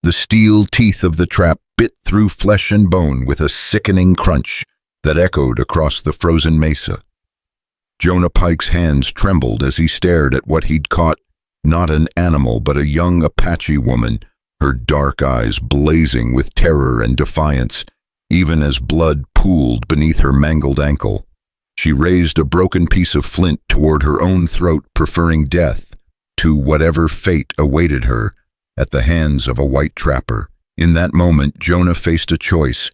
The steel teeth of the trap bit through flesh and bone with a sickening crunch that echoed across the frozen mesa. Jonah Pike's hands trembled as he stared at what he'd caught, not an animal but a young Apache woman, her dark eyes blazing with terror and defiance, even as blood pooled beneath her mangled ankle. She raised a broken piece of flint toward her own throat, preferring death to whatever fate awaited her at the hands of a white trapper. In that moment, Jonah faced a choice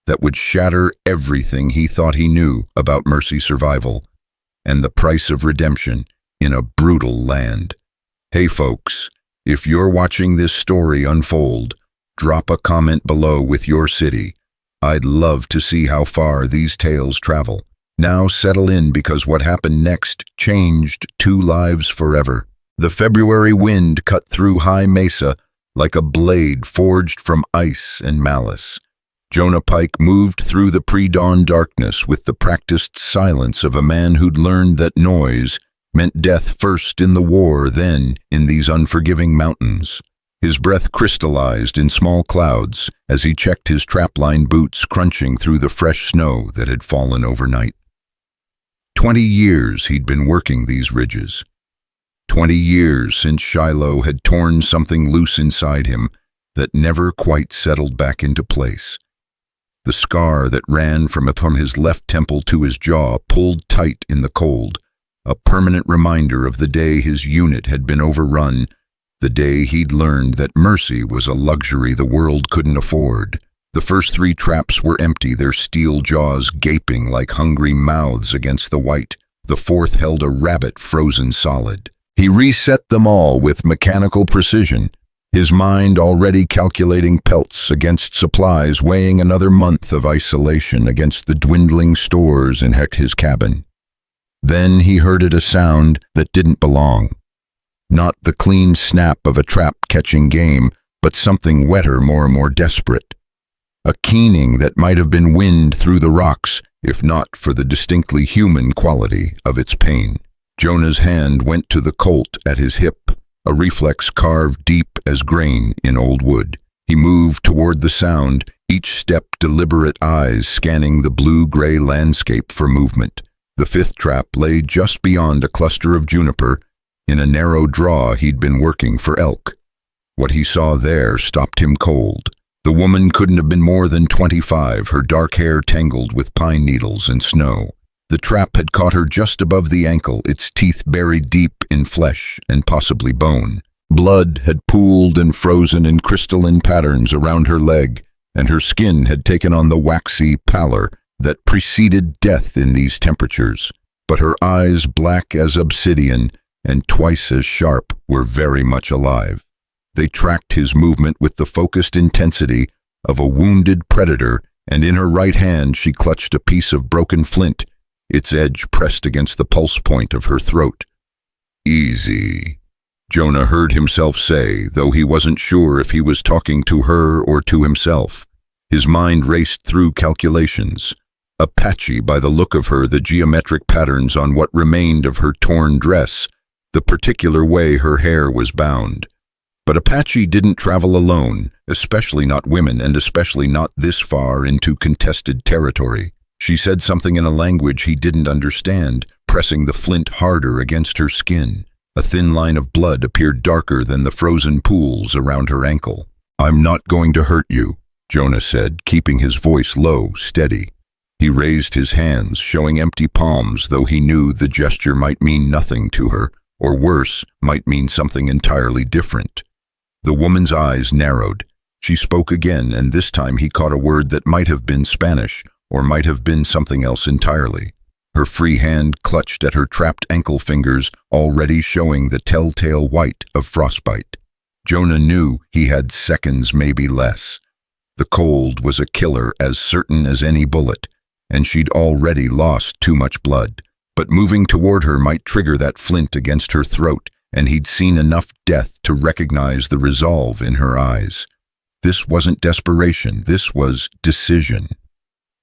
that would shatter everything he thought he knew about mercy survival and the price of redemption in a brutal land. Hey folks, if you're watching this story unfold, drop a comment below with your city. I'd love to see how far these tales travel. Now settle in, because what happened next changed 2 lives forever. The February wind cut through high mesa like a blade forged from ice and malice. Jonah Pike moved through the pre-dawn darkness with the practiced silence of a man who'd learned that noise meant death, first in the war, then in these unforgiving mountains. His breath crystallized in small clouds as he checked his trapline boots crunching through the fresh snow that had fallen overnight. 20 years he'd been working these ridges. 20 years since Shiloh had torn something loose inside him that never quite settled back into place. The scar that ran from his left temple to his jaw pulled tight in the cold, a permanent reminder of the day his unit had been overrun, the day he'd learned that mercy was a luxury the world couldn't afford. The first 3 traps were empty, their steel jaws gaping like hungry mouths against the white. The 4th held a rabbit frozen solid. He reset them all with mechanical precision, his mind already calculating pelts against supplies, weighing another month of isolation against the dwindling stores in his cabin. Then he heard a sound that didn't belong. Not the clean snap of a trap-catching game, but something wetter, more desperate. A keening that might have been wind through the rocks, if not for the distinctly human quality of its pain. Jonah's hand went to the Colt at his hip, a reflex carved deep as grain in old wood. He moved toward the sound, each step deliberate, eyes scanning the blue-gray landscape for movement. The 5th trap lay just beyond a cluster of juniper, in a narrow draw he'd been working for elk. What he saw there stopped him cold. The woman couldn't have been more than 25, her dark hair tangled with pine needles and snow. The trap had caught her just above the ankle, its teeth buried deep in flesh and possibly bone. Blood had pooled and frozen in crystalline patterns around her leg, and her skin had taken on the waxy pallor that preceded death in these temperatures. But her eyes, black as obsidian and twice as sharp, were very much alive. They tracked his movement with the focused intensity of a wounded predator, and in her right hand she clutched a piece of broken flint, its edge pressed against the pulse point of her throat. "Easy," Jonah heard himself say, though he wasn't sure if he was talking to her or to himself. His mind raced through calculations. Apache, by the look of her, the geometric patterns on what remained of her torn dress, the particular way her hair was bound. But Apache didn't travel alone, especially not women, and especially not this far into contested territory. She said something in a language he didn't understand, pressing the flint harder against her skin. A thin line of blood appeared darker than the frozen pools around her ankle. "I'm not going to hurt you," Jonah said, keeping his voice low, steady. He raised his hands, showing empty palms, though he knew the gesture might mean nothing to her, or worse, might mean something entirely different. The woman's eyes narrowed. She spoke again, and this time he caught a word that might have been Spanish, or might have been something else entirely. Her free hand clutched at her trapped ankle fingers, already showing the telltale white of frostbite. Jonah knew he had seconds, maybe less. The cold was a killer as certain as any bullet, and she'd already lost too much blood. But moving toward her might trigger that flint against her throat, and he'd seen enough death to recognize the resolve in her eyes. This wasn't desperation, this was decision.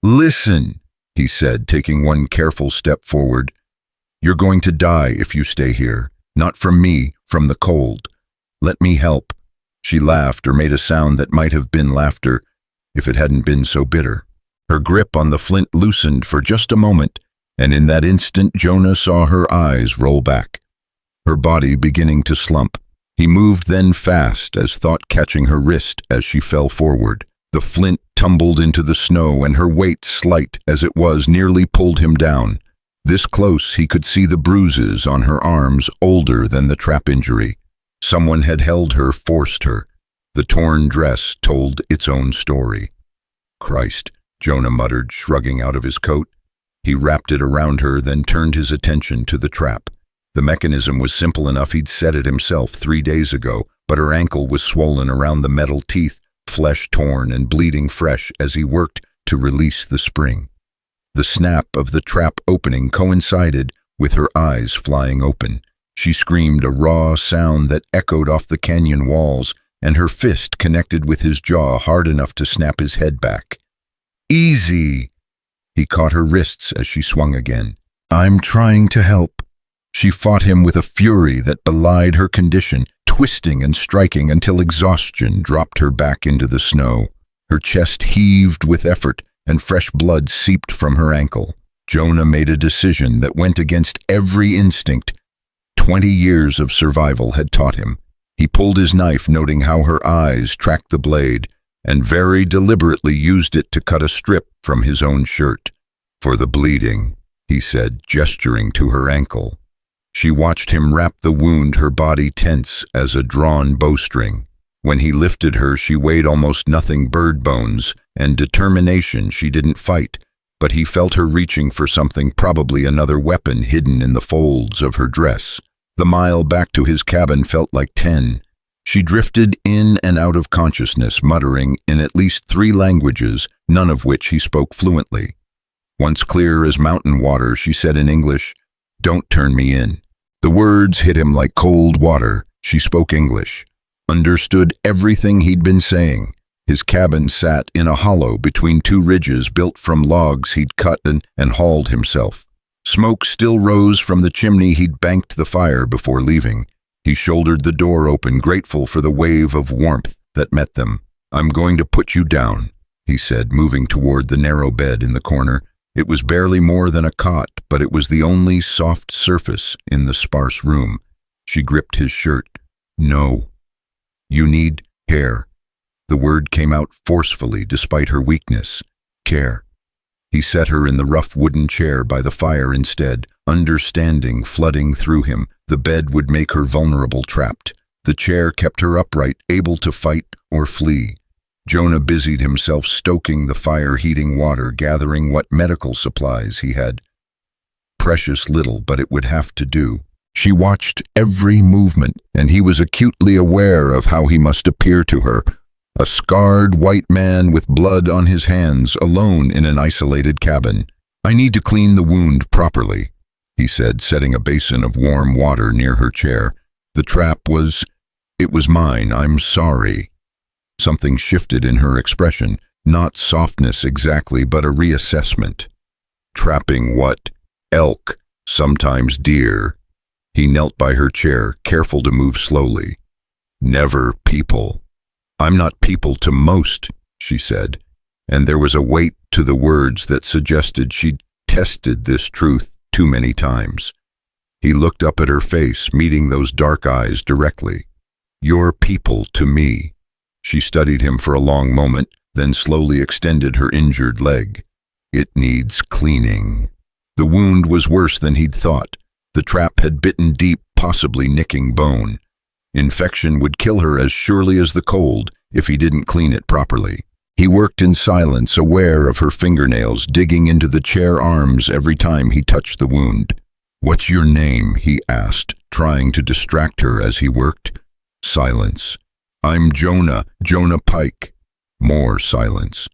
"Listen," he said, taking one careful step forward. "You're going to die if you stay here. Not from me, from the cold. Let me help." She laughed or made a sound that might have been laughter if it hadn't been so bitter. Her grip on the flint loosened for just a moment, and in that instant Jonah saw her eyes roll back, her body beginning to slump. He moved then fast, as thought catching her wrist as she fell forward. The flint tumbled into the snow, and her weight, slight as it was, nearly pulled him down. This close, he could see the bruises on her arms, older than the trap injury. Someone had held her, forced her. The torn dress told its own story. "Christ," Jonah muttered, shrugging out of his coat. He wrapped it around her, then turned his attention to the trap. The mechanism was simple enough. He'd set it himself 3 days ago, but her ankle was swollen around the metal teeth, flesh torn and bleeding fresh as he worked to release the spring. The snap of the trap opening coincided with her eyes flying open. She screamed a raw sound that echoed off the canyon walls, and her fist connected with his jaw hard enough to snap his head back. "Easy!" He caught her wrists as she swung again. "I'm trying to help." She fought him with a fury that belied her condition, twisting and striking until exhaustion dropped her back into the snow. Her chest heaved with effort, and fresh blood seeped from her ankle. Jonah made a decision that went against every instinct 20 years of survival had taught him. He pulled his knife, noting how her eyes tracked the blade, and very deliberately used it to cut a strip from his own shirt. "For the bleeding," he said, gesturing to her ankle. She watched him wrap the wound, her body tense as a drawn bowstring. When he lifted her, she weighed almost nothing, bird bones and determination. She didn't fight, but he felt her reaching for something, probably another weapon hidden in the folds of her dress. The mile back to his cabin felt like 10. She drifted in and out of consciousness, muttering in at least 3 languages, none of which he spoke fluently. Once clear as mountain water, she said in English, "Don't turn me in." The words hit him like cold water. She spoke English, understood everything he'd been saying. His cabin sat in a hollow between 2 ridges built from logs he'd cut and hauled himself. Smoke still rose from the chimney he'd banked the fire before leaving. He shouldered the door open, grateful for the wave of warmth that met them. "I'm going to put you down," he said, moving toward the narrow bed in the corner. It was barely more than a cot, but it was the only soft surface in the sparse room. She gripped his shirt. "No. You need care." The word came out forcefully despite her weakness. Care. He set her in the rough wooden chair by the fire instead, understanding flooding through him. The bed would make her vulnerable, trapped. The chair kept her upright, able to fight or flee. Jonah busied himself stoking the fire, heating water, gathering what medical supplies he had. Precious little, but it would have to do. She watched every movement, and he was acutely aware of how he must appear to her. A scarred white man with blood on his hands, alone in an isolated cabin. "I need to clean the wound properly," he said, setting a basin of warm water near her chair. "The trap was... it was mine. I'm sorry." Something shifted in her expression, not softness exactly, but a reassessment. "Trapping what? Elk, sometimes deer." He knelt by her chair, careful to move slowly. "Never people." "I'm not people to most," she said, and there was a weight to the words that suggested she'd tested this truth too many times. He looked up at her face, meeting those dark eyes directly. "You're people to me." She studied him for a long moment, then slowly extended her injured leg. "It needs cleaning." The wound was worse than he'd thought. The trap had bitten deep, possibly nicking bone. Infection would kill her as surely as the cold if he didn't clean it properly. He worked in silence, aware of her fingernails digging into the chair arms every time he touched the wound. "What's your name?" he asked, trying to distract her as he worked. Silence. "I'm Jonah, Jonah Pike." More silence.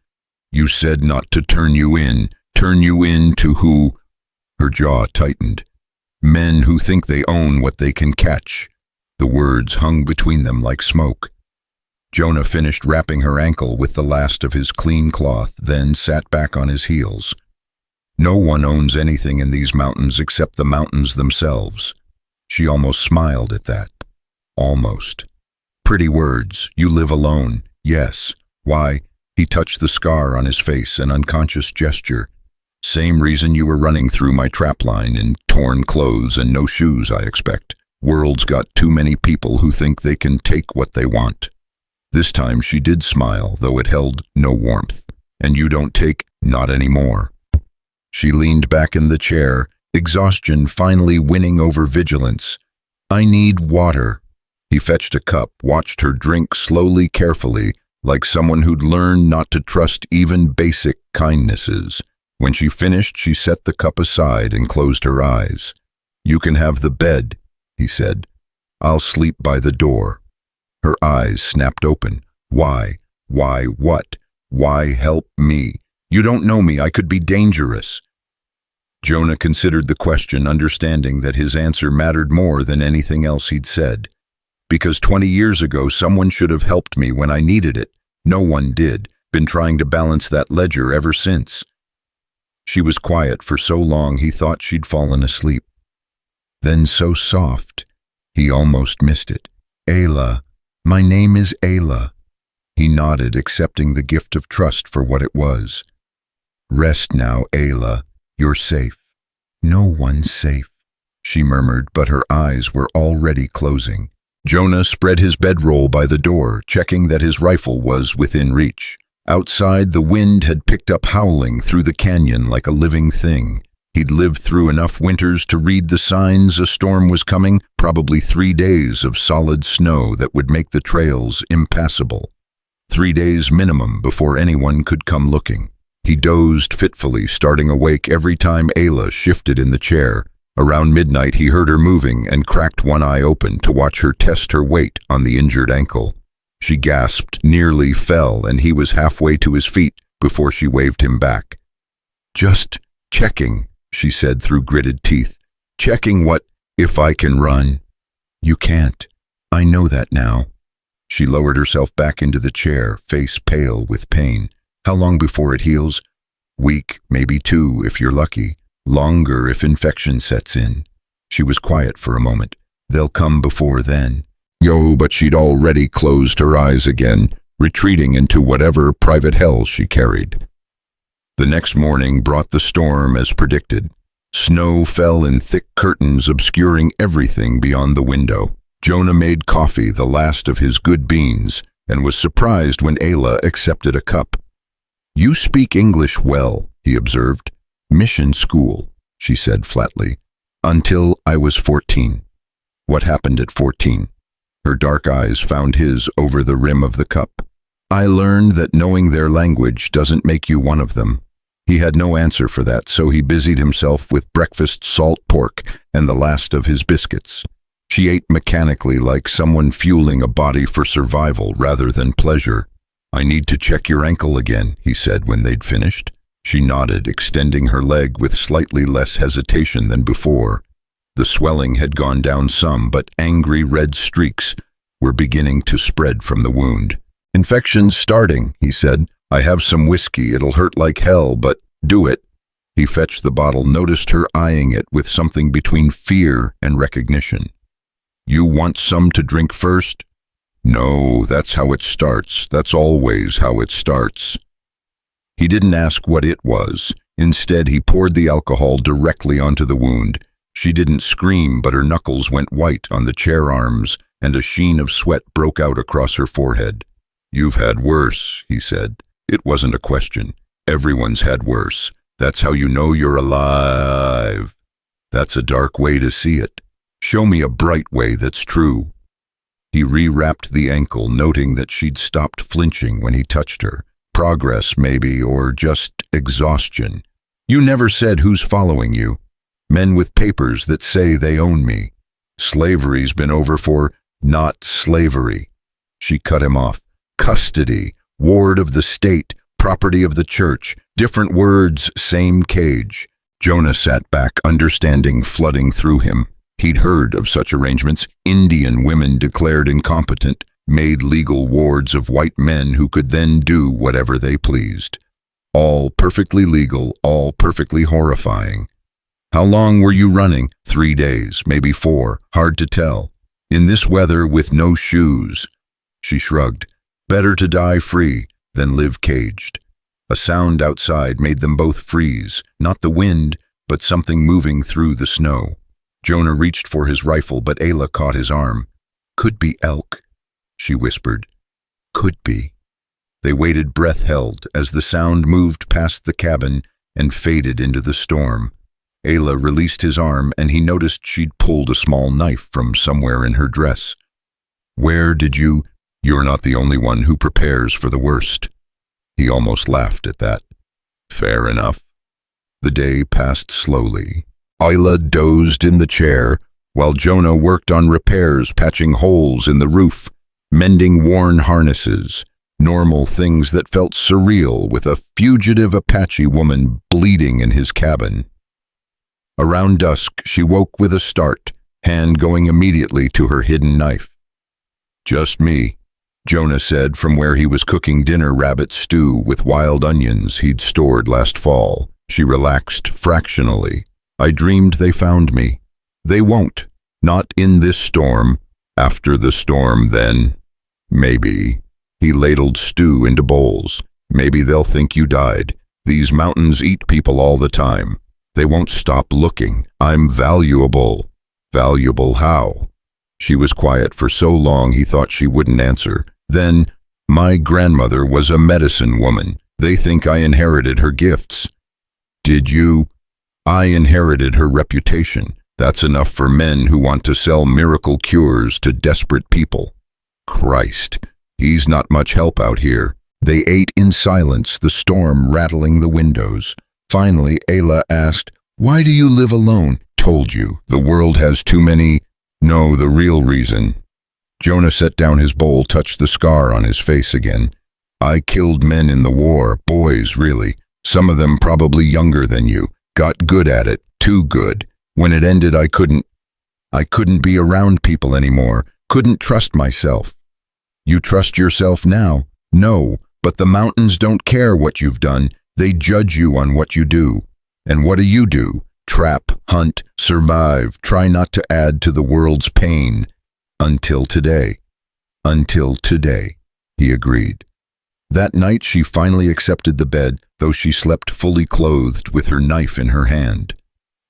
"You said not to turn you in. Turn you in to who?" Her jaw tightened. "Men who think they own what they can catch." The words hung between them like smoke. Jonah finished wrapping her ankle with the last of his clean cloth, then sat back on his heels. "No one owns anything in these mountains except the mountains themselves." She almost smiled at that. Almost. Pretty words. You live alone. Yes. Why? He touched the scar on his face, an unconscious gesture. Same reason you were running through my trapline in torn clothes and no shoes, I expect. World's got too many people who think they can take what they want. This time she did smile, though it held no warmth. And you don't take, not anymore. She leaned back in the chair, exhaustion finally winning over vigilance. I need water. He fetched a cup, watched her drink slowly, carefully, like someone who'd learned not to trust even basic kindnesses. When she finished, she set the cup aside and closed her eyes. You can have the bed, he said. I'll sleep by the door. Her eyes snapped open. Why? Why what? Why help me? You don't know me. I could be dangerous. Jonah considered the question, understanding that his answer mattered more than anything else he'd said. Because 20 years ago, someone should have helped me when I needed it. No one did. Been trying to balance that ledger ever since. She was quiet for so long he thought she'd fallen asleep. Then so soft, he almost missed it. Ayla. My name is Ayla. He nodded, accepting the gift of trust for what it was. Rest now, Ayla. You're safe. No one's safe, she murmured, but her eyes were already closing. Jonah spread his bedroll by the door, checking that his rifle was within reach. Outside, the wind had picked up howling through the canyon like a living thing. He'd lived through enough winters to read the signs a storm was coming, probably 3 days of solid snow that would make the trails impassable. 3 days minimum before anyone could come looking. He dozed fitfully, starting awake every time Ayla shifted in the chair. Around midnight, he heard her moving and cracked one eye open to watch her test her weight on the injured ankle. She gasped, nearly fell, and he was halfway to his feet before she waved him back. Just checking, she said through gritted teeth. Checking what, if I can run? You can't. I know that now. She lowered herself back into the chair, face pale with pain. How long before it heals? Week, maybe 2 if you're lucky. Longer if infection sets in. She was quiet for a moment. They'll come before then. But she'd already closed her eyes again, retreating into whatever private hell she carried. The next morning brought the storm as predicted. Snow fell in thick curtains, obscuring everything beyond the window. Jonah made coffee, the last of his good beans, and was surprised when Ayla accepted a cup. You speak English well, he observed. Mission school, she said flatly. Until I was 14. What happened at 14? Her dark eyes found his over the rim of the cup. I learned that knowing their language doesn't make you one of them. He had no answer for that, so he busied himself with breakfast salt pork and the last of his biscuits. She ate mechanically, like someone fueling a body for survival rather than pleasure. I need to check your ankle again, he said when they'd finished. She nodded, extending her leg with slightly less hesitation than before. The swelling had gone down some, but angry red streaks were beginning to spread from the wound. Infection's starting, he said. I have some whiskey. It'll hurt like hell, but do it. He fetched the bottle, noticed her eyeing it with something between fear and recognition. You want some to drink first? No, that's how it starts. That's always how it starts. He didn't ask what it was. Instead, he poured the alcohol directly onto the wound. She didn't scream, but her knuckles went white on the chair arms, and a sheen of sweat broke out across her forehead. You've had worse, he said. It wasn't a question. Everyone's had worse. That's how you know you're alive. That's a dark way to see it. Show me a bright way that's true. He rewrapped the ankle, noting that she'd stopped flinching when he touched her. Progress, maybe, or just exhaustion. You never said who's following you. Men with papers that say they own me. Slavery's been over for not slavery. She cut him off. Custody, ward of the state, property of the church. Different words, same cage. Jonah sat back, understanding flooding through him. He'd heard of such arrangements. Indian women declared incompetent, made legal wards of white men who could then do whatever they pleased. All perfectly legal, all perfectly horrifying. How long were you running? 3 days, maybe 4, hard to tell. In this weather with no shoes. She shrugged. Better to die free than live caged. A sound outside made them both freeze, not the wind, but something moving through the snow. Jonah reached for his rifle, but Ayla caught his arm. Could be elk, she whispered. Could be. They waited, breath held, as the sound moved past the cabin and faded into the storm. Ayla released his arm, and he noticed she'd pulled a small knife from somewhere in her dress. Where did you? You're not the only one who prepares for the worst. He almost laughed at that. Fair enough. The day passed slowly. Ayla dozed in the chair, while Jonah worked on repairs, patching holes in the roof, mending worn harnesses, normal things that felt surreal with a fugitive Apache woman bleeding in his cabin. Around dusk, she woke with a start, hand going immediately to her hidden knife. Just me, Jonah said from where he was cooking dinner rabbit stew with wild onions he'd stored last fall. She relaxed fractionally. I dreamed they found me. They won't. Not in this storm. After the storm, then. Maybe. He ladled stew into bowls. Maybe they'll think you died. These mountains eat people all the time. They won't stop looking. I'm valuable. Valuable how? She was quiet for so long he thought she wouldn't answer. Then, my grandmother was a medicine woman. They think I inherited her gifts. Did you? I inherited her reputation. That's enough for men who want to sell miracle cures to desperate people. Christ, he's not much help out here. They ate in silence, the storm rattling the windows. Finally, Ayla asked, Why do you live alone? Told you, the world has too many. No, the real reason. Jonah set down his bowl, touched the scar on his face again. I killed men in the war, boys really. Some of them probably younger than you. Got good at it, too good. When it ended, I couldn't be around people anymore. Couldn't trust myself. You trust yourself now? No, but the mountains don't care what you've done. They judge you on what you do. And what do? Trap, hunt, survive, try not to add to the world's pain. Until today. Until today, he agreed. That night she finally accepted the bed, though she slept fully clothed with her knife in her hand.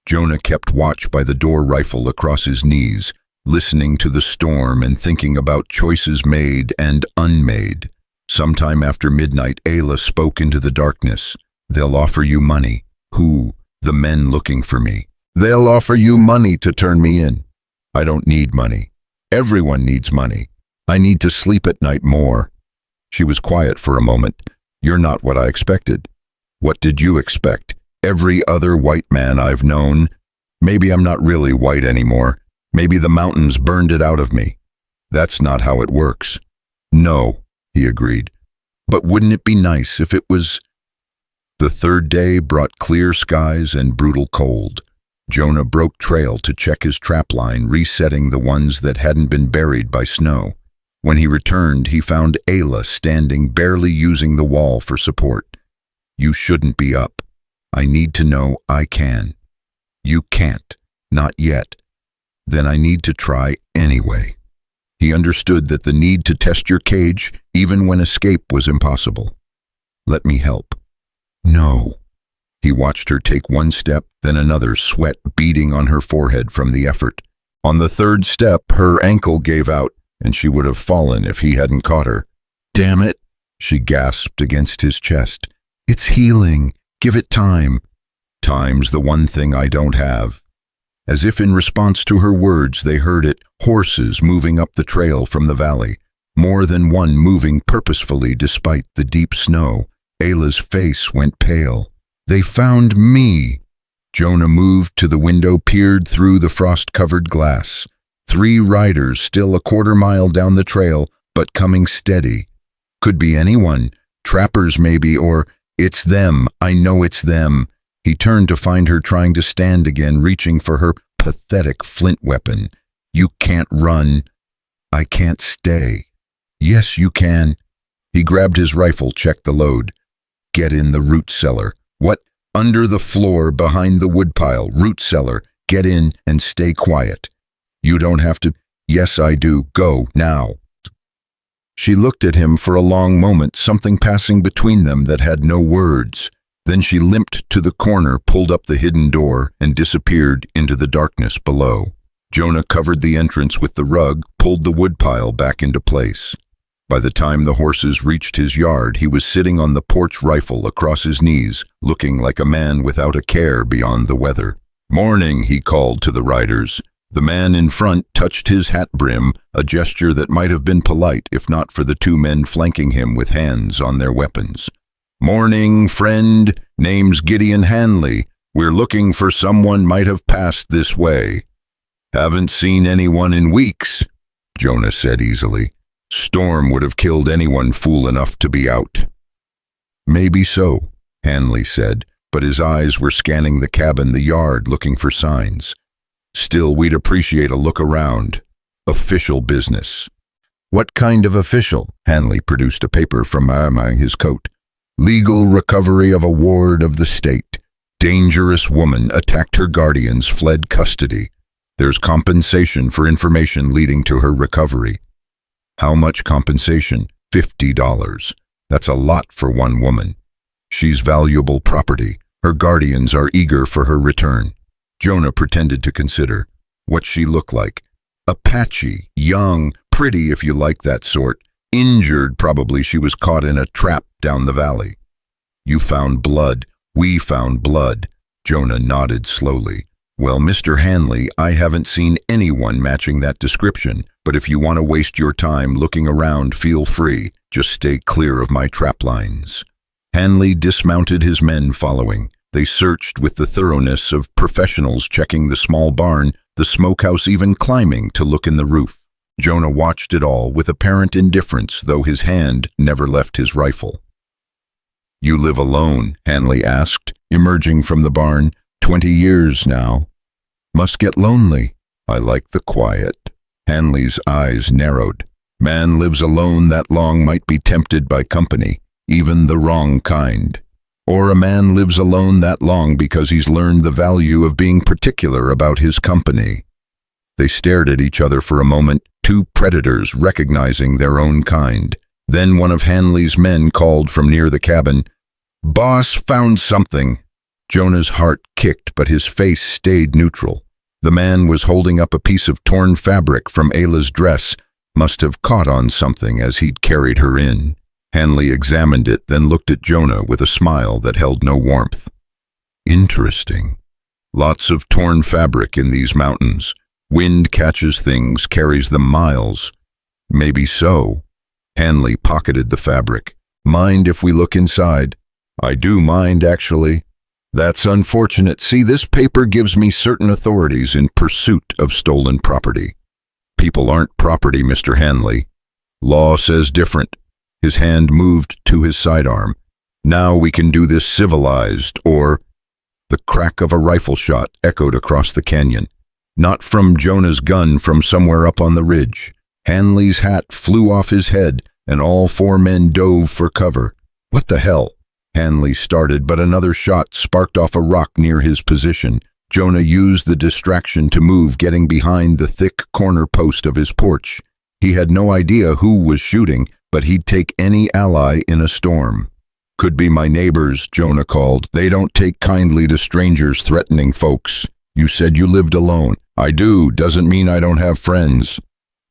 Jonah kept watch by the door rifle across his knees, listening to the storm and thinking about choices made and unmade. Sometime after midnight, Ayla spoke into the darkness. They'll offer you money. Who? The men looking for me. They'll offer you money to turn me in. I don't need money. Everyone needs money. I need to sleep at night more. She was quiet for a moment. You're not what I expected. What did you expect? Every other white man I've known. Maybe I'm not really white anymore. Maybe the mountains burned it out of me. That's not how it works. No, he agreed. But wouldn't it be nice if it was? The third day brought clear skies and brutal cold. Jonah broke trail to check his trap line, resetting the ones that hadn't been buried by snow. When he returned, he found Ayla standing, barely using the wall for support. You shouldn't be up. I need to know I can. You can't. Not yet. Then I need to try anyway. He understood that the need to test your cage, even when escape was impossible. Let me help. No. He watched her take one step, then another, sweat beading on her forehead from the effort. On the third step, her ankle gave out, and she would have fallen if he hadn't caught her. Damn it, she gasped against his chest. It's healing. Give it time. Time's the one thing I don't have. As if in response to her words, they heard it, horses moving up the trail from the valley. More than one moving purposefully despite the deep snow. Ayla's face went pale. They found me. Jonah moved to the window, peered through the frost-covered glass. 3 riders still a quarter-mile down the trail, but coming steady. Could be anyone. Trappers maybe, or it's them. I know it's them. He turned to find her trying to stand again, reaching for her pathetic flint weapon. You can't run. I can't stay. Yes, you can. He grabbed his rifle, checked the load. Get in the root cellar. What? Under the floor, behind the woodpile, root cellar. Get in and stay quiet. You don't have to. Yes, I do. Go, now. She looked at him for a long moment, something passing between them that had no words. Then she limped to the corner, pulled up the hidden door, and disappeared into the darkness below. Jonah covered the entrance with the rug, pulled the woodpile back into place. By the time the horses reached his yard, he was sitting on the porch, rifle across his knees, looking like a man without a care beyond the weather. "Morning," he called to the riders. The man in front touched his hat brim, a gesture that might have been polite if not for the two men flanking him with hands on their weapons. "Morning, friend. Name's Gideon Hanley. We're looking for someone might have passed this way." "Haven't seen anyone in weeks," Jonah said easily. "Storm would have killed anyone fool enough to be out." "Maybe so," Hanley said, but his eyes were scanning the cabin, the yard, looking for signs. "Still, we'd appreciate a look around. Official business." "What kind of official?" Hanley produced a paper from his coat. "Legal recovery of a ward of the state. Dangerous woman attacked her guardians, fled custody. There's compensation for information leading to her recovery." "How much compensation?" $50. "That's a lot for one woman. She's valuable property. Her guardians are eager for her return." Jonah pretended to consider. "What's she look like?" "Apache, young, pretty if you like that sort. Injured, probably she was caught in a trap down the valley." "You found blood." "We found blood." Jonah nodded slowly. "Well, Mr. Hanley, I haven't seen anyone matching that description, but if you want to waste your time looking around, feel free. Just stay clear of my trap lines." Hanley dismounted, his men following. They searched with the thoroughness of professionals, checking the small barn, the smokehouse, even climbing to look in the roof. Jonah watched it all with apparent indifference, though his hand never left his rifle. "You live alone?" Hanley asked, emerging from the barn. 20 years now. "Must get lonely." "I like the quiet." Hanley's eyes narrowed. "Man lives alone that long might be tempted by company, even the wrong kind. Or a man lives alone that long because he's learned the value of being particular about his company." They stared at each other for a moment, two predators recognizing their own kind. Then one of Hanley's men called from near the cabin, "Boss, found something." Jonah's heart kicked, but his face stayed neutral. The man was holding up a piece of torn fabric from Ayla's dress, must have caught on something as he'd carried her in. Hanley examined it, then looked at Jonah with a smile that held no warmth. "Interesting. Lots of torn fabric in these mountains. Wind catches things, carries them miles." "Maybe so." Hanley pocketed the fabric. "Mind if we look inside?" "I do mind, actually." "That's unfortunate. See, this paper gives me certain authorities in pursuit of stolen property." "People aren't property, Mr. Hanley. Law says different." His hand moved to his sidearm. "Now we can do this civilized, or—" The crack of a rifle shot echoed across the canyon. Not from Jonah's gun, from somewhere up on the ridge. Hanley's hat flew off his head, and all four men dove for cover. "What the hell?" Hanley started, but another shot sparked off a rock near his position. Jonah used the distraction to move, getting behind the thick corner post of his porch. He had no idea who was shooting, but he'd take any ally in a storm. "Could be my neighbors," Jonah called. "They don't take kindly to strangers threatening folks." "You said you lived alone." "I do. Doesn't mean I don't have friends."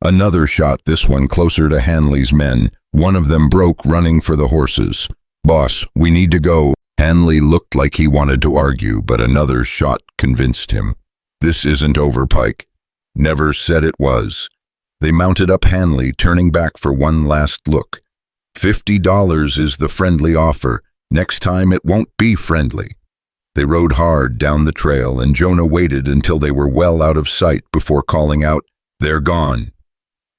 Another shot, this one closer to Hanley's men. One of them broke, running for the horses. "Boss, we need to go." Hanley looked like he wanted to argue, but another shot convinced him. "This isn't over, Pike." "Never said it was." They mounted up Hanley, turning back for one last look. $50 is the friendly offer. Next time it won't be friendly. They rode hard down the trail, and Jonah waited until they were well out of sight before calling out, "They're gone."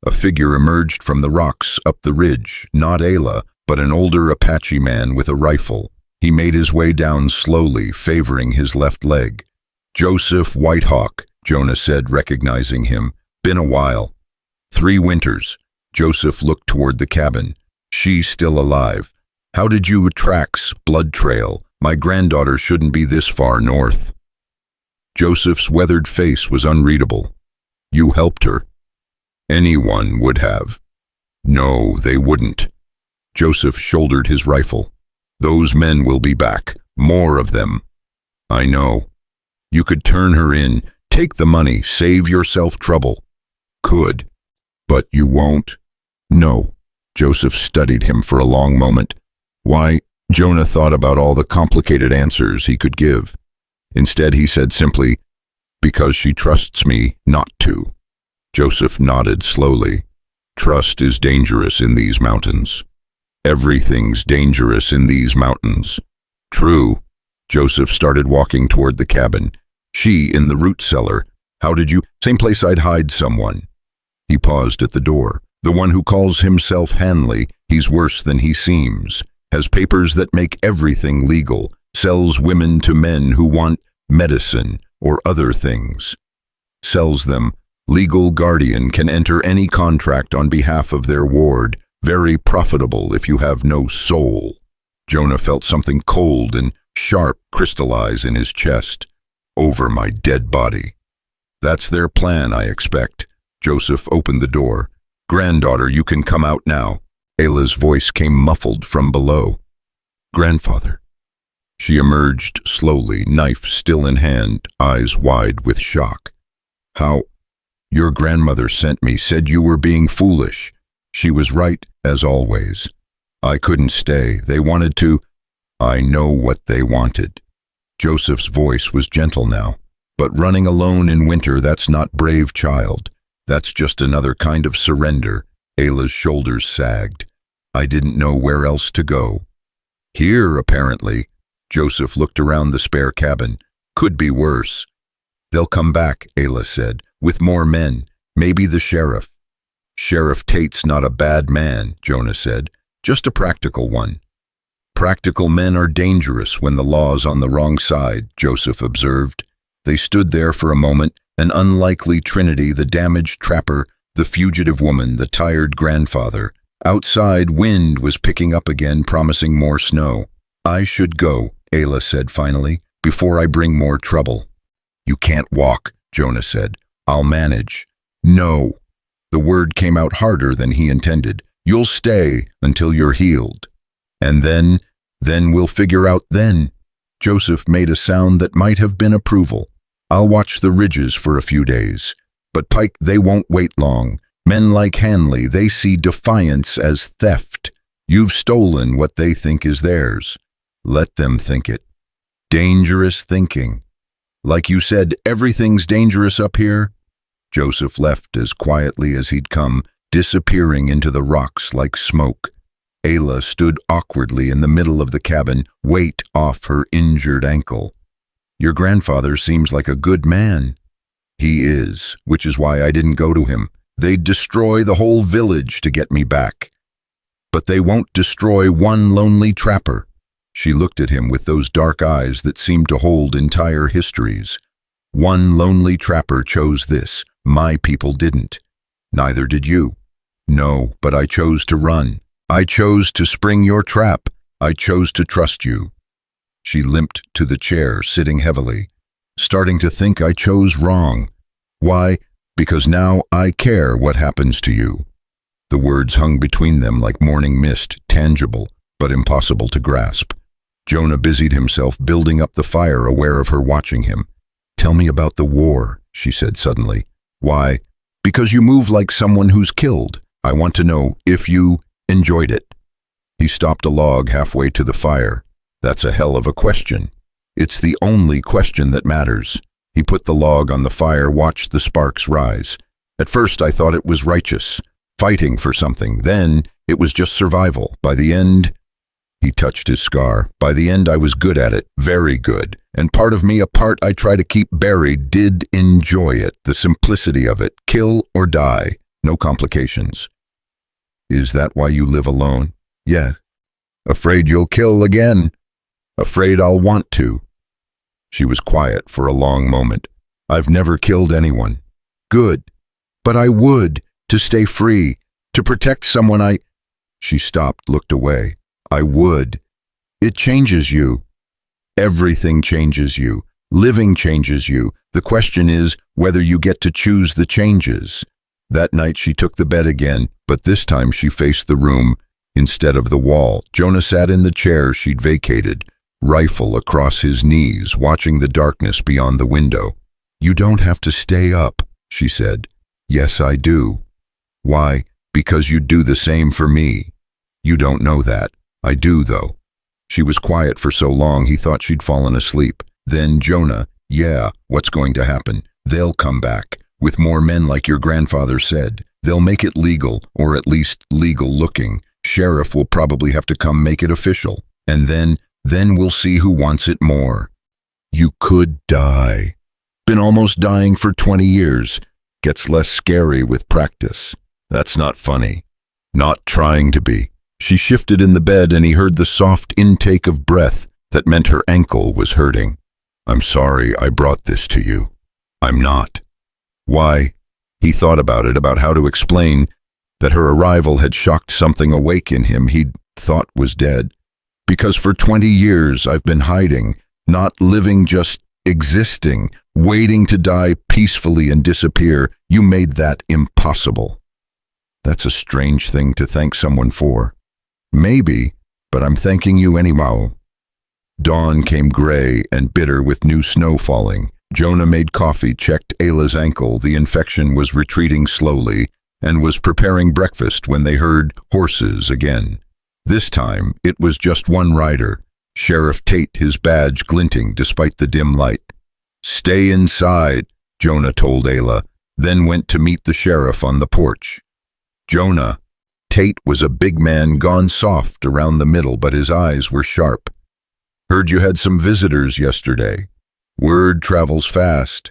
A figure emerged from the rocks up the ridge, not Ayla, but an older Apache man with a rifle. He made his way down slowly, favoring his left leg. "Joseph Whitehawk," Jonah said, recognizing him. "Been a while." "3 winters." Joseph looked toward the cabin. "She's still alive." "How did you tracks? Blood trail. My granddaughter shouldn't be this far north." Joseph's weathered face was unreadable. "You helped her." "Anyone would have." No, they wouldn't. Joseph shouldered his rifle. Those men will be back. More of them. I know. You could turn her in, take the money, save yourself trouble. Could. But you won't? No. Joseph studied him for a long moment. Why? Jonah thought about all the complicated answers he could give. Instead, he said simply, because she trusts me not to. Joseph nodded slowly. Trust is dangerous in these mountains. Everything's dangerous in these mountains. True. Joseph started walking toward the cabin. She in the root cellar. How did you? Same place I'd hide someone. He paused at the door. The one who calls himself Hanley, he's worse than he seems. Has papers that make everything legal. Sells women to men who want medicine or other things. Sells them. Legal guardian can enter any contract on behalf of their ward. Very profitable if you have no soul. Jonah felt something cold and sharp crystallize in his chest. Over my dead body. That's their plan, I expect. Joseph opened the door. Granddaughter, you can come out now. Ayla's voice came muffled from below. Grandfather. She emerged slowly, knife still in hand, eyes wide with shock. How? Your grandmother sent me, said you were being foolish. She was right, as always. I couldn't stay. They wanted to. I know what they wanted. Joseph's voice was gentle now. But running alone in winter, that's not brave, child. That's just another kind of surrender. Ayla's shoulders sagged. I didn't know where else to go. Here, apparently. Joseph looked around the spare cabin. Could be worse. They'll come back, Ayla said, with more men. Maybe the sheriff. Sheriff Tate's not a bad man, Jonah said. Just a practical one. Practical men are dangerous when the law's on the wrong side, Joseph observed. They stood there for a moment, an unlikely trinity, the damaged trapper, the fugitive woman, the tired grandfather. Outside, wind was picking up again, promising more snow. I should go, Ayla said finally, before I bring more trouble. You can't walk, Jonah said. I'll manage. No. The word came out harder than he intended. You'll stay until you're healed. And then we'll figure out then. Joseph made a sound that might have been approval. I'll watch the ridges for a few days. But Pike, they won't wait long. Men like Hanley, they see defiance as theft. You've stolen what they think is theirs. Let them think it. Dangerous thinking. Like you said, everything's dangerous up here. Joseph left as quietly as he'd come, disappearing into the rocks like smoke. Ayla stood awkwardly in the middle of the cabin, weight off her injured ankle. Your grandfather seems like a good man. He is, which is why I didn't go to him. They'd destroy the whole village to get me back. But they won't destroy one lonely trapper. She looked at him with those dark eyes that seemed to hold entire histories. One lonely trapper chose this. My people didn't. Neither did you. No, but I chose to run. I chose to spring your trap. I chose to trust you. She limped to the chair, sitting heavily, starting to think I chose wrong. Why? Because now I care what happens to you. The words hung between them like morning mist, tangible, but impossible to grasp. Jonah busied himself building up the fire, aware of her watching him. Tell me about the war, she said suddenly. Why? Because you move like someone who's killed. I want to know if you enjoyed it. He stopped a log halfway to the fire. That's a hell of a question. It's the only question that matters. He put the log on the fire, watched the sparks rise. At first I thought it was righteous, fighting for something. Then it was just survival. By the end, he touched his scar. By the end I was good at it, very good. And part of me, a part I try to keep buried, did enjoy it, the simplicity of it. Kill or die, no complications. Is that why you live alone? Yeah. Afraid you'll kill again. Afraid I'll want to. She was quiet for a long moment. I've never killed anyone. Good. But I would, to stay free, to protect someone I... She stopped, looked away. I would. It changes you. Everything changes you. Living changes you. The question is whether you get to choose the changes. That night she took the bed again, but this time she faced the room instead of the wall. Jonah sat in the chair she'd vacated, rifle across his knees, watching the darkness beyond the window. "You don't have to stay up," she said. "Yes, I do." "Why?" "Because you'd do the same for me." "You don't know that." "I do, though." She was quiet for so long he thought she'd fallen asleep. Then Jonah, "Yeah, what's going to happen? They'll come back, with more men like your grandfather said. They'll make it legal, or at least legal looking. Sheriff will probably have to come make it official. And then we'll see who wants it more." "You could die." "Been almost dying for 20 years. Gets less scary with practice." "That's not funny." "Not trying to be." She shifted in the bed and he heard the soft intake of breath that meant her ankle was hurting. "I'm sorry I brought this to you." "I'm not." "Why?" He thought about it, about how to explain that her arrival had shocked something awake in him he'd thought was dead. "Because for 20 years I've been hiding, not living, just existing, waiting to die peacefully and disappear. You made that impossible." "That's a strange thing to thank someone for." "Maybe, but I'm thanking you anyhow." Dawn came gray and bitter with new snow falling. Jonah made coffee, checked Ayla's ankle. The infection was retreating slowly, and was preparing breakfast when they heard horses again. This time, it was just one rider, Sheriff Tate, his badge glinting despite the dim light. "Stay inside," Jonah told Ayla, then went to meet the sheriff on the porch. Jonah. Tate was a big man, gone soft around the middle, but his eyes were sharp. "Heard you had some visitors yesterday." "Word travels fast.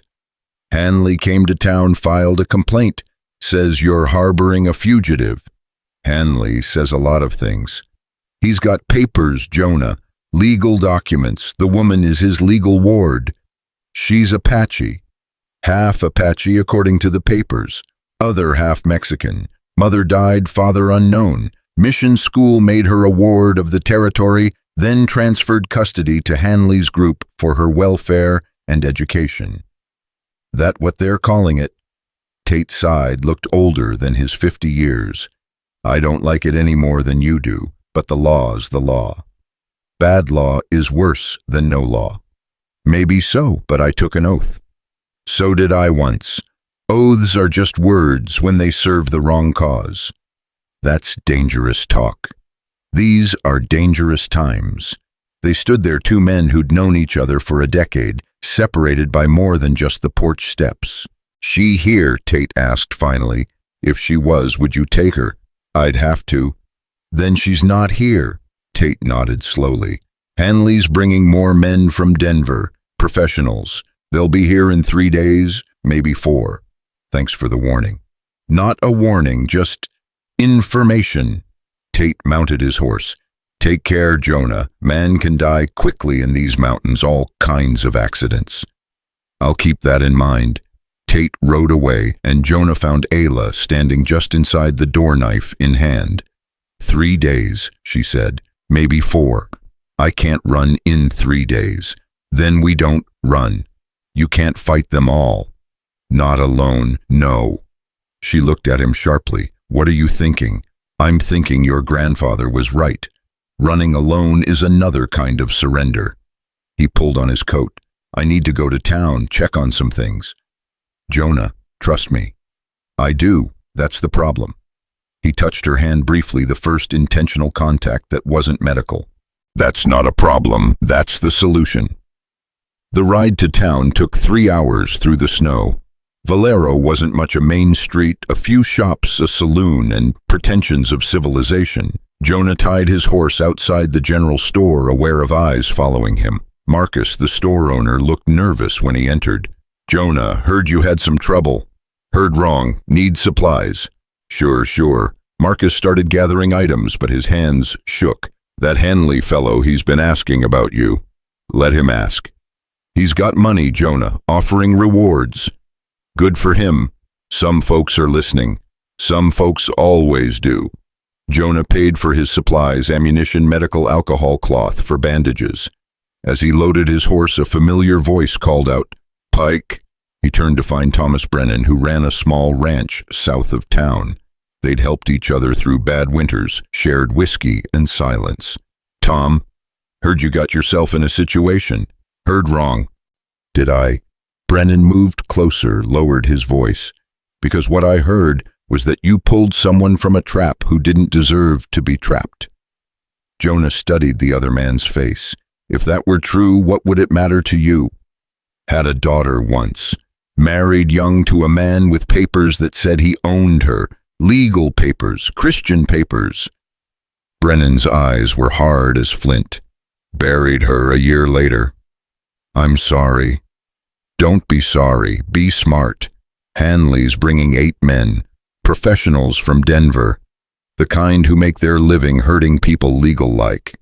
Hanley came to town, filed a complaint. Says you're harboring a fugitive." "Hanley says a lot of things." "He's got papers, Jonah. Legal documents. The woman is his legal ward. She's Apache. Half Apache according to the papers. Other half Mexican. Mother died, father unknown. Mission school made her a ward of the territory, then transferred custody to Hanley's group for her welfare and education." "That what they're calling it?" Tate sighed, looked older than his 50 years. "I don't like it any more than you do, but the law's the law. Bad law is worse than no law." "Maybe so, but I took an oath." "So did I once. Oaths are just words when they serve the wrong cause." "That's dangerous talk." "These are dangerous times." They stood there, two men who'd known each other for a decade, separated by more than just the porch steps. "She here?" Tate asked finally. "If she was, would you take her?" "I'd have to." "Then she's not here." Tate nodded slowly. "Hanley's bringing more men from Denver, professionals. They'll be here in 3 days, maybe 4. Thanks for the warning." "Not a warning, just information." Tate mounted his horse. "Take care, Jonah. Man can die quickly in these mountains, all kinds of accidents." "I'll keep that in mind." Tate rode away, and Jonah found Ayla standing just inside the door, knife in hand. 3 days, she said, maybe 4. I can't run in 3 days. Then we don't run. You can't fight them all. Not alone, no. She looked at him sharply. "What are you thinking?" "I'm thinking your grandfather was right. Running alone is another kind of surrender." He pulled on his coat. "I need to go to town, check on some things." "Jonah, trust me." "I do. That's the problem." He touched her hand briefly, the first intentional contact that wasn't medical. "That's not a problem. That's the solution." The ride to town took 3 hours through the snow. Valero wasn't much a main street, a few shops, a saloon, and pretensions of civilization. Jonah tied his horse outside the general store, aware of eyes following him. Marcus, the store owner, looked nervous when he entered. "Jonah, heard you had some trouble." "Heard wrong. Need supplies." Sure. Marcus started gathering items, but his hands shook. "That Hanley fellow, he's been asking about you." "Let him ask." "He's got money, Jonah, offering rewards." "Good for him. Some folks are listening. Some folks always do." Jonah paid for his supplies, ammunition, medical, alcohol, cloth for bandages. As he loaded his horse, a familiar voice called out, "Pike." He turned to find Thomas Brennan, who ran a small ranch south of town. They'd helped each other through bad winters, shared whiskey and silence. "Tom, heard you got yourself in a situation." "Heard wrong." "Did I?" Brennan moved closer, lowered his voice. "Because what I heard was that you pulled someone from a trap who didn't deserve to be trapped." Jonah studied the other man's face. "If that were true, what would it matter to you?" "Had a daughter once. Married young to a man with papers that said he owned her. Legal papers, Christian papers." Brennan's eyes were hard as flint. "Buried her a year later." "I'm sorry." "Don't be sorry. Be smart. Hanley's bringing 8 men. Professionals from Denver. The kind who make their living hurting people legal-like.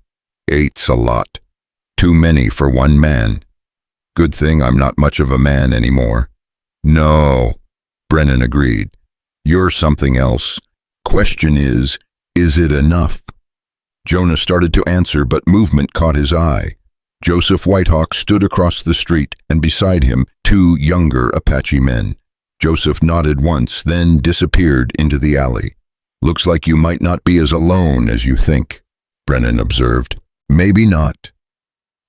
8's a lot. Too many for one man. Good thing I'm not much of a man anymore." "No," Brennan agreed. "You're something else. Question is it enough?" Jonah started to answer, but movement caught his eye. Joseph Whitehawk stood across the street, and beside him, 2 younger Apache men. Joseph nodded once, then disappeared into the alley. "Looks like you might not be as alone as you think," Brennan observed. "Maybe not.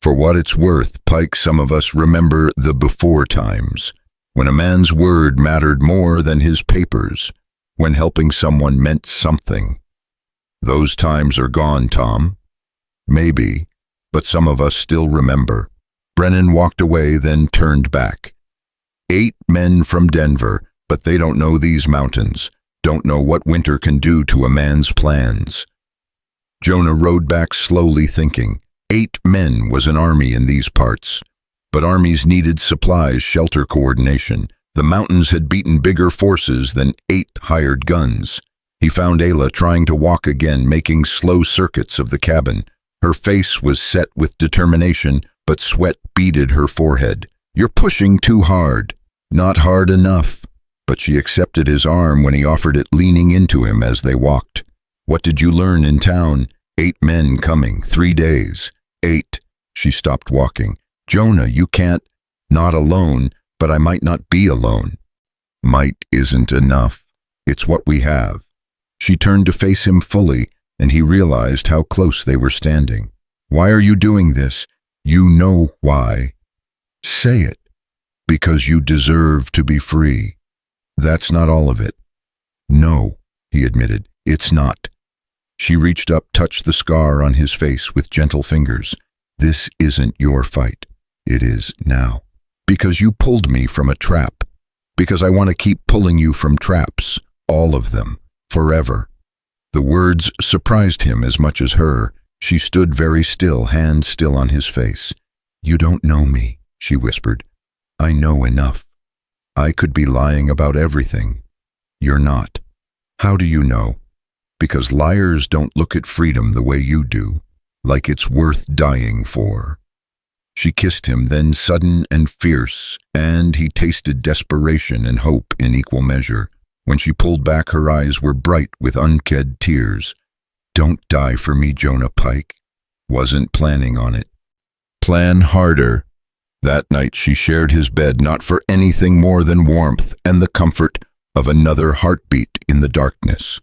For what it's worth, Pike, some of us remember the before times, when a man's word mattered more than his papers, when helping someone meant something. Those times are gone, Tom. Maybe, but some of us still remember." Brennan walked away, then turned back. 8 men from Denver, but they don't know these mountains, don't know what winter can do to a man's plans. Jonah rode back slowly, thinking. 8 men was an army in these parts. But armies needed supplies, shelter coordination. The mountains had beaten bigger forces than 8 hired guns. He found Ayla trying to walk again, making slow circuits of the cabin. Her face was set with determination, but sweat beaded her forehead. "You're pushing too hard." "Not hard enough." But she accepted his arm when he offered it, leaning into him as they walked. "What did you learn in town?" 8 men coming, 3 days. 8. She stopped walking. "Jonah, you can't." "Not alone, but I might not be alone." "Might isn't enough. It's what we have." She turned to face him fully, and he realized how close they were standing. "Why are you doing this?" "You know why." "Say it." "Because you deserve to be free." "That's not all of it." "No," he admitted, "it's not." She reached up, touched the scar on his face with gentle fingers. "This isn't your fight. It is now. Because you pulled me from a trap. Because I want to keep pulling you from traps. All of them. Forever." The words surprised him as much as her. She stood very still, hand still on his face. "You don't know me," she whispered. "I know enough. I could be lying about everything. You're not." "How do you know?" "Because liars don't look at freedom the way you do, like it's worth dying for." She kissed him, then sudden and fierce, and he tasted desperation and hope in equal measure. When she pulled back, her eyes were bright with unked tears. "Don't die for me, Jonah Pike." "Wasn't planning on it." "Plan harder." That night she shared his bed, not for anything more than warmth and the comfort of another heartbeat in the darkness.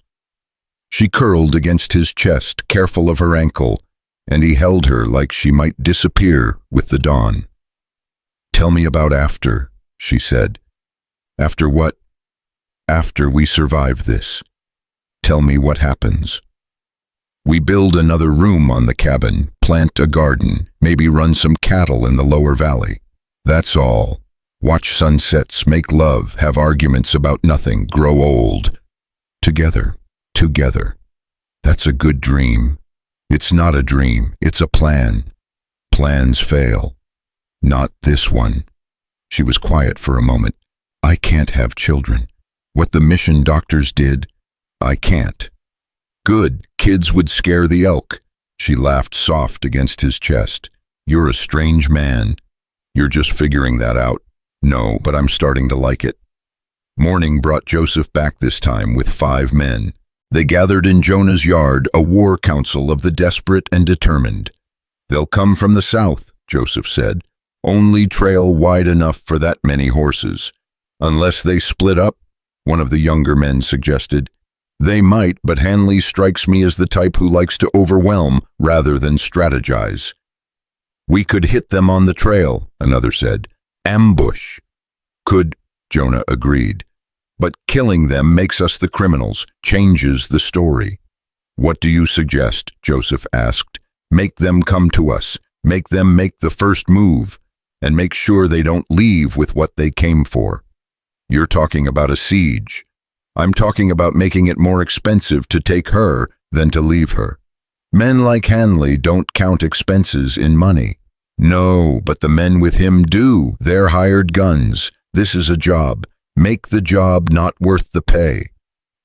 She curled against his chest, careful of her ankle, and he held her like she might disappear with the dawn. "Tell me about after," she said. "After what?" "After we survive this. Tell me what happens." "We build another room on the cabin, plant a garden, maybe run some cattle in the lower valley. That's all. Watch sunsets, make love, have arguments about nothing, grow old. Together. Together. That's a good dream." "It's not a dream, it's a plan. Plans fail. Not this one." She was quiet for a moment. "I can't have children. What the mission doctors did, I can't." "Good, kids would scare the elk." She laughed soft against his chest. "You're a strange man. You're just figuring that out." "No, but I'm starting to like it." Morning brought Joseph back this time with 5 men. They gathered in Jonah's yard, a war council of the desperate and determined. "They'll come from the south," Joseph said. "Only trail wide enough for that many horses. Unless they split up," one of the younger men suggested. They might, but Hanley strikes me as the type who likes to overwhelm rather than strategize. We could hit them on the trail, another said. Ambush. Could, Jonah agreed. But killing them makes us the criminals, changes the story. What do you suggest? Joseph asked. Make them come to us. Make them make the first move. And make sure they don't leave with what they came for. You're talking about a siege. I'm talking about making it more expensive to take her than to leave her. Men like Hanley don't count expenses in money. No, but the men with him do. They're hired guns. This is a job. Make the job not worth the pay.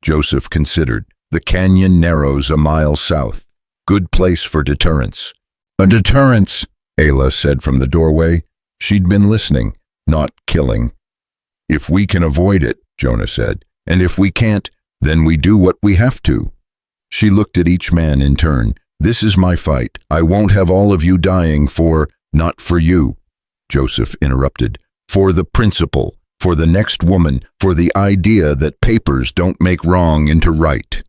Joseph considered. The canyon narrows a mile south. Good place for deterrence. A deterrence, Ayla said from the doorway. She'd been listening, not killing. If we can avoid it, Jonah said, and if we can't, then we do what we have to. She looked at each man in turn. This is my fight. I won't have all of you dying for, not for you, Joseph interrupted, for the principle, for the next woman, for the idea that papers don't make wrong into right.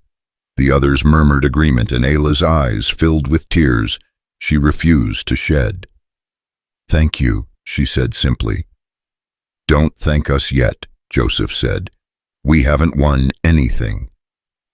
The others murmured agreement, and Ayla's eyes filled with tears she refused to shed. Thank you, she said simply. Don't thank us yet, Joseph said. We haven't won anything.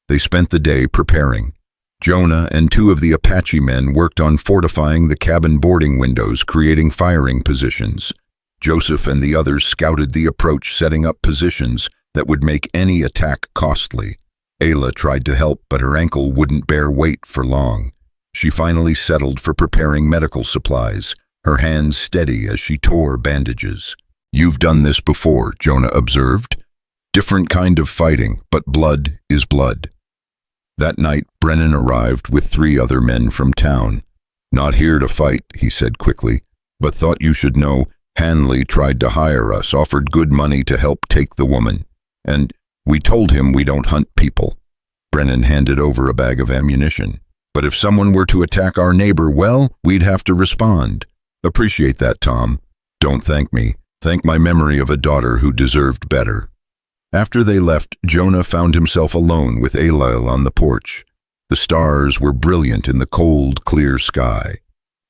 They spent the day preparing. Jonah and two of the Apache men worked on fortifying the cabin boarding windows, creating firing positions. Joseph and the others scouted the approach, setting up positions that would make any attack costly. Ayla tried to help, but her ankle wouldn't bear weight for long. She finally settled for preparing medical supplies, her hands steady as she tore bandages. You've done this before, Jonah observed. Different kind of fighting, but blood is blood. That night, Brennan arrived with 3 other men from town. Not here to fight, he said quickly, but thought you should know Hanley tried to hire us, offered good money to help take the woman. And we told him we don't hunt people. Brennan handed over a bag of ammunition. But if someone were to attack our neighbor, well, we'd have to respond. Appreciate that, Tom. Don't thank me. Thank my memory of a daughter who deserved better. After they left, Jonah found himself alone with Ayla on the porch. The stars were brilliant in the cold, clear sky.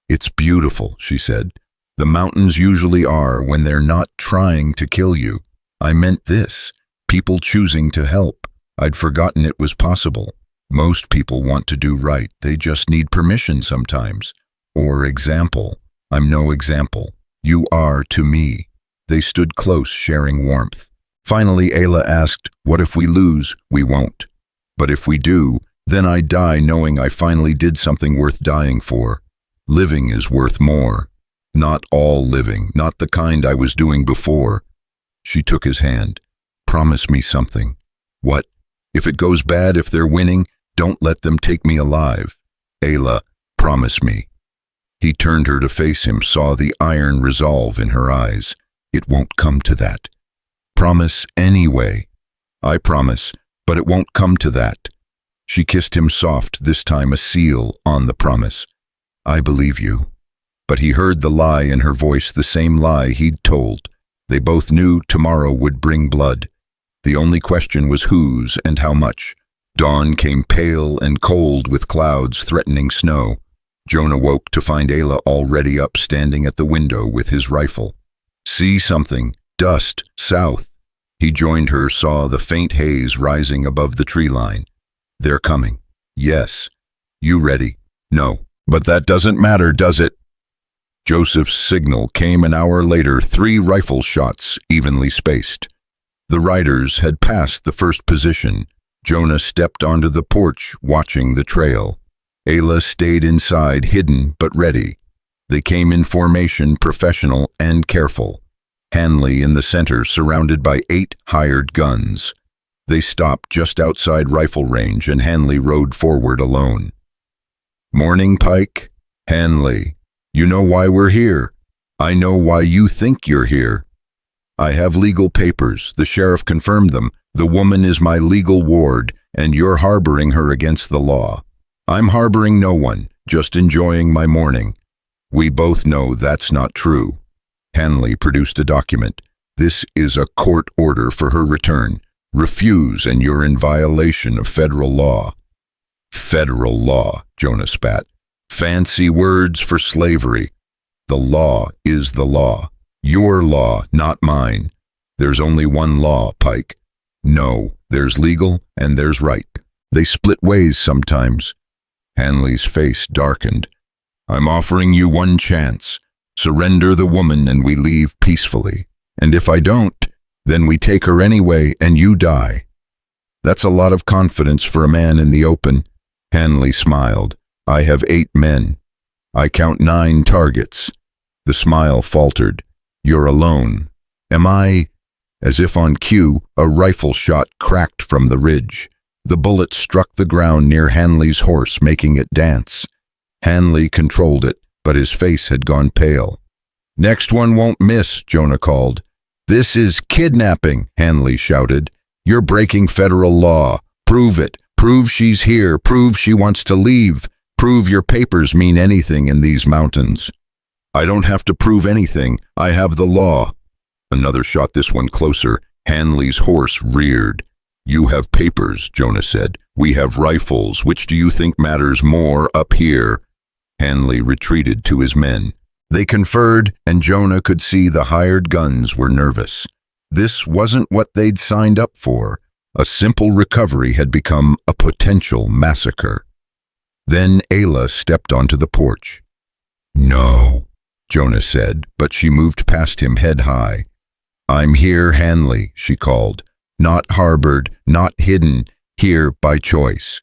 It's beautiful, she said. The mountains usually are when they're not trying to kill you. I meant this. People choosing to help. I'd forgotten it was possible. Most people want to do right. They just need permission sometimes. Or example. I'm no example. You are to me. They stood close, sharing warmth. Finally, Ayla asked, what if we lose? We won't. But if we do, then I die knowing I finally did something worth dying for. Living is worth more. Not all living, not the kind I was doing before. She took his hand. Promise me something. What? If it goes bad, if they're winning, don't let them take me alive. Ayla, promise me. He turned her to face him, saw the iron resolve in her eyes. It won't come to that. Promise anyway. I promise, but it won't come to that. She kissed him soft, this time a seal on the promise. I believe you. But he heard the lie in her voice, the same lie he'd told. They both knew tomorrow would bring blood. The only question was whose and how much. Dawn came pale and cold with clouds threatening snow. Jonah woke to find Ayla already up, standing at the window with his rifle. See something. Dust, south. He joined her, saw the faint haze rising above the tree line. They're coming. Yes. You ready? No. But that doesn't matter, does it? Joseph's signal came an hour later, 3 rifle shots, evenly spaced. The riders had passed the first position. Jonah stepped onto the porch, watching the trail. Ayla stayed inside, hidden but ready. They came in formation, professional and careful. Hanley in the center, surrounded by 8 hired guns. They stopped just outside rifle range, and Hanley rode forward alone. Morning, Pike. Hanley. You know why we're here. I know why you think you're here. I have legal papers. The sheriff confirmed them. The woman is my legal ward, and you're harboring her against the law. I'm harboring no one, just enjoying my morning. We both know that's not true. Hanley produced a document. This is a court order for her return. Refuse and you're in violation of federal law. Federal law, Jonah spat. Fancy words for slavery. The law is the law. Your law, not mine. There's only one law, Pike. No, there's legal and there's right. They split ways sometimes. Hanley's face darkened. I'm offering you one chance. Surrender the woman and we leave peacefully. And if I don't, then we take her anyway and you die. That's a lot of confidence for a man in the open. Hanley smiled. I have 8 men. I count 9 targets. The smile faltered. You're alone. Am I? As if on cue, a rifle shot cracked from the ridge. The bullet struck the ground near Hanley's horse, making it dance. Hanley controlled it, but his face had gone pale. Next one won't miss, Jonah called. This is kidnapping, Hanley shouted. You're breaking federal law. Prove it. Prove she's here. Prove she wants to leave. Prove your papers mean anything in these mountains. I don't have to prove anything. I have the law. Another shot, this one closer. Hanley's horse reared. You have papers, Jonah said. We have rifles. Which do you think matters more up here? Hanley retreated to his men. They conferred, and Jonah could see the hired guns were nervous. This wasn't what they'd signed up for. A simple recovery had become a potential massacre. Then Ayla stepped onto the porch. No, Jonah said, but she moved past him head high. I'm here, Hanley, she called. Not harbored, not hidden, here by choice.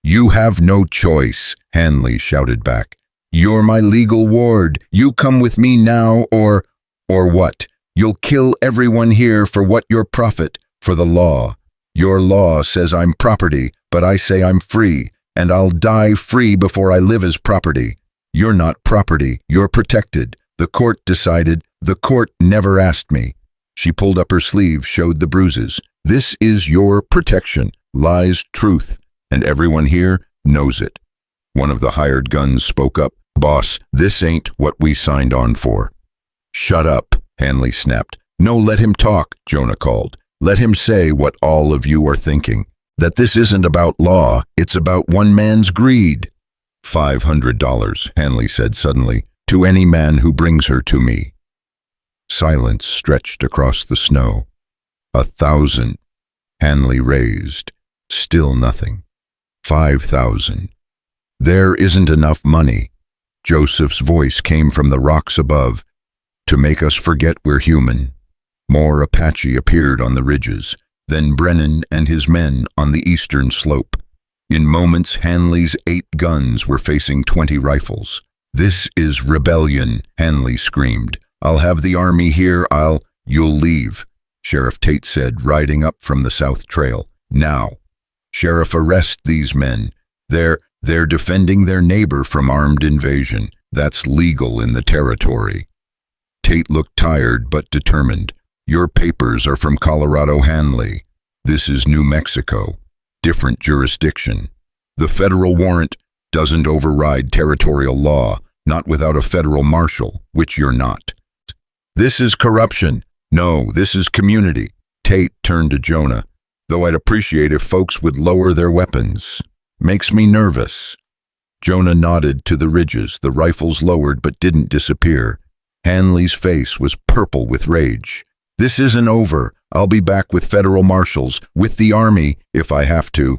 You have no choice, Hanley shouted back. You're my legal ward. You come with me now or what? You'll kill everyone here for what your profit, for the law. Your law says I'm property, but I say I'm free, and I'll die free before I live as property. You're not property, you're protected. The court decided. The court never asked me. She pulled up her sleeve, showed the bruises. This is your protection, lies truth, and everyone here knows it. One of the hired guns spoke up. Boss, this ain't what we signed on for. Shut up, Hanley snapped. No, let him talk, Jonah called. Let him say what all of you are thinking. That this isn't about law, it's about one man's greed. $500, Hanley said suddenly, to any man who brings her to me. Silence stretched across the snow. 1,000. Hanley raised. Still nothing. 5,000. There isn't enough money. Joseph's voice came from the rocks above. To make us forget we're human. More Apache appeared on the ridges, then Brennan and his men on the eastern slope. In moments, Hanley's 8 guns were facing 20 rifles. This is rebellion, Hanley screamed. I'll have the army here, You'll leave, Sheriff Tate said, riding up from the south trail. Now. Sheriff, arrest these men. They're defending their neighbor from armed invasion. That's legal in the territory. Tate looked tired but determined. Your papers are from Colorado, Hanley. This is New Mexico. Different jurisdiction. The federal warrant doesn't override territorial law, not without a federal marshal, which you're not. This is corruption. No, this is community. Tate turned to Jonah. Though I'd appreciate if folks would lower their weapons. Makes me nervous. Jonah nodded to the ridges. The rifles lowered but didn't disappear. Hanley's face was purple with rage. This isn't over. I'll be back with federal marshals, with the army, if I have to.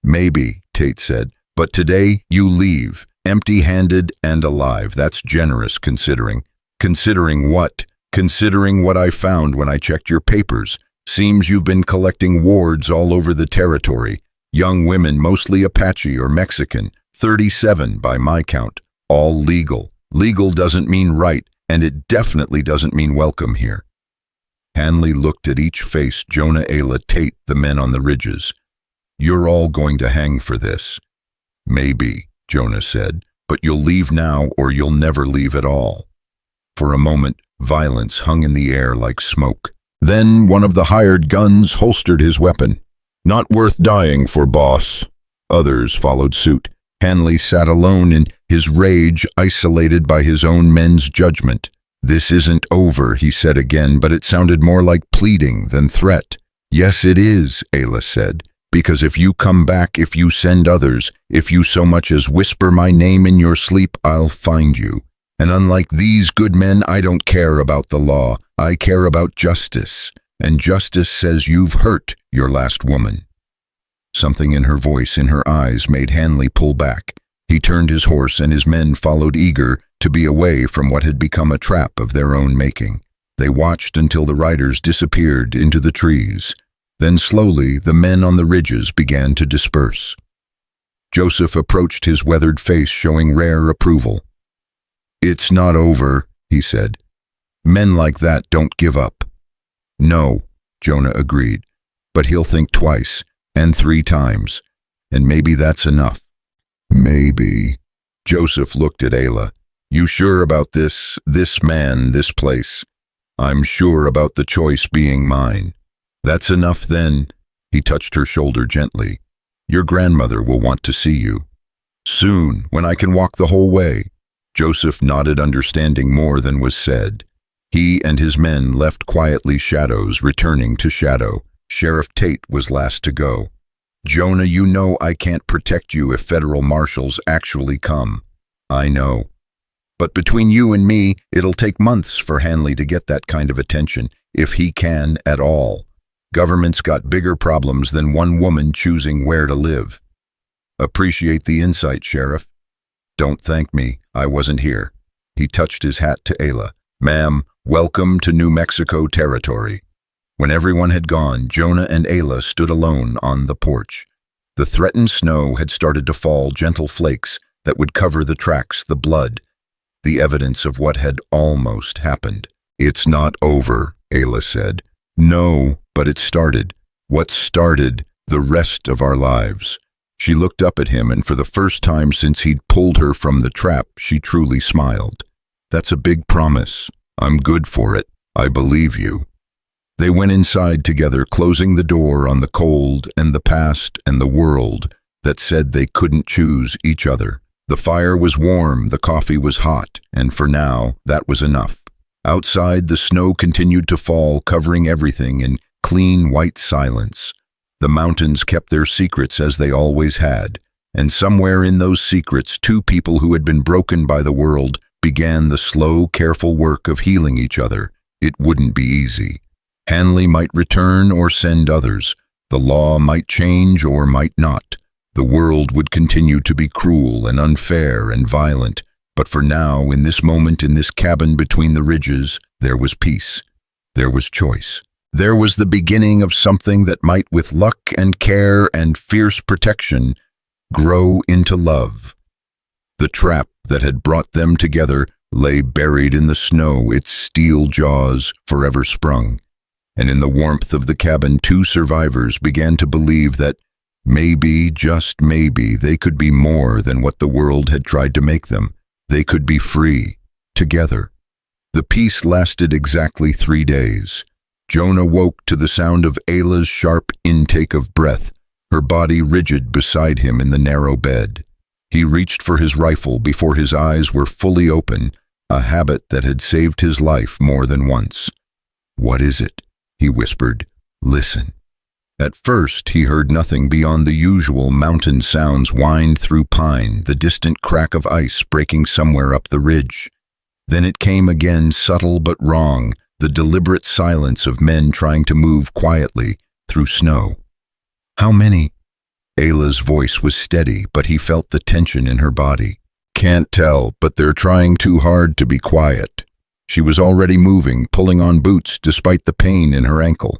Maybe, Tate said, but today you leave, empty-handed and alive. That's generous considering. Considering what? Considering what I found when I checked your papers. Seems you've been collecting wards all over the territory. Young women, mostly Apache or Mexican, 37 by my count, all legal. Legal doesn't mean right, and it definitely doesn't mean welcome here. Hanley looked at each face, Jonah, Ayla, Tate, the men on the ridges. You're all going to hang for this. Maybe, Jonah said, but you'll leave now or you'll never leave at all. For a moment, violence hung in the air like smoke. Then one of the hired guns holstered his weapon. Not worth dying for, boss. Others followed suit. Hanley sat alone in his rage, isolated by his own men's judgment. This isn't over, he said again, but it sounded more like pleading than threat. Yes, it is, Ayla said, because if you come back, if you send others, if you so much as whisper my name in your sleep, I'll find you. And unlike these good men, I don't care about the law. I care about justice. And justice says you've hurt your last woman. Something in her voice, in her eyes, made Hanley pull back. He turned his horse and his men followed, eager to be away from what had become a trap of their own making. They watched until the riders disappeared into the trees. Then slowly the men on the ridges began to disperse. Joseph approached, his weathered face showing rare approval. "It's not over," he said. "Men like that don't give up." "No," Jonah agreed, "but he'll think twice, and 3 times, and maybe that's enough." "Maybe." Joseph looked at Ayla. "You sure about this man, this place?" "I'm sure about the choice being mine." "That's enough then." He touched her shoulder gently. "Your grandmother will want to see you. Soon, when I can walk the whole way." Joseph nodded, understanding more than was said. He and his men left quietly, shadows returning to shadow. Sheriff Tate was last to go. "Jonah, you know I can't protect you if federal marshals actually come." "I know. But between you and me, it'll take months for Hanley to get that kind of attention, if he can at all. Government's got bigger problems than one woman choosing where to live." "Appreciate the insight, Sheriff." "Don't thank me. I wasn't here." He touched his hat to Ayla. "Ma'am, welcome to New Mexico territory." When everyone had gone, Jonah and Ayla stood alone on the porch. The threatened snow had started to fall, gentle flakes that would cover the tracks, the blood, the evidence of what had almost happened. "It's not over," Ayla said. "No, but it started. What started the rest of our lives." She looked up at him, and for the first time since he'd pulled her from the trap, she truly smiled. "That's a big promise. I'm good for it. I believe you." They went inside together, closing the door on the cold and the past and the world that said they couldn't choose each other. The fire was warm, the coffee was hot, and for now, that was enough. Outside, the snow continued to fall, covering everything in clean white silence. The mountains kept their secrets as they always had, and somewhere in those secrets, 2 people who had been broken by the world began the slow, careful work of healing each other. It wouldn't be easy. Hanley might return or send others. The law might change or might not. The world would continue to be cruel and unfair and violent, but for now, in this moment, in this cabin between the ridges, there was peace. There was choice. There was the beginning of something that might, with luck and care and fierce protection, grow into love. The trap that had brought them together lay buried in the snow, its steel jaws forever sprung. And in the warmth of the cabin, 2 survivors began to believe that maybe, just maybe, they could be more than what the world had tried to make them. They could be free, together. The peace lasted exactly 3 days. Jonah woke to the sound of Ayla's sharp intake of breath, her body rigid beside him in the narrow bed. He reached for his rifle before his eyes were fully open, a habit that had saved his life more than once. "What is it?" he whispered. "Listen." At first, he heard nothing beyond the usual mountain sounds whined through pine, the distant crack of ice breaking somewhere up the ridge. Then it came again, subtle but wrong, the deliberate silence of men trying to move quietly through snow. "How many?" Ayla's voice was steady, but he felt the tension in her body. "Can't tell, but they're trying too hard to be quiet." She was already moving, pulling on boots despite the pain in her ankle.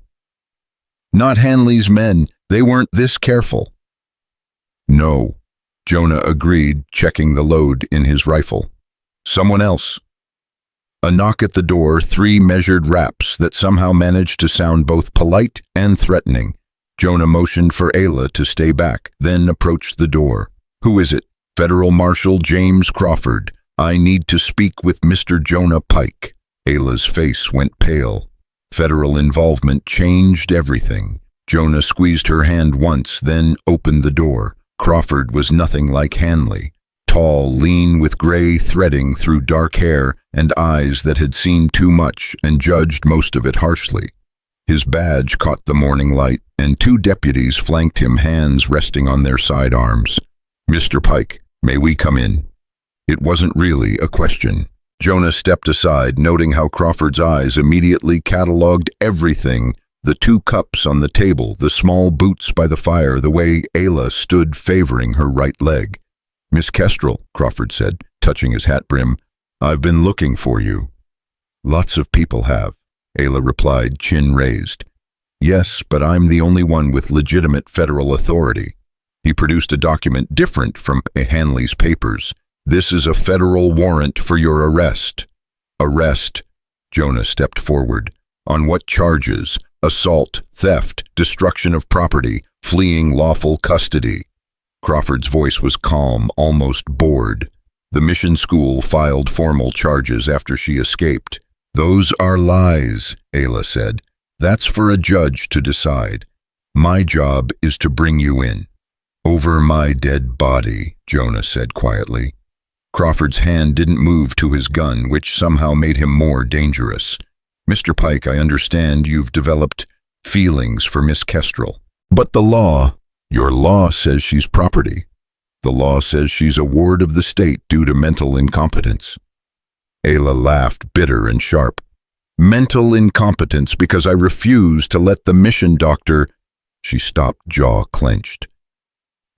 "Not Hanley's men. They weren't this careful." "No," Jonah agreed, checking the load in his rifle. "Someone else." A knock at the door, 3 measured raps that somehow managed to sound both polite and threatening. Jonah motioned for Ayla to stay back, then approached the door. "Who is it?" "Federal Marshal James Crawford. I need to speak with Mr. Jonah Pike." Ayla's face went pale. Federal involvement changed everything. Jonah squeezed her hand once, then opened the door. Crawford was nothing like Hanley. Tall, lean, with gray threading through dark hair and eyes that had seen too much and judged most of it harshly. His badge caught the morning light, and two deputies flanked him, hands resting on their sidearms. "Mr. Pike, may we come in?" It wasn't really a question. Jonah stepped aside, noting how Crawford's eyes immediately catalogued everything: the two cups on the table, the small boots by the fire, the way Ayla stood favoring her right leg. "Miss Kestrel," Crawford said, touching his hat brim, "I've been looking for you." "Lots of people have," Ayla replied, chin raised. "Yes, but I'm the only one with legitimate federal authority." He produced a document different from Hanley's papers. "This is a federal warrant for your arrest." "Arrest?" Jonah stepped forward. "On what charges? Assault, theft, destruction of property, fleeing lawful custody." Crawford's voice was calm, almost bored. "The mission school filed formal charges after she escaped." "Those are lies," Ayla said. "That's for a judge to decide. My job is to bring you in." "Over my dead body," Jonah said quietly. Crawford's hand didn't move to his gun, which somehow made him more dangerous. "Mr. Pike, I understand you've developed feelings for Miss Kestrel. But the law, your law says she's property. The law says she's a ward of the state due to mental incompetence." Ayla laughed, bitter and sharp. "Mental incompetence because I refuse to let the mission doctor—" She stopped, jaw clenched.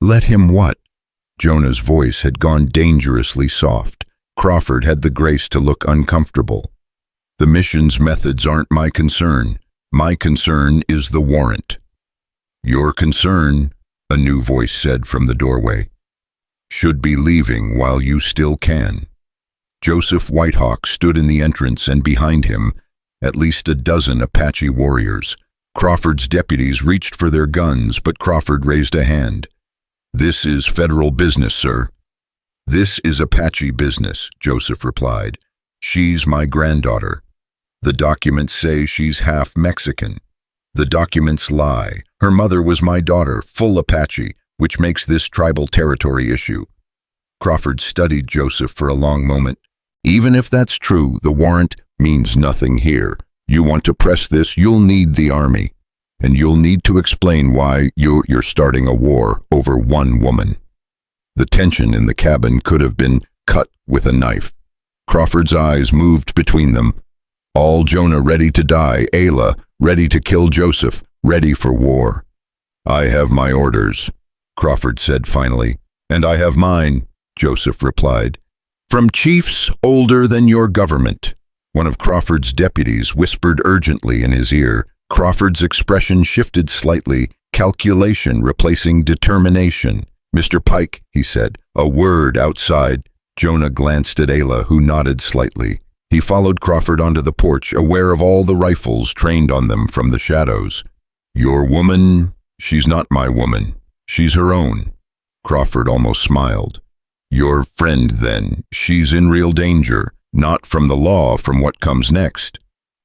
"Let him what?" Jonah's voice had gone dangerously soft. Crawford had the grace to look uncomfortable. "The mission's methods aren't my concern. My concern is the warrant." "Your concern," a new voice said from the doorway, "should be leaving while you still can." Joseph Whitehawk stood in the entrance, and behind him, at least a dozen Apache warriors. Crawford's deputies reached for their guns, but Crawford raised a hand. "This is federal business, sir." "This is Apache business," Joseph replied. "She's my granddaughter. The documents say she's half Mexican. The documents lie. Her mother was my daughter, full Apache, which makes this tribal territory issue." Crawford studied Joseph for a long moment. "Even if that's true, the warrant means nothing here. You want to press this, you'll need the army. And you'll need to explain why you're starting a war over one woman." The tension in the cabin could have been cut with a knife. Crawford's eyes moved between them. All Jonah ready to die, Ayla ready to kill Joseph, ready for war. "I have my orders," Crawford said finally. "And I have mine," Joseph replied. "From chiefs older than your government." One of Crawford's deputies whispered urgently in his ear. Crawford's expression shifted slightly, calculation replacing determination. "Mr. Pike," he said, "a word outside." Jonah glanced at Ayla, who nodded slightly. He followed Crawford onto the porch, aware of all the rifles trained on them from the shadows. "Your woman? She's not my woman. She's her own." Crawford almost smiled. "Your friend, then. She's in real danger, not from the law, from what comes next."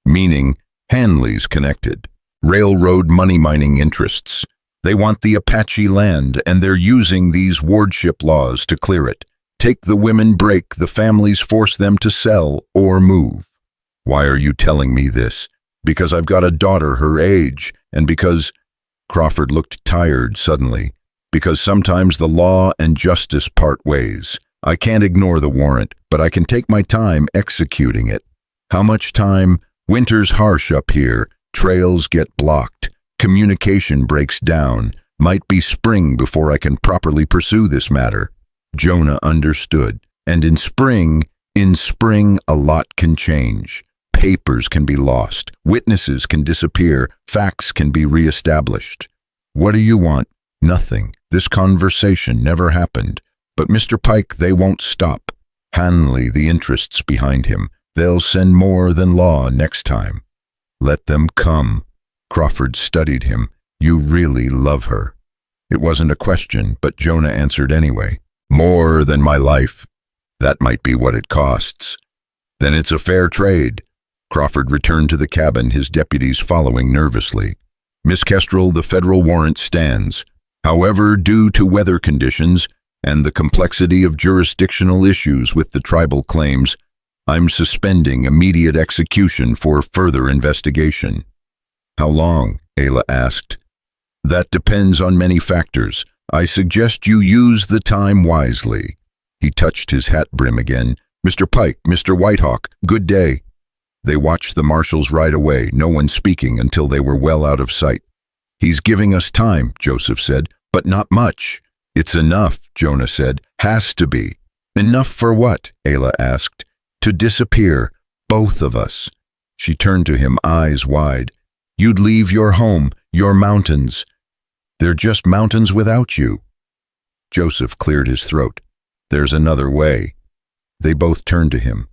Meaning, Hanley's connected. Railroad money-mining interests. They want the Apache land, and they're using these wardship laws to clear it. Take the women break, the families force them to sell or move. "Why are you telling me this?" "Because I've got a daughter her age, and because—" Crawford looked tired suddenly. "Because sometimes the law and justice part ways. I can't ignore the warrant, but I can take my time executing it." "How much time?" "Winter's harsh up here. Trails get blocked. Communication breaks down. Might be spring before I can properly pursue this matter." Jonah understood. "And in spring, a lot can change. Papers can be lost. Witnesses can disappear. Facts can be reestablished." "What do you want?" "Nothing. This conversation never happened. But Mr. Pike, they won't stop. Hanley, the interests behind him. They'll send more than law next time." "Let them come." Crawford studied him. "You really love her." It wasn't a question, but Jonah answered anyway. "More than my life." "That might be what it costs." "Then it's a fair trade." Crawford returned to the cabin, his deputies following nervously. "Miss Kestrel, the federal warrant stands. However, due to weather conditions and the complexity of jurisdictional issues with the tribal claims, I'm suspending immediate execution for further investigation." How long? Ayla asked. That depends on many factors. I suggest you use the time wisely. He touched his hat brim again. Mr. Pike, Mr. Whitehawk, good day. They watched the marshals ride away, no one speaking until they were well out of sight. He's giving us time, Joseph said, but not much. It's enough, Jonah said. Has to be. Enough for what? Ayla asked. To disappear, both of us. She turned to him, eyes wide. You'd leave your home, your mountains. They're just mountains without you. Joseph cleared his throat. There's another way. They both turned to him.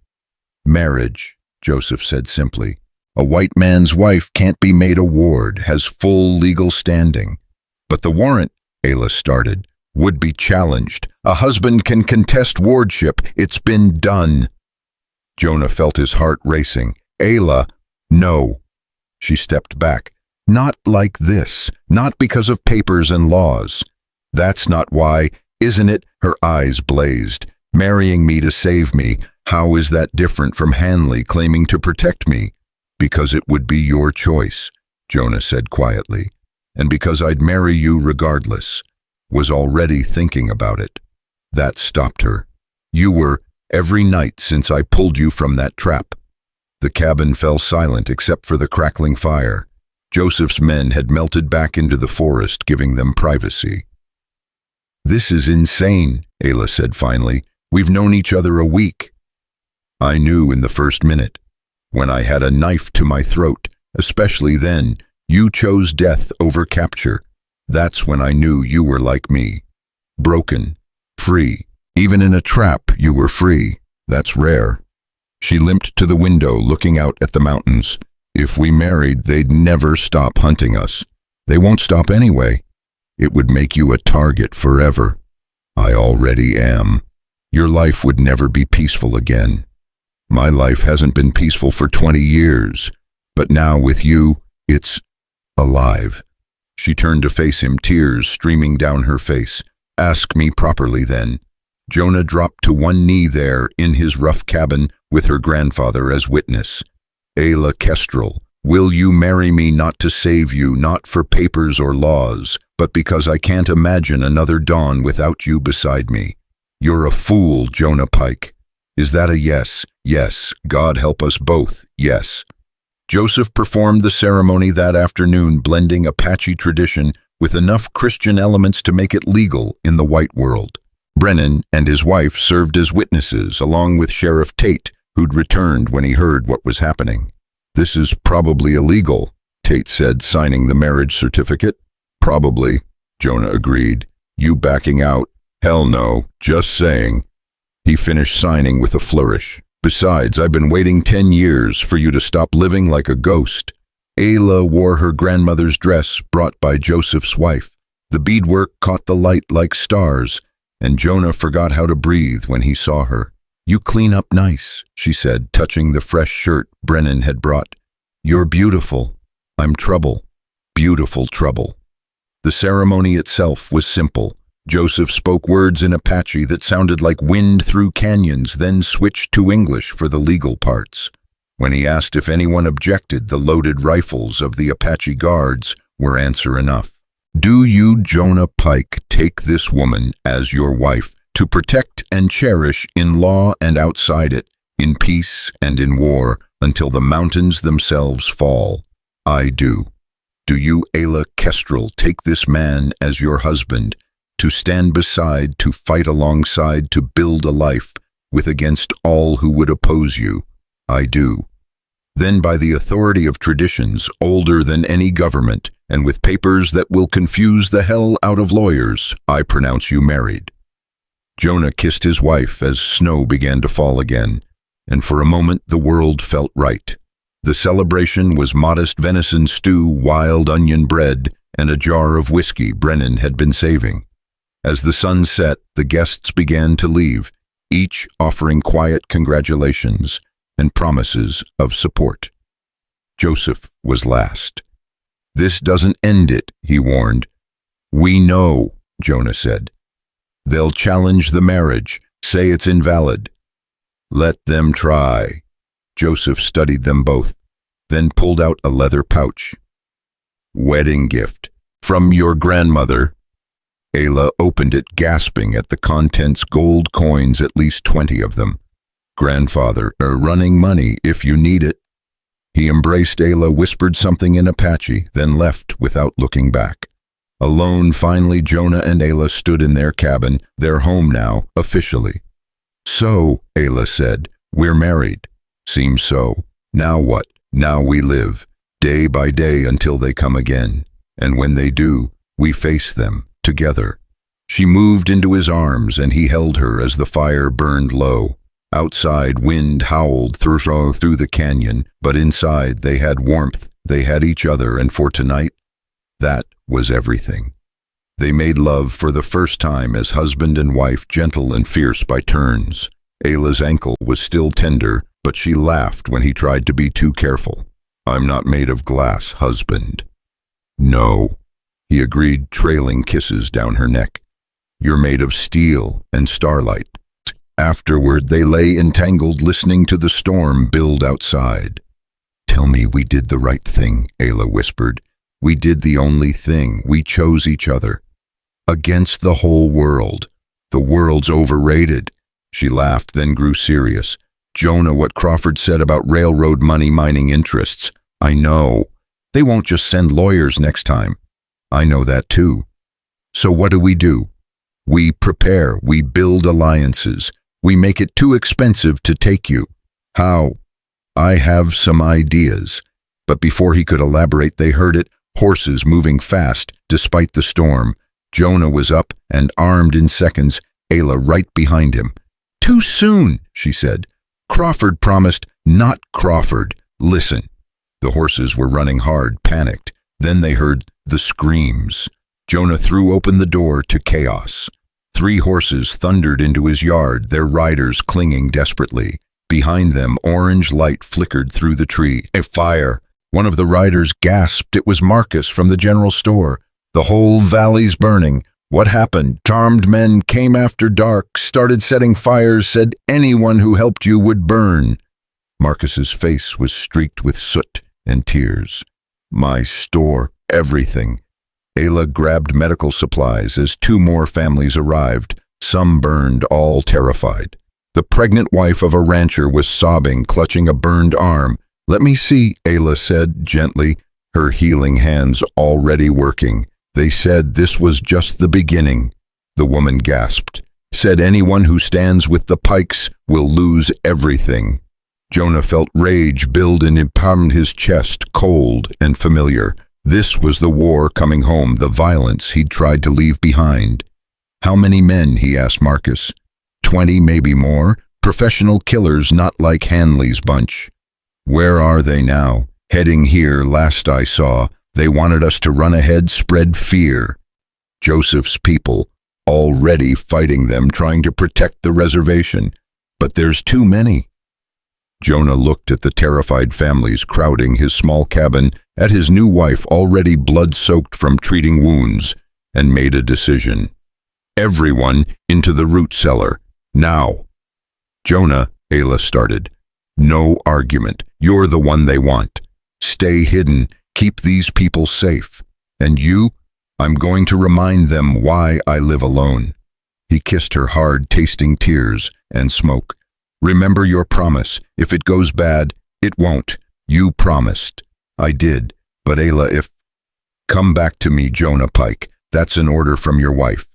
Marriage, Joseph said simply. A white man's wife can't be made a ward, has full legal standing. But the warrant, Ayla started, would be challenged. A husband can contest wardship. It's been done. Jonah felt his heart racing. Ayla, no. She stepped back. Not like this. Not because of papers and laws. That's not why, isn't it? Her eyes blazed. Marrying me to save me. How is that different from Hanley claiming to protect me? Because it would be your choice, Jonah said quietly. And because I'd marry you regardless. Was already thinking about it. That stopped her. You were, every night since I pulled you from that trap. The cabin fell silent except for the crackling fire. Joseph's men had melted back into the forest, giving them privacy. This is insane, Ayla said finally. We've known each other a week. I knew in the first minute. When I had a knife to my throat, especially then, you chose death over capture. That's when I knew you were like me. Broken, free. Even in a trap, you were free. That's rare. She limped to the window, looking out at the mountains. If we married, they'd never stop hunting us. They won't stop anyway. It would make you a target forever. I already am. Your life would never be peaceful again. My life hasn't been peaceful for 20 years, but now with you, it's alive. She turned to face him, tears streaming down her face. Ask me properly then. Jonah dropped to one knee there in his rough cabin with her grandfather as witness. Ayla Kestrel, will you marry me not to save you, not for papers or laws, but because I can't imagine another dawn without you beside me? You're a fool, Jonah Pike. Is that a yes? Yes. God help us both. Yes. Joseph performed the ceremony that afternoon, blending Apache tradition with enough Christian elements to make it legal in the white world. Brennan and his wife served as witnesses, along with Sheriff Tate, who'd returned when he heard what was happening. This is probably illegal, Tate said, signing the marriage certificate. Probably, Jonah agreed. You backing out? Hell no, just saying. He finished signing with a flourish. Besides, I've been waiting 10 years for you to stop living like a ghost. Ayla wore her grandmother's dress brought by Joseph's wife. The beadwork caught the light like stars, and Jonah forgot how to breathe when he saw her. You clean up nice, she said, touching the fresh shirt Brennan had brought. You're beautiful. I'm trouble. Beautiful trouble. The ceremony itself was simple. Joseph spoke words in Apache that sounded like wind through canyons, then switched to English for the legal parts. When he asked if anyone objected, the loaded rifles of the Apache guards were answer enough. Do you, Jonah Pike, take this woman as your wife to protect and cherish in law and outside it, in peace and in war, until the mountains themselves fall? I do. Do you, Ayla Kestrel, take this man as your husband, to stand beside, to fight alongside, to build a life with against all who would oppose you? I do. Then by the authority of traditions older than any government, and with papers that will confuse the hell out of lawyers, I pronounce you married. Jonah kissed his wife as snow began to fall again, and for a moment the world felt right. The celebration was modest venison stew, wild onion bread, and a jar of whiskey Brennan had been saving. As the sun set, the guests began to leave, each offering quiet congratulations and promises of support. Joseph was last. This doesn't end it, he warned. We know, Jonah said. They'll challenge the marriage, say it's invalid. Let them try. Joseph studied them both, then pulled out a leather pouch. Wedding gift. From your grandmother. Ayla opened it, gasping at the contents, gold coins, at least 20 of them. Grandfather, running money if you need it. He embraced Ayla, whispered something in Apache, then left without looking back. Alone, finally, Jonah and Ayla stood in their cabin, their home now, officially. So, Ayla said, we're married. Seems so. Now what? Now we live, day by day until they come again. And when they do, we face them, together. She moved into his arms and he held her as the fire burned low. Outside, wind howled through the canyon, but inside they had warmth, they had each other, and for tonight, that was everything. They made love for the first time as husband and wife, gentle and fierce by turns. Ayla's ankle was still tender, but she laughed when he tried to be too careful. I'm not made of glass, husband. No, he agreed, trailing kisses down her neck. You're made of steel and starlight. Afterward, they lay entangled, listening to the storm build outside. Tell me we did the right thing, Ayla whispered. We did the only thing. We chose each other. Against the whole world. The world's overrated. She laughed, then grew serious. Jonah, what Crawford said about railroad money mining interests. I know. They won't just send lawyers next time. I know that too. So what do? We prepare. We build alliances. We make it too expensive to take you. How? I have some ideas. But before he could elaborate, they heard it, horses moving fast, despite the storm. Jonah was up and armed in seconds, Ayla right behind him. Too soon, she said. Crawford promised, not Crawford. Listen. The horses were running hard, panicked. Then they heard the screams. Jonah threw open the door to chaos. 3 horses thundered into his yard, their riders clinging desperately. Behind them, orange light flickered through the tree. A fire. One of the riders gasped. It was Marcus from the general store. The whole valley's burning. What happened? Armed men came after dark, started setting fires, said anyone who helped you would burn. Marcus's face was streaked with soot and tears. My store, everything. Ayla grabbed medical supplies as 2 more families arrived, some burned, all terrified. The pregnant wife of a rancher was sobbing, clutching a burned arm. Let me see, Ayla said gently, her healing hands already working. They said this was just the beginning. The woman gasped. Said anyone who stands with the Pikes will lose everything. Jonah felt rage build and pound his chest, cold and familiar. This was the war coming home, the violence he'd tried to leave behind. How many men, he asked Marcus. 20, maybe more. Professional killers, not like Hanley's bunch. Where are they now? Heading here, last I saw. They wanted us to run ahead, spread fear. Joseph's people, already fighting them, trying to protect the reservation. But there's too many. Jonah looked at the terrified families crowding his small cabin, at his new wife already blood-soaked from treating wounds, and made a decision. Everyone into the root cellar, now. Jonah, Ayla started. No argument. You're the one they want. Stay hidden. Keep these people safe. And you? I'm going to remind them why I live alone. He kissed her hard, tasting tears and smoke. Remember your promise. If it goes bad, it won't. You promised. I did. But Ayla, if... Come back to me, Jonah Pike. That's an order from your wife.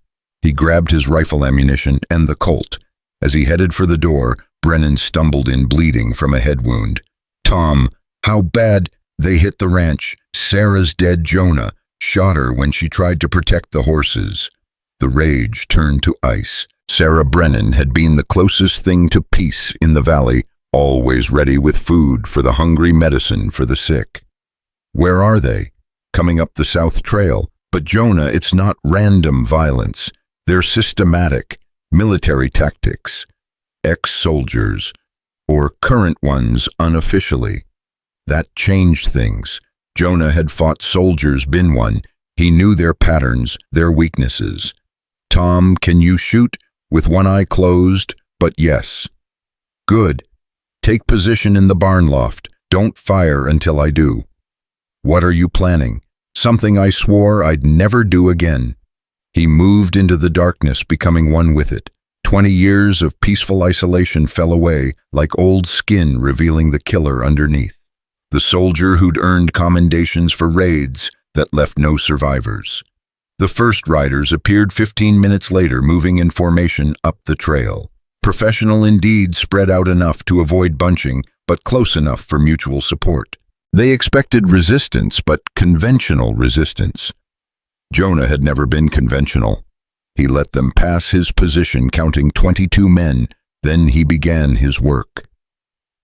He grabbed his rifle ammunition and the Colt. As he headed for the door, Brennan stumbled in, bleeding from a head wound. Tom, how bad? They hit the ranch. Sarah's dead. Jonah shot her when she tried to protect the horses. The rage turned to ice. Sarah Brennan had been the closest thing to peace in the valley, always ready with food for the hungry, medicine for the sick. Where are they? Coming up the South Trail. But Jonah, it's not random violence. They're systematic, military tactics. Ex-soldiers, or current ones unofficially. That changed things. Jonah had fought soldiers, been one. He knew their patterns, their weaknesses. Tom, can you shoot? With one eye closed, but yes. Good. Take position in the barn loft. Don't fire until I do. What are you planning? something I swore I'd never do again. He moved into the darkness, becoming one with it. 20 years of peaceful isolation fell away, like old skin revealing the killer underneath. The soldier who'd earned commendations for raids that left no survivors. The first riders appeared 15 minutes later, moving in formation up the trail. Professional indeed, spread out enough to avoid bunching, but close enough for mutual support. They expected resistance, but conventional resistance. Jonah had never been conventional. He let them pass his position, counting 22 men, then he began his work.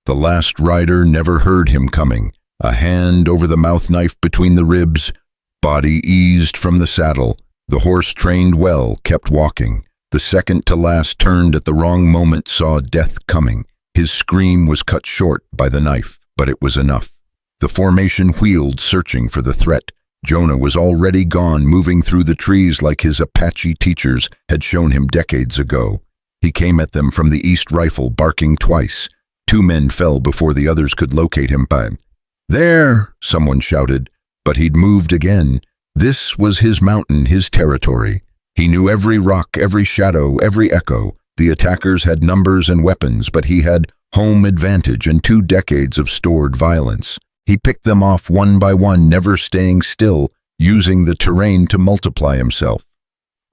The last rider never heard him coming. A hand over the mouth knife between the ribs, body eased from the saddle. The horse, trained well, kept walking. The second to last turned at the wrong moment, saw death coming. His scream was cut short by the knife, but it was enough. The formation wheeled, searching for the threat. Jonah was already gone, moving through the trees like his Apache teachers had shown him decades ago. He came at them from the east rifle, barking twice. 2 men fell before the others could locate him. "There!" someone shouted, but he'd moved again. This was his mountain, his territory. He knew every rock, every shadow, every echo. The attackers had numbers and weapons, but he had home advantage and 2 decades of stored violence. He picked them off one by one, never staying still, using the terrain to multiply himself.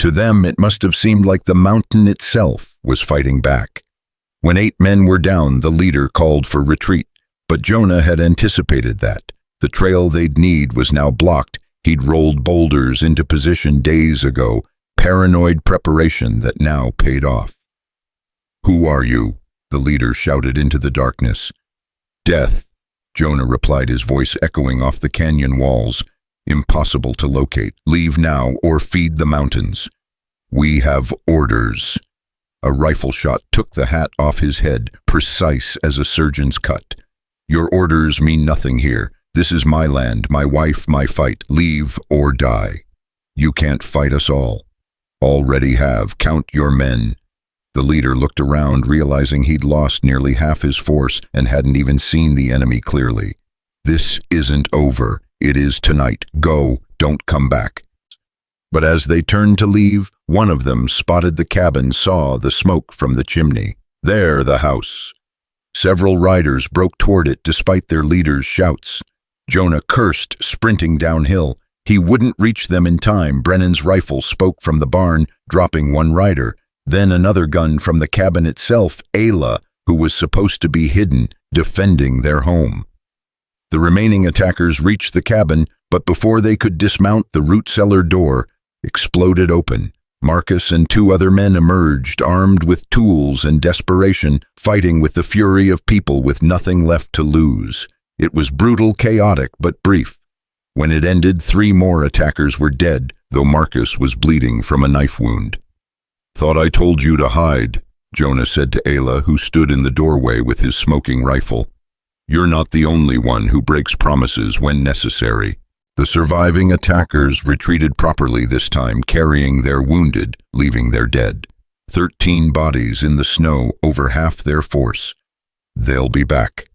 To them, it must have seemed like the mountain itself was fighting back. When 8 men were down, the leader called for retreat, but Jonah had anticipated that. The trail they'd need was now blocked. He'd rolled boulders into position days ago, paranoid preparation that now paid off. "Who are you?" the leader shouted into the darkness. "Death," Jonah replied, his voice echoing off the canyon walls. "Impossible to locate. Leave now or feed the mountains." "We have orders." A rifle shot took the hat off his head, precise as a surgeon's cut. "Your orders mean nothing here. This is my land, my wife, my fight. Leave or die. You can't fight us all." "Already have. Count your men." The leader looked around, realizing he'd lost nearly half his force and hadn't even seen the enemy clearly. "This isn't over. It is tonight. Go. Don't come back." But as they turned to leave, one of them spotted the cabin, saw the smoke from the chimney. There, the house. Several riders broke toward it despite their leader's shouts. Jonah cursed, sprinting downhill. He wouldn't reach them in time. Brennan's rifle spoke from the barn, dropping one rider. Then another gun from the cabin itself, Ayla, who was supposed to be hidden, defending their home. The remaining attackers reached the cabin, but before they could dismount, the root cellar door exploded open. Marcus and 2 other men emerged, armed with tools and desperation, fighting with the fury of people with nothing left to lose. It was brutal, chaotic, but brief. When it ended, 3 more attackers were dead, though Marcus was bleeding from a knife wound. "Thought I told you to hide," Jonah said to Ayla, who stood in the doorway with his smoking rifle. "You're not the only one who breaks promises when necessary." The surviving attackers retreated properly this time, carrying their wounded, leaving their dead. 13 bodies in the snow, over half their force. "They'll be back,"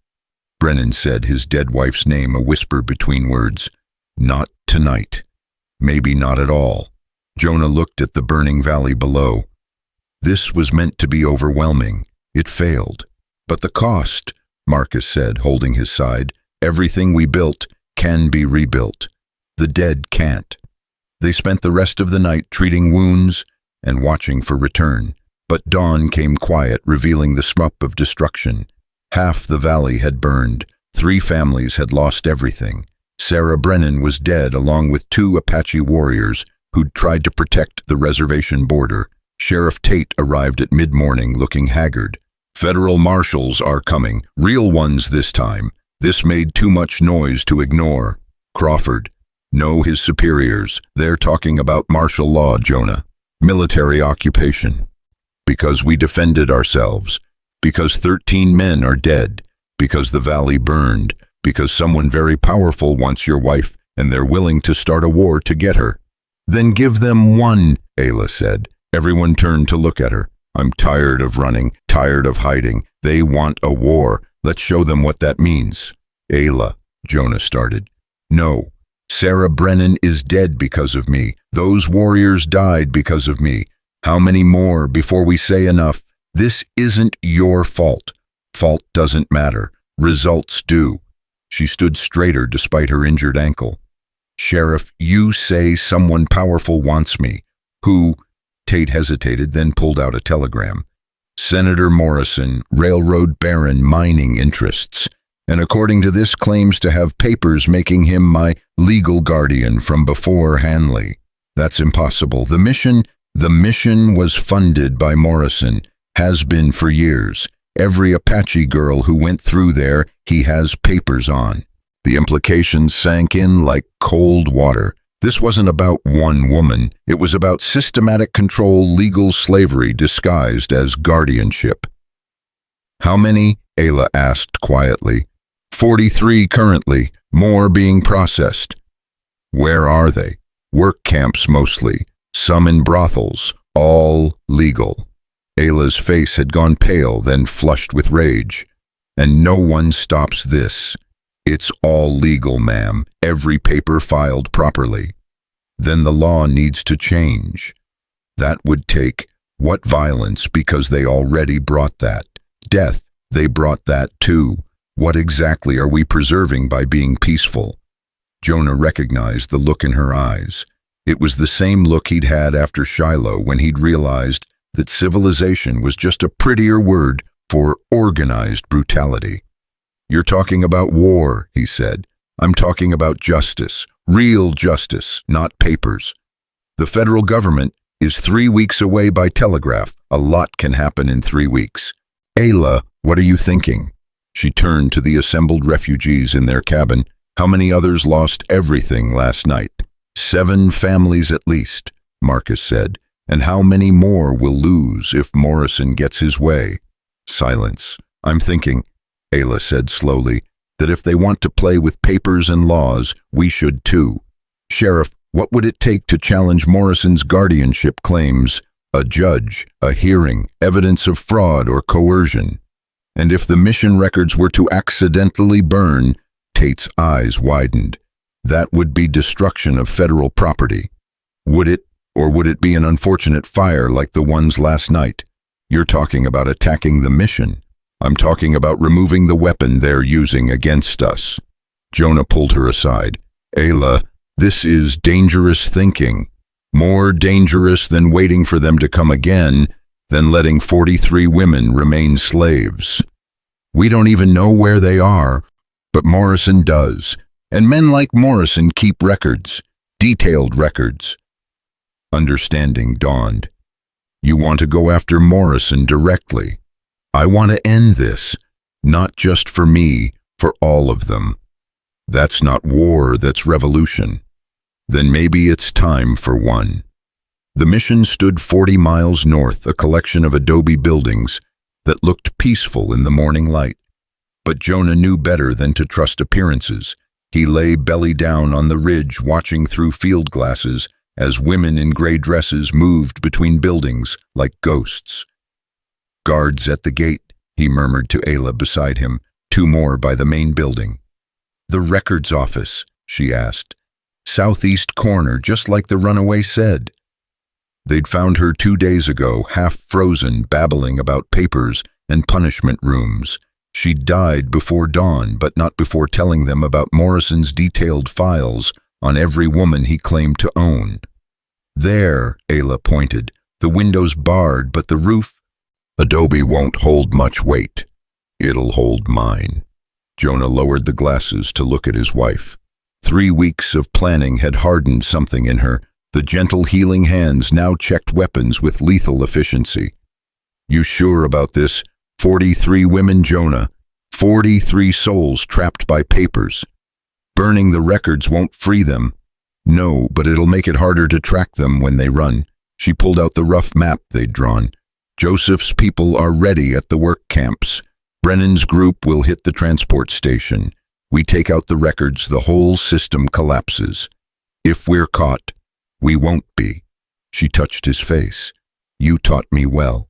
Brennan said, his dead wife's name a whisper between words. "Not tonight. Maybe not at all." Jonah looked at the burning valley below. This was meant to be overwhelming. It failed. "But the cost," Marcus said, holding his side. "Everything we built can be rebuilt. The dead can't." They spent the rest of the night treating wounds and watching for return. But dawn came quiet, revealing the smoke of destruction. Half the valley had burned. 3 families had lost everything. Sarah Brennan was dead, along with 2 Apache warriors who'd tried to protect the reservation border. Sheriff Tate arrived at mid-morning, looking haggard. "Federal marshals are coming, real ones this time. This made too much noise to ignore." Crawford: "No, his superiors. They're talking about martial law, Jonah. Military occupation. Because we defended ourselves. Because 13 men are dead. Because the valley burned. Because someone very powerful wants your wife, and they're willing to start a war to get her." "Then give them one," Ayla said. Everyone turned to look at her. "I'm tired of running, tired of hiding. They want a war. Let's show them what that means." "Ayla," Jonah started. "No. Sarah Brennan is dead because of me. Those warriors died because of me. How many more before we say enough? This isn't your fault. Fault doesn't matter. Results do. She stood straighter despite her injured ankle. Sheriff, you say someone powerful wants me. Who? Tate hesitated, then pulled out a telegram. Senator Morrison, railroad baron, mining interests, and according to this claims to have papers making him my legal guardian from before Hanley. That's impossible. The mission was funded by Morrison, has been for years. Every Apache girl who went through there, he has papers on. The implications sank in like cold water. This wasn't about one woman. It was about systematic control, legal slavery disguised as guardianship. How many? Ayla asked quietly. 43 currently, more being processed. Where are they? Work camps mostly, some in brothels, all legal. Ayla's face had gone pale, then flushed with rage. And no one stops this. It's all legal, ma'am. Every paper filed properly. Then the law needs to change. That would take what violence, because they already brought that. Death, they brought that too. What exactly are we preserving by being peaceful? Jonah recognized the look in her eyes. It was the same look he'd had after Shiloh, when he'd realized that civilization was just a prettier word for organized brutality. You're talking about war, he said. I'm talking about justice, real justice, not papers. The federal government is 3 weeks away by telegraph. A lot can happen in 3 weeks. Ayla, what are you thinking? She turned to the assembled refugees in their cabin. How many others lost everything last night? 7 families at least, Marcus said. And how many more will lose if Morrison gets his way? Silence. I'm thinking, Ayla said slowly, that if they want to play with papers and laws, we should too. Sheriff, what would it take to challenge Morrison's guardianship claims? A judge, a hearing, evidence of fraud or coercion. And if the mission records were to accidentally burn, Tate's eyes widened. That would be destruction of federal property. Would it, or would it be an unfortunate fire like the ones last night? You're talking about attacking the mission. I'm talking about removing the weapon they're using against us. Jonah pulled her aside. Ayla, this is dangerous thinking. More dangerous than waiting for them to come again, than letting 43 women remain slaves. We don't even know where they are, but Morrison does. And men like Morrison keep records, detailed records. Understanding dawned. You want to go after Morrison directly. I want to end this, not just for me, for all of them. That's not war, that's revolution. Then maybe it's time for one. The mission stood 40 miles north, a collection of adobe buildings that looked peaceful in the morning light. But Jonah knew better than to trust appearances. He lay belly down on the ridge, watching through field glasses as women in gray dresses moved between buildings like ghosts. Guards at the gate, he murmured to Ayla beside him, 2 more by the main building. The records office, she asked. Southeast corner, just like the runaway said. They'd found her 2 days ago, half frozen, babbling about papers and punishment rooms. She'd died before dawn, but not before telling them about Morrison's detailed files on every woman he claimed to own. There, Ayla pointed, the windows barred, but the roof. Adobe won't hold much weight. It'll hold mine. Jonah lowered the glasses to look at his wife. 3 weeks of planning had hardened something in her. The gentle healing hands now checked weapons with lethal efficiency. You sure about this? 43 women, Jonah. 43 souls trapped by papers. Burning the records won't free them. No, but it'll make it harder to track them when they run. She pulled out the rough map they'd drawn. Joseph's people are ready at the work camps. Brennan's group will hit the transport station. We take out the records, the whole system collapses. If we're caught, we won't be. She touched his face. You taught me well.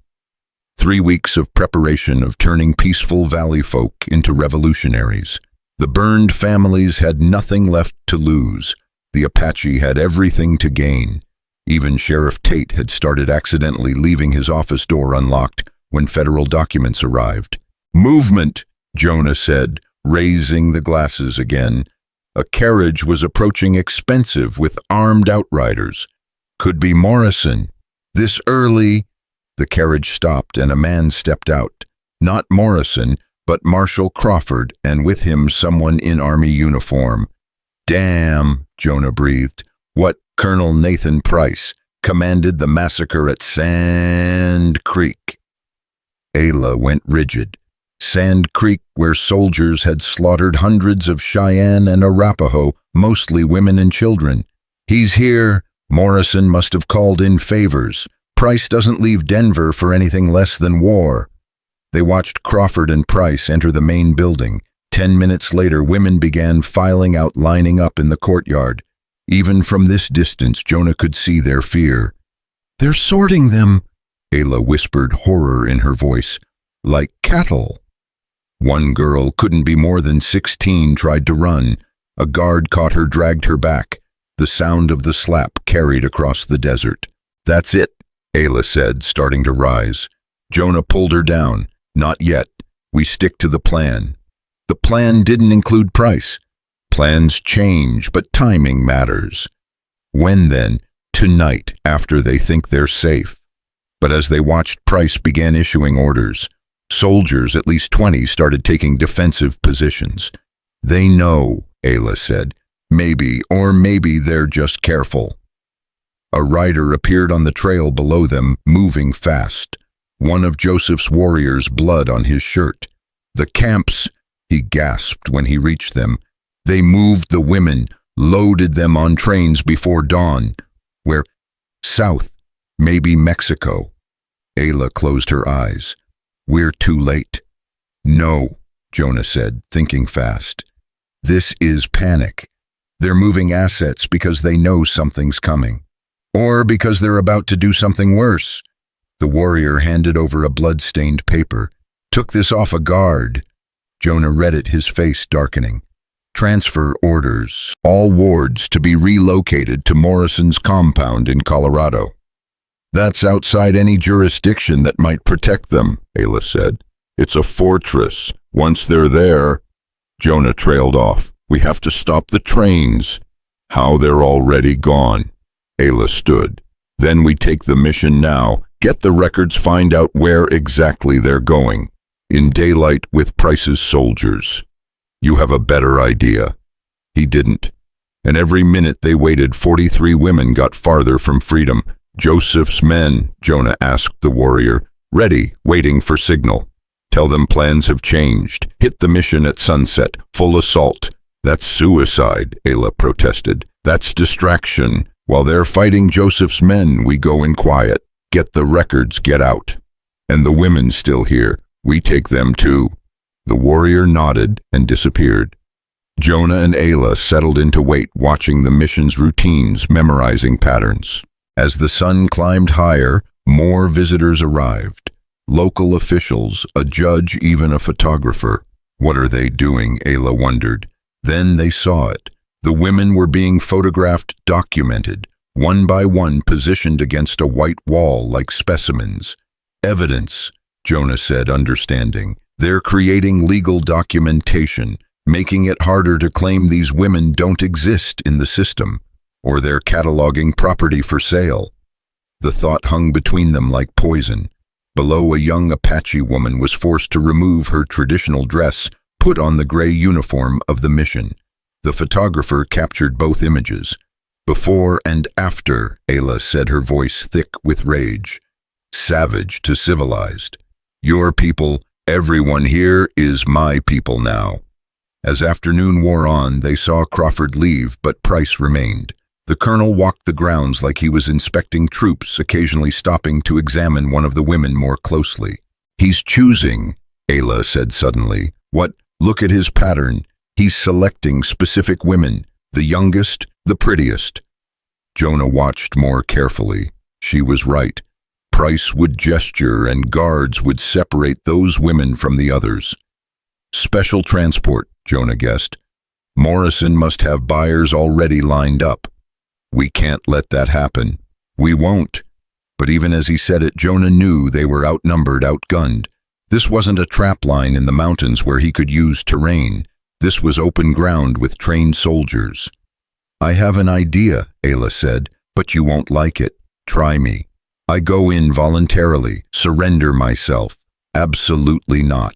3 weeks of preparation of turning peaceful valley folk into revolutionaries. The burned families had nothing left to lose. The Apache had everything to gain. Even Sheriff Tate had started accidentally leaving his office door unlocked when federal documents arrived. "Movement," Jonah said, raising the glasses again. A carriage was approaching, expensive, with armed outriders. Could be Morrison. This early? The carriage stopped and a man stepped out. Not Morrison, but Marshal Crawford, and with him someone in Army uniform. "Damn," Jonah breathed. "What?" "Colonel Nathan Price commanded the massacre at Sand Creek." Ayla went rigid. Sand Creek, where soldiers had slaughtered hundreds of Cheyenne and Arapaho, mostly women and children. "He's here." Morrison must have called in favors. Price doesn't leave Denver for anything less than war. They watched Crawford and Price enter the main building. 10 minutes later, women began filing out, lining up in the courtyard. Even from this distance, Jonah could see their fear. "They're sorting them," Ayla whispered, horror in her voice. "Like cattle." One girl, couldn't be more than 16, tried to run. A guard caught her, dragged her back. The sound of the slap carried across the desert. "That's it," Ayla said, starting to rise. Jonah pulled her down. "Not yet. We stick to the plan." The plan didn't include Price. Plans change, but timing matters. When then? Tonight, after they think they're safe. But as they watched, Price began issuing orders. Soldiers, at least 20, started taking defensive positions. "They know," Ayla said. "Maybe, or maybe they're just careful." A rider appeared on the trail below them, moving fast. One of Joseph's warriors, blood on his shirt. "The camps," he gasped when he reached them. "They moved the women, loaded them on trains before dawn." "Where?" "South, maybe Mexico." Ayla closed her eyes. "We're too late." "No," Jonah said, thinking fast. "This is panic. They're moving assets because they know something's coming. Or because they're about to do something worse." The warrior handed over a blood-stained paper. "Took this off a guard." Jonah read it, his face darkening. "Transfer orders. All wards to be relocated to Morrison's compound in Colorado." "That's outside any jurisdiction that might protect them," Ayla said. "It's a fortress. Once they're there..." Jonah trailed off. "We have to stop the trains." "How? They're already gone." Ayla stood. "Then we take the mission now. Get the records, find out where exactly they're going. In daylight with Price's soldiers. You have a better idea." He didn't. And every minute they waited, 43 women got farther from freedom. "Joseph's men," Jonah asked the warrior. "Ready, waiting for signal. Tell them plans have changed. Hit the mission at sunset. Full assault." "That's suicide," Ayla protested. "That's distraction. While they're fighting Joseph's men, we go in quiet. Get the records, get out. And the women still here. We take them too." The warrior nodded and disappeared. Jonah and Ayla settled into wait, watching the mission's routines, memorizing patterns. As the sun climbed higher, more visitors arrived. Local officials, a judge, even a photographer. "What are they doing?" Ayla wondered. Then they saw it. The women were being photographed, documented, one by one, positioned against a white wall like specimens. "Evidence," Jonah said, understanding. "They're creating legal documentation, making it harder to claim these women don't exist in the system, or they're cataloging property for sale." The thought hung between them like poison. Below, a young Apache woman was forced to remove her traditional dress, put on the gray uniform of the mission. The photographer captured both images. "Before and after," Ayla said, her voice thick with rage. "Savage to civilized. Your people, everyone here, is my people now." As afternoon wore on, they saw Crawford leave, but Price remained. The colonel walked the grounds like he was inspecting troops, occasionally stopping to examine one of the women more closely. "He's choosing," Ayla said suddenly. "What? Look at his pattern. He's selecting specific women, the youngest, the prettiest." Jonah watched more carefully. She was right. Price would gesture and guards would separate those women from the others. "Special transport," Jonah guessed. Morrison must have buyers already lined up. We can't let that happen. We won't. But even as he said it, Jonah knew they were outnumbered, outgunned. This wasn't a trap line in the mountains where he could use terrain. This was open ground with trained soldiers. I have an idea, Ayla said, but you won't like it. Try me. I go in voluntarily, surrender myself. Absolutely not.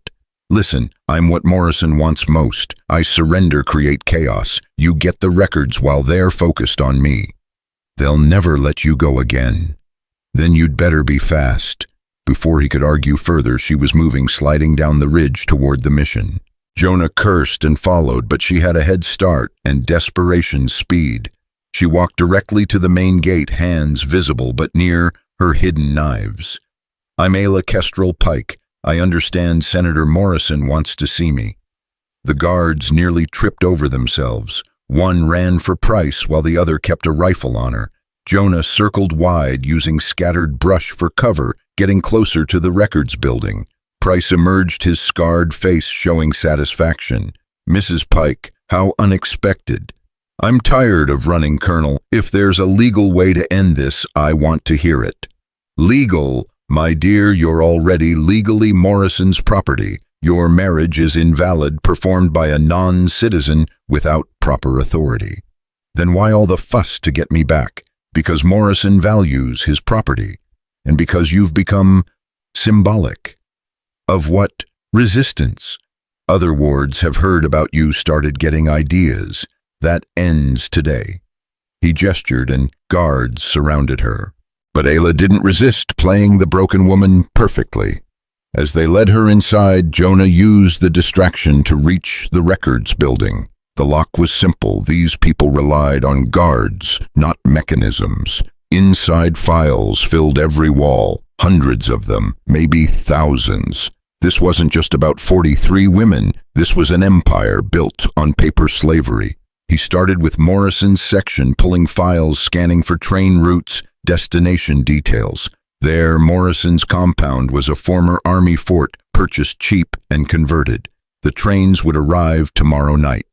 Listen, I'm what Morrison wants most. I surrender, create chaos. You get the records while they're focused on me. They'll never let you go again. Then you'd better be fast. Before he could argue further, she was moving, sliding down the ridge toward the mission. Jonah cursed and followed, but she had a head start and desperation's speed. She walked directly to the main gate, hands visible but near her hidden knives. I'm Ayla Kestrel Pike. I understand Senator Morrison wants to see me. The guards nearly tripped over themselves. One ran for Price while the other kept a rifle on her. Jonah circled wide, using scattered brush for cover, getting closer to the records building. Price emerged, his scarred face showing satisfaction. Mrs. Pike, how unexpected. I'm tired of running, Colonel. If there's a legal way to end this, I want to hear it. Legal? My dear, you're already legally Morrison's property. Your marriage is invalid, performed by a non-citizen without proper authority. Then why all the fuss to get me back? Because Morrison values his property, and because you've become symbolic. Of what? Resistance. Other wards have heard about you, started getting ideas. That ends today. He gestured and guards surrounded her. But Ayla didn't resist, playing the broken woman perfectly. As they led her inside, Jonah used the distraction to reach the records building. The lock was simple. These people relied on guards, not mechanisms. Inside files filled every wall, hundreds of them, maybe thousands. This wasn't just about 43 women. This was an empire built on paper slavery. He started with Morrison's section, pulling files, scanning for train routes, destination details. There, Morrison's compound was a former army fort, purchased cheap and converted. The trains would arrive tomorrow night.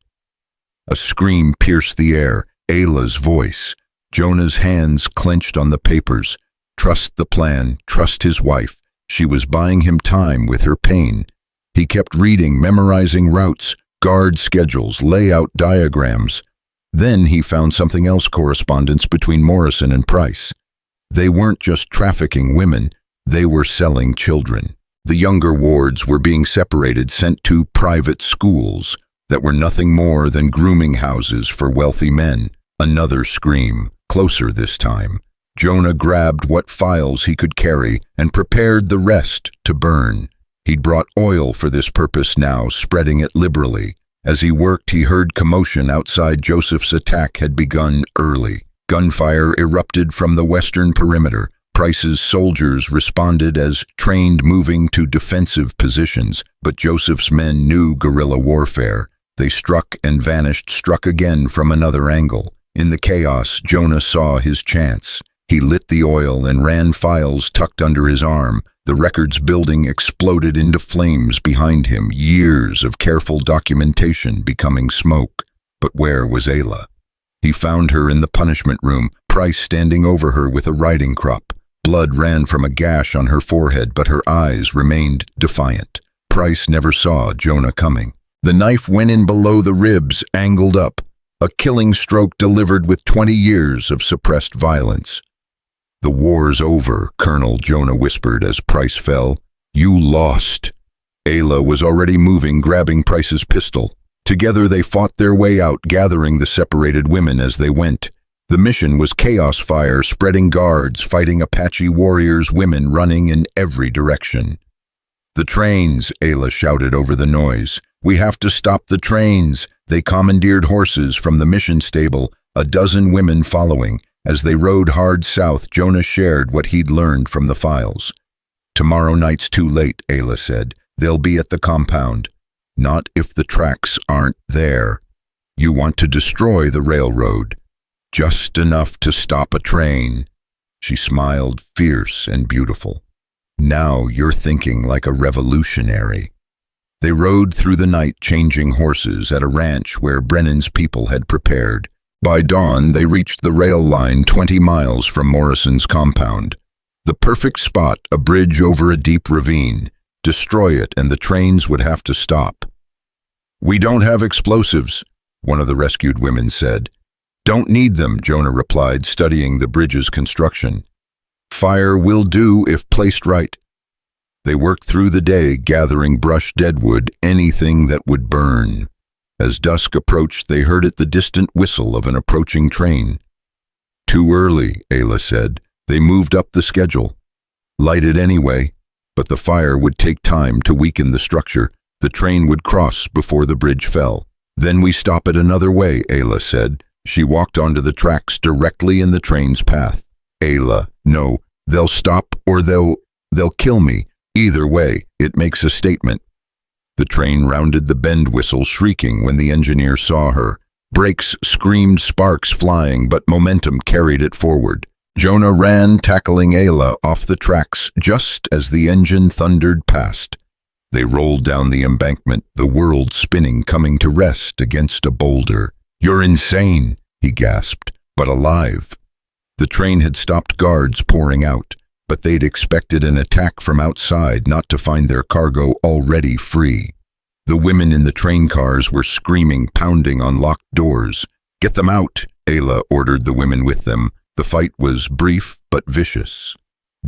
A scream pierced the air, Ayla's voice. Jonah's hands clenched on the papers. Trust the plan, trust his wife. She was buying him time with her pain. He kept reading, memorizing routes, guard schedules, layout diagrams. Then he found something else: correspondence between Morrison and Price. They weren't just trafficking women, they were selling children. The younger wards were being separated, sent to private schools that were nothing more than grooming houses for wealthy men. Another scream, closer this time. Jonah grabbed what files he could carry and prepared the rest to burn. He'd brought oil for this purpose now, spreading it liberally. As he worked, he heard commotion outside. Joseph's attack had begun early. Gunfire erupted from the western perimeter. Price's soldiers responded as trained, moving to defensive positions, but Joseph's men knew guerrilla warfare. They struck and vanished, struck again from another angle. In the chaos, Jonah saw his chance. He lit the oil and ran files tucked under his arm. The records building exploded into flames behind him, years of careful documentation becoming smoke. But where was Ayla? He found her in the punishment room, Price standing over her with a riding crop. Blood ran from a gash on her forehead, but her eyes remained defiant. Price never saw Jonah coming. The knife went in below the ribs, angled up. A killing stroke delivered with 20 years of suppressed violence. The war's over, Colonel, Jonah whispered as Price fell. You lost. Ayla was already moving, grabbing Price's pistol. Together they fought their way out, gathering the separated women as they went. The mission was chaos fire, spreading guards, fighting Apache warriors, women running in every direction. The trains, Ayla shouted over the noise. We have to stop the trains. They commandeered horses from the mission stable, a dozen women following. As they rode hard south, Jonah shared what he'd learned from the files. Tomorrow night's too late, Ayla said. They'll be at the compound. Not if the tracks aren't there. You want to destroy the railroad. Just enough to stop a train. She smiled, fierce and beautiful. Now you're thinking like a revolutionary. They rode through the night, changing horses at a ranch where Brennan's people had prepared. By dawn, they reached the rail line 20 miles from Morrison's compound. The perfect spot, a bridge over a deep ravine. Destroy it and the trains would have to stop. "We don't have explosives," one of the rescued women said. "Don't need them," Jonah replied, studying the bridge's construction. "Fire will do if placed right." They worked through the day, gathering brush, deadwood, anything that would burn. As dusk approached, they heard the distant whistle of an approaching train. "Too early," Ayla said. They moved up the schedule. Lighted anyway, but the fire would take time to weaken the structure. The train would cross before the bridge fell. "Then we stop it another way," Ayla said. She walked onto the tracks directly in the train's path. "Ayla, no, they'll stop or they'll kill me. Either way, it makes a statement." The train rounded the bend, whistle shrieking when the engineer saw her. Brakes screamed, sparks flying, but momentum carried it forward. Jonah ran, tackling Ayla off the tracks just as the engine thundered past. They rolled down the embankment, the world spinning, coming to rest against a boulder. "You're insane," he gasped, but alive. The train had stopped, guards pouring out, but they'd expected an attack from outside, not to find their cargo already free. The women in the train cars were screaming, pounding on locked doors. "Get them out," Ayla ordered the women with them. The fight was brief but vicious.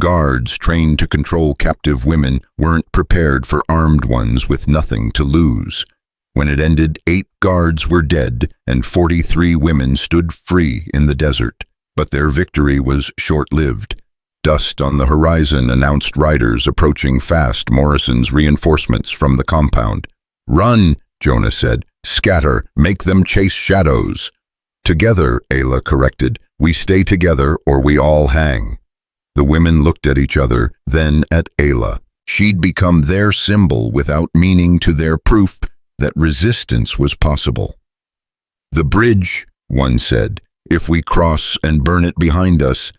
Guards trained to control captive women weren't prepared for armed ones with nothing to lose. When it ended, 8 guards were dead and 43 women stood free in the desert. But their victory was short-lived. Dust on the horizon announced riders approaching fast, Morrison's reinforcements from the compound. "Run," Jonah said. "Scatter, make them chase shadows." "Together," Ayla corrected. "We stay together or we all hang." The women looked at each other, then at Ayla. She'd become their symbol without meaning to their, proof that resistance was possible. "The bridge," one said. "If we cross and burn it behind us."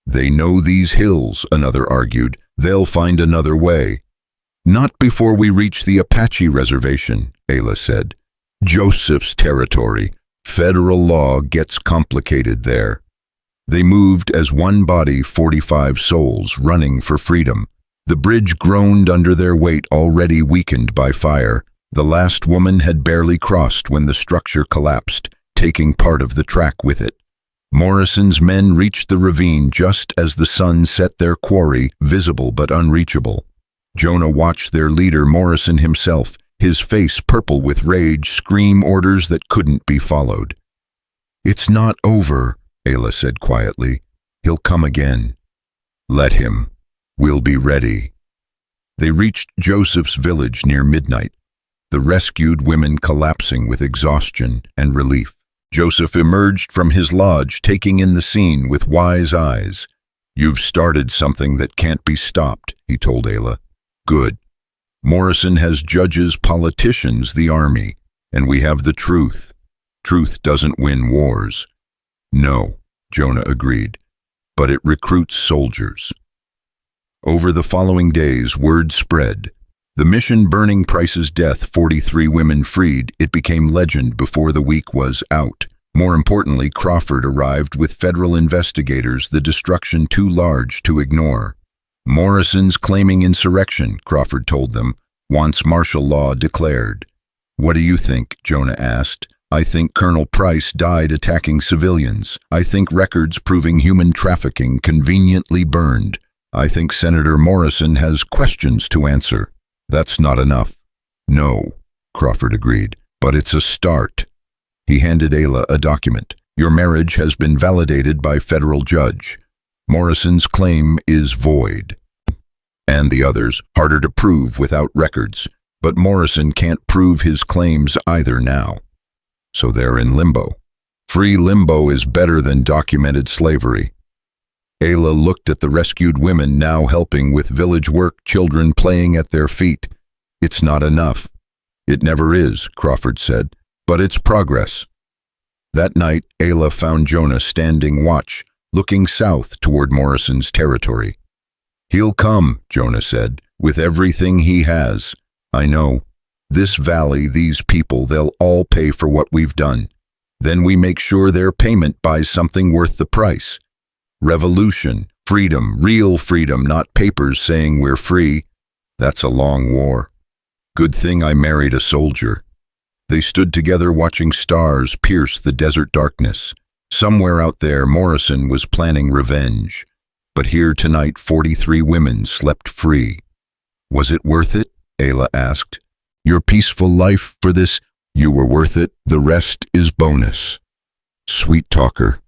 "They know these hills," another argued. "They'll find another way." "Not before we reach the Apache reservation," Ayla said. "Joseph's territory. Federal law gets complicated there." They moved as one body, 45 souls, running for freedom. The bridge groaned under their weight, already weakened by fire. The last woman had barely crossed when the structure collapsed, taking part of the track with it. Morrison's men reached the ravine just as the sun set, their quarry visible but unreachable. Jonah watched their leader, Morrison himself, his face purple with rage, scream orders that couldn't be followed. "It's not over," Ayla said quietly. "He'll come again." "Let him. We'll be ready." They reached Joseph's village near midnight, the rescued women collapsing with exhaustion and relief. Joseph emerged from his lodge, taking in the scene with wise eyes. "You've started something that can't be stopped," he told Ayla. "Good. Morrison has judges, politicians, the army, and we have the truth. Truth doesn't win wars." "No," Jonah agreed, "but it recruits soldiers." Over the following days, word spread. The mission burning Price's death, 43 women freed, it became legend before the week was out. More importantly, Crawford arrived with federal investigators, the destruction too large to ignore. "Morrison's claiming insurrection," Crawford told them, "wants martial law declared." "What do you think?" Jonah asked. "I think Colonel Price died attacking civilians. I think records proving human trafficking conveniently burned. I think Senator Morrison has questions to answer." "That's not enough." "No," Crawford agreed, "but it's a start." He handed Ayla a document. "Your marriage has been validated by federal judge. Morrison's claim is void." And the others, harder to prove without records. But Morrison can't prove his claims either now. So they're in limbo. Free limbo is better than documented slavery. Ayla looked at the rescued women now helping with village work, children playing at their feet. "It's not enough." "It never is," Crawford said, "but it's progress." That night, Ayla found Jonah standing watch, looking south toward Morrison's territory. "He'll come," Jonah said, "with everything he has." "I know. This valley, these people, they'll all pay for what we've done. Then we make sure their payment buys something worth the price. Revolution, freedom, real freedom, not papers saying we're free. That's a long war. Good thing I married a soldier." They stood together watching stars pierce the desert darkness. Somewhere out there, Morrison was planning revenge. But here tonight, 43 women slept free. "Was it worth it?" Ayla asked. "Your peaceful life for this? You were worth it. The rest is bonus." Sweet talker,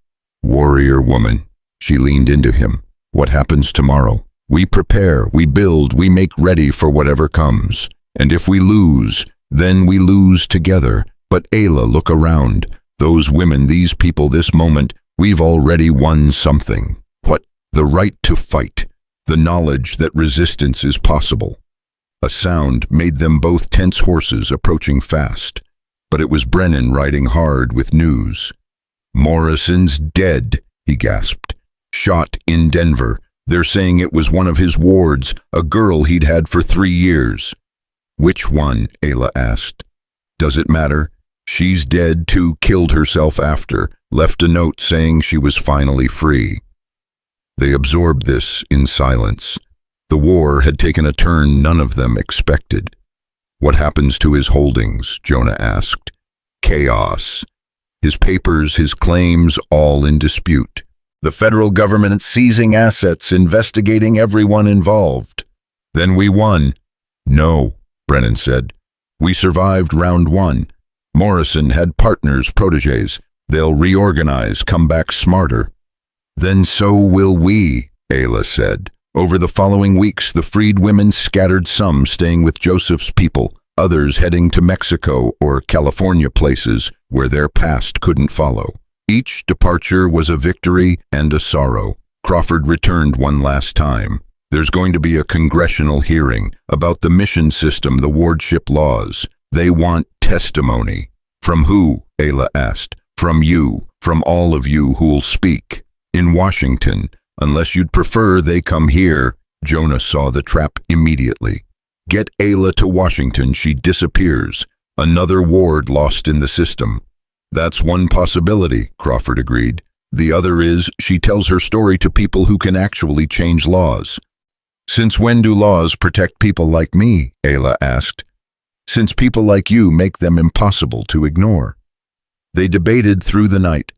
warrior woman. She leaned into him. "What happens tomorrow? We prepare, we build, we make ready for whatever comes. And if we lose, then we lose together. But Ayla, look around. Those women, these people, this moment, we've already won something." "What?" "The right to fight. The knowledge that resistance is possible." A sound made them both tense horses approaching fast. But it was Brennan riding hard with news. "Morrison's dead," he gasped. "Shot in Denver. They're saying it was one of his wards, a girl he'd had for 3 years. "Which one?" Ayla asked. "Does it matter? She's dead too, killed herself after, left a note saying she was finally free." They absorbed this in silence. The war had taken a turn none of them expected. "What happens to his holdings?" Jonah asked. "Chaos. His papers, his claims, all in dispute. The federal government seizing assets, investigating everyone involved." "Then we won." "No," Brennan said. "We survived round 1. Morrison had partners, protégés. They'll reorganize, come back smarter." "Then so will we," Ayla said. Over the following weeks, the freed women scattered, some staying with Joseph's people, others heading to Mexico or California, places where their past couldn't follow. Each departure was a victory and a sorrow. Crawford returned one last time. "There's going to be a congressional hearing about the mission system, the wardship laws. They want testimony." "From who?" Ayla asked. "From you, from all of you who'll speak. In Washington. Unless you'd prefer they come here." Jonah saw the trap immediately. "Get Ayla to Washington, she disappears. Another ward lost in the system." "That's one possibility," Crawford agreed. "The other is she tells her story to people who can actually change laws." "Since when do laws protect people like me?" Ayla asked. "Since people like you make them impossible to ignore." They debated through the night.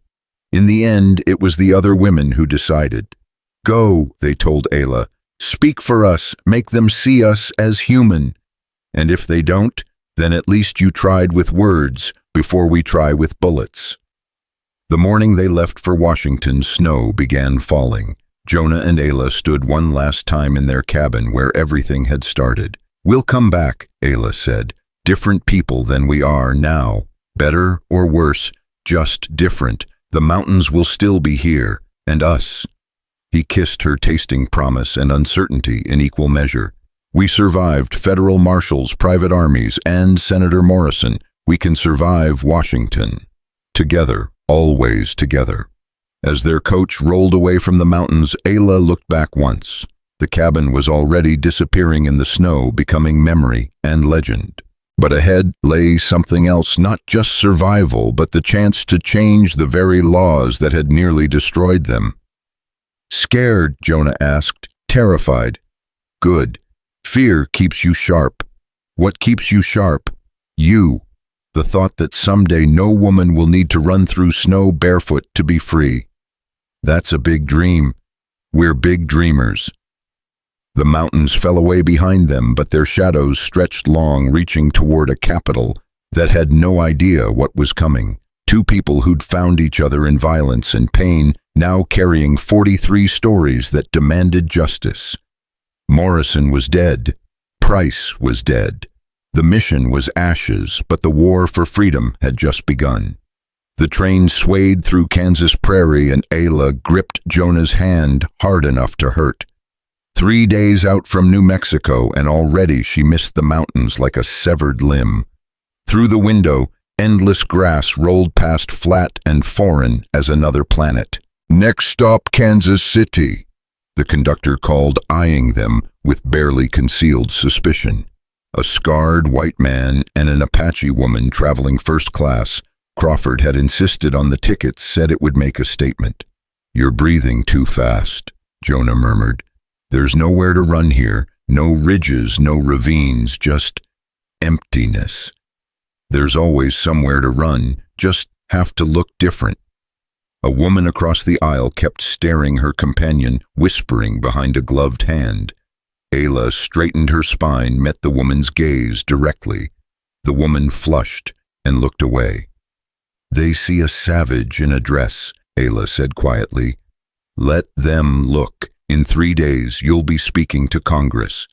In the end, it was the other women who decided. "Go," they told Ayla. "Speak for us, make them see us as human. And if they don't, then at least you tried with words before we try with bullets." The morning they left for Washington, snow began falling. Jonah and Ayla stood one last time in their cabin where everything had started. "We'll come back," Ayla said. "Different people than we are now. Better or worse, just different. The mountains will still be here, and us." He kissed her, tasting promise and uncertainty in equal measure. "We survived federal marshals, private armies, and Senator Morrison. We can survive Washington. Together, always together." As their coach rolled away from the mountains, Ayla looked back once. The cabin was already disappearing in the snow, becoming memory and legend. But ahead lay something else, not just survival, but the chance to change the very laws that had nearly destroyed them. "Scared?" Jonah asked. "Terrified?" "Good. Fear keeps you sharp." "What keeps you sharp?" "You. The thought that someday no woman will need to run through snow barefoot to be free. That's a big dream. We're big dreamers." The mountains fell away behind them, but their shadows stretched long, reaching toward a capital that had no idea what was coming. Two people who'd found each other in violence and pain, now carrying 43 stories that demanded justice. Morrison was dead. Price was dead. The mission was ashes, but the war for freedom had just begun. The train swayed through Kansas prairie, and Ayla gripped Jonah's hand hard enough to hurt. 3 days out from New Mexico, and already she missed the mountains like a severed limb. Through the window, endless grass rolled past, flat and foreign as another planet. "Next stop, Kansas City," the conductor called, eyeing them with barely concealed suspicion. A scarred white man and an Apache woman traveling first class. Crawford had insisted on the tickets, said it would make a statement. "You're breathing too fast," Jonah murmured. "There's nowhere to run here, no ridges, no ravines, just emptiness. There's always somewhere to run, just have to look different." A woman across the aisle kept staring her companion, whispering behind a gloved hand. Ayla straightened her spine, met the woman's gaze directly. The woman flushed and looked away. "They see a savage in a dress," Ayla said quietly. "Let them look. In 3 days, you'll be speaking to Congress.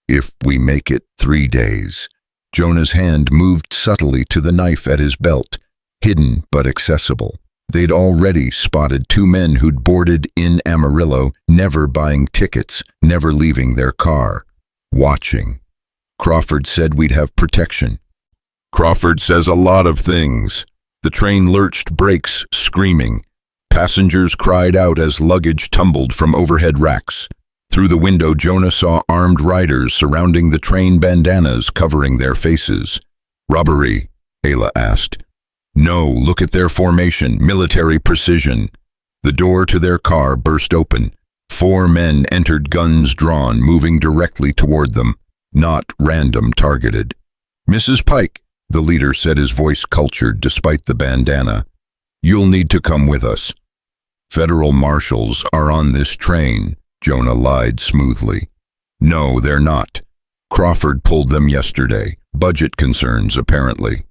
If we make it 3 days. Jonah's hand moved subtly to the knife at his belt, hidden but accessible. They'd already spotted 2 men who'd boarded in Amarillo, never buying tickets, never leaving their car. Watching. Crawford said we'd have protection. Crawford says a lot of things. The train lurched brakes, screaming. Passengers cried out as luggage tumbled from overhead racks. Through the window, Jonah saw armed riders surrounding the train, bandanas covering their faces. "Robbery?" Ayla asked. "No, look at their formation, military precision." The door to their car burst open. 4 men entered, guns drawn, moving directly toward them, not random targeted. "Mrs. Pike," the leader said, his voice cultured despite the bandana. "You'll need to come with us." "Federal marshals are on this train," Jonah lied smoothly. "No, they're not. Crawford pulled them yesterday. Budget concerns, apparently."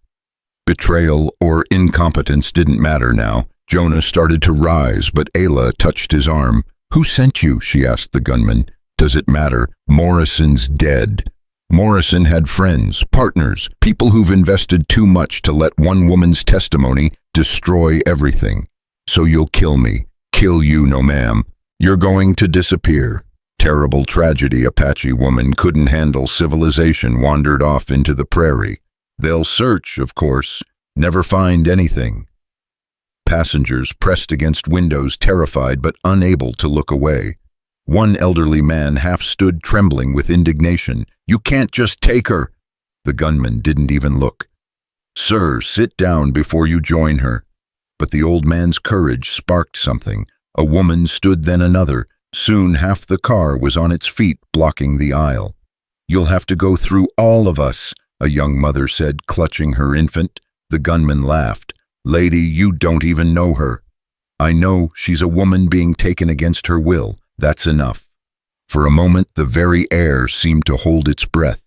Betrayal or incompetence didn't matter now. Jonah started to rise, but Ayla touched his arm. "Who sent you?" she asked the gunman. "Does it matter? Morrison's dead." Morrison had friends, partners, people who've invested too much to let one woman's testimony destroy everything. "So you'll kill me." "Kill you, no ma'am. You're going to disappear." Terrible tragedy. Apache woman couldn't handle civilization, wandered off into the prairie. "They'll search, of course, never find anything." Passengers pressed against windows, terrified but unable to look away. One elderly man half stood, trembling with indignation. "You can't just take her." The gunman didn't even look. "Sir, sit down before you join her." But the old man's courage sparked something. A woman stood, then another. Soon half the car was on its feet, blocking the aisle. "You'll have to go through all of us," a young mother said, clutching her infant. The gunman laughed. "Lady, you don't even know her." "I know, she's a woman being taken against her will. That's enough." For a moment, the very air seemed to hold its breath.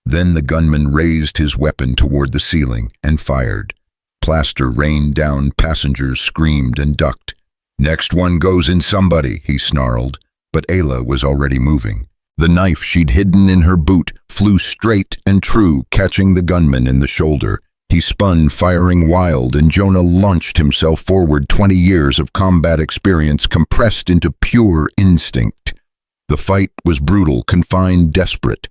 Then the gunman raised his weapon toward the ceiling and fired. Plaster rained down, passengers screamed and ducked. "Next one goes in somebody," he snarled. But Ayla was already moving. The knife she'd hidden in her boot flew straight and true, catching the gunman in the shoulder. He spun, firing wild, and Jonah launched himself forward. 20 years of combat experience compressed into pure instinct. The fight was brutal, confined, desperate.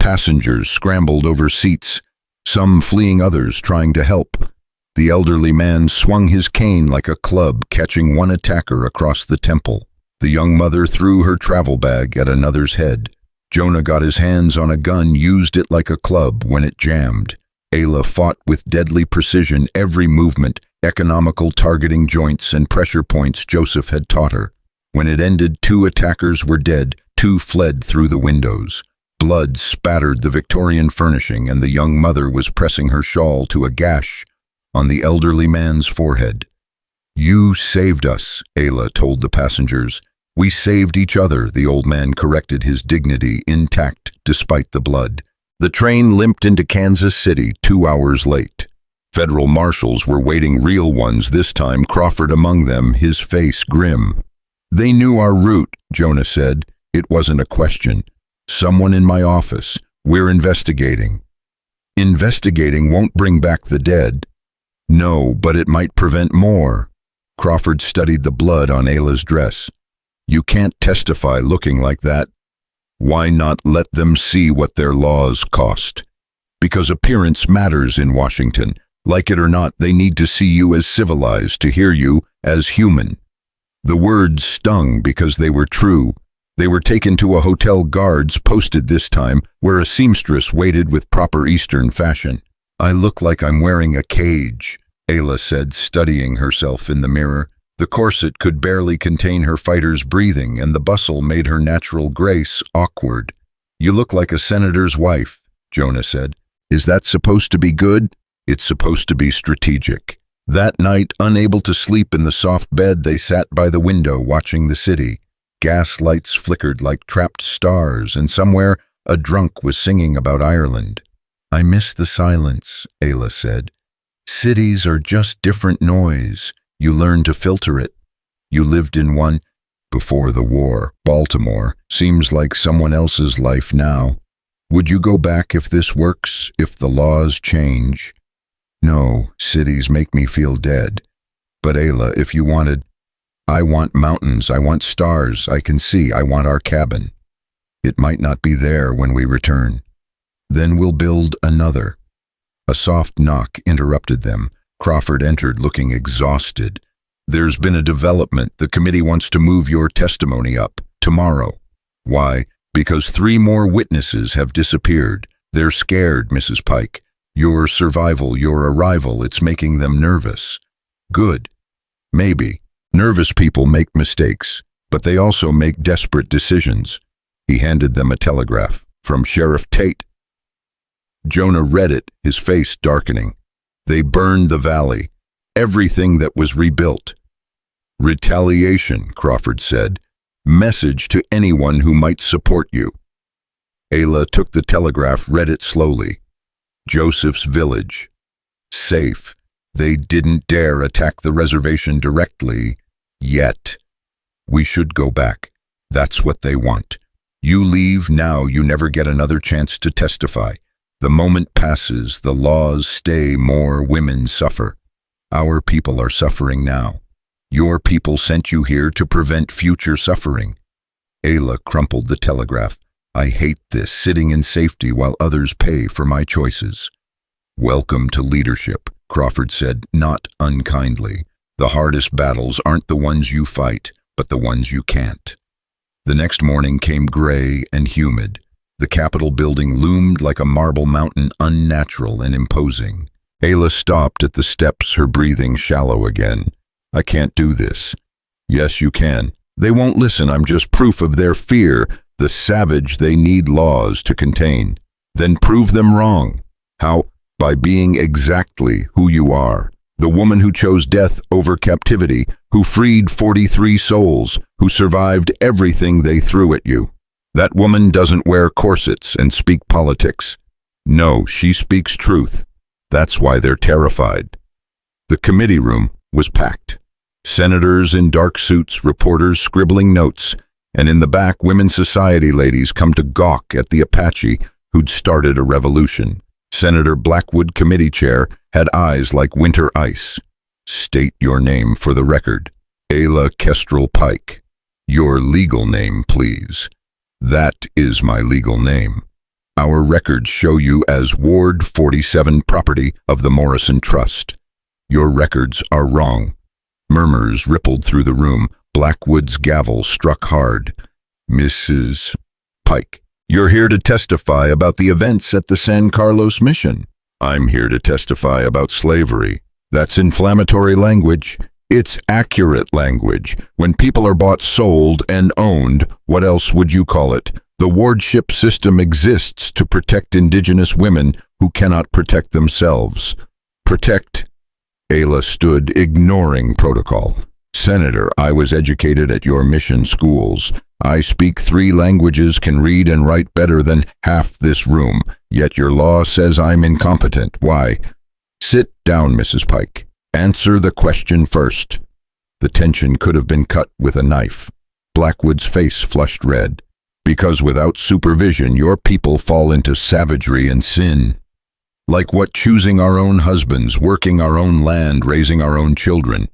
Passengers scrambled over seats, some fleeing, others trying to help. The elderly man swung his cane like a club, catching one attacker across the temple. The young mother threw her travel bag at another's head. Jonah got his hands on a gun, used it like a club when it jammed. Ayla fought with deadly precision, every movement, economical, targeting joints and pressure points Joseph had taught her. When it ended, 2 attackers were dead, 2 fled through the windows. Blood spattered the Victorian furnishing, and the young mother was pressing her shawl to a gash on the elderly man's forehead. "You saved us," Ayla told the passengers. "We saved each other," the old man corrected, his dignity intact despite the blood. The train limped into Kansas City 2 hours late. Federal marshals were waiting, real ones this time, Crawford among them, his face grim. "They knew our route," Jonah said. "It wasn't a question. Someone in my office. We're investigating." "Investigating won't bring back the dead." "No, but it might prevent more." Crawford studied the blood on Ayla's dress. "You can't testify looking like that." "Why not let them see what their laws cost?" "Because appearance matters in Washington. Like it or not, they need to see you as civilized, to hear you as human." The words stung because they were true. They were taken to a hotel guards posted this time, where a seamstress waited with proper Eastern fashion. "I look like I'm wearing a cage," Ayla said, studying herself in the mirror. The corset could barely contain her fighter's breathing, and the bustle made her natural grace awkward. "You look like a senator's wife," Jonah said. "Is that supposed to be good?" "It's supposed to be strategic." That night, unable to sleep in the soft bed, they sat by the window watching the city. Gas lights flickered like trapped stars, and somewhere a drunk was singing about Ireland. "I miss the silence," Ayla said. "Cities are just different noise. You learn to filter it. You lived in one before the war. Baltimore seems like someone else's life now. Would you go back if this works, if the laws change?" "No, cities make me feel dead. But Ayla, if you wanted, I want mountains, I want stars I can see, I want our cabin. It might not be there when we return. Then we'll build another." A soft knock interrupted them. Crawford entered looking exhausted. "There's been a development. The committee wants to move your testimony up tomorrow." "Why?" "Because 3 more witnesses have disappeared. They're scared, Mrs. Pike. Your survival, your arrival, it's making them nervous." "Good. Maybe. Nervous people make mistakes, but they also make desperate decisions." He handed them a telegraph from Sheriff Tate. Jonah read it, his face darkening. "They burned the valley, everything that was rebuilt." "Retaliation," Crawford said. "Message to anyone who might support you." Ayla took the telegraph, read it slowly. "Joseph's village. Safe. They didn't dare attack the reservation directly. Yet. We should go back. That's what they want. You leave now, you never get another chance to testify. The moment passes, the laws stay, more women suffer. Our people are suffering now. Your people sent you here to prevent future suffering." Ayla crumpled the telegraph. "I hate this, sitting in safety while others pay for my choices." "Welcome to leadership," Crawford said, not unkindly. "The hardest battles aren't the ones you fight, but the ones you can't." The next morning came gray and humid. The Capitol building loomed like a marble mountain, unnatural and imposing. Ayla stopped at the steps, her breathing shallow again. "I can't do this." "Yes, you can. They won't listen. I'm just proof of their fear, the savage they need laws to contain." "Then prove them wrong." "How?" "By being exactly who you are. The woman who chose death over captivity, who freed 43 souls, who survived everything they threw at you. That woman doesn't wear corsets and speak politics. No, she speaks truth. That's why they're terrified." The committee room was packed. Senators in dark suits, reporters scribbling notes, and in the back, women's society ladies come to gawk at the Apache who'd started a revolution. Senator Blackwood, committee chair, had eyes like winter ice. "State your name for the record." "Ayla Kestrel Pike." "Your legal name, please." "That is my legal name. Our records show you as Ward 47 property of the Morrison Trust. Your records are wrong." Murmurs rippled through the room. Blackwood's gavel struck hard. "Mrs. Pike, you're here to testify about the events at the San Carlos mission." "I'm here to testify about slavery." "That's inflammatory language." "It's accurate language. When people are bought, sold, and owned, what else would you call it? The wardship system exists to protect indigenous women who cannot protect themselves." "Protect?" Ayla stood, ignoring protocol. "Senator, I was educated at your mission schools. I speak 3 languages, can read and write better than half this room, yet your law says I'm incompetent. Why?" "Sit down, Mrs. Pike. Answer the question first." The tension could have been cut with a knife. Blackwood's face flushed red. "Because without supervision, your people fall into savagery and sin. Like what? Choosing our own husbands, working our own land, raising our own children.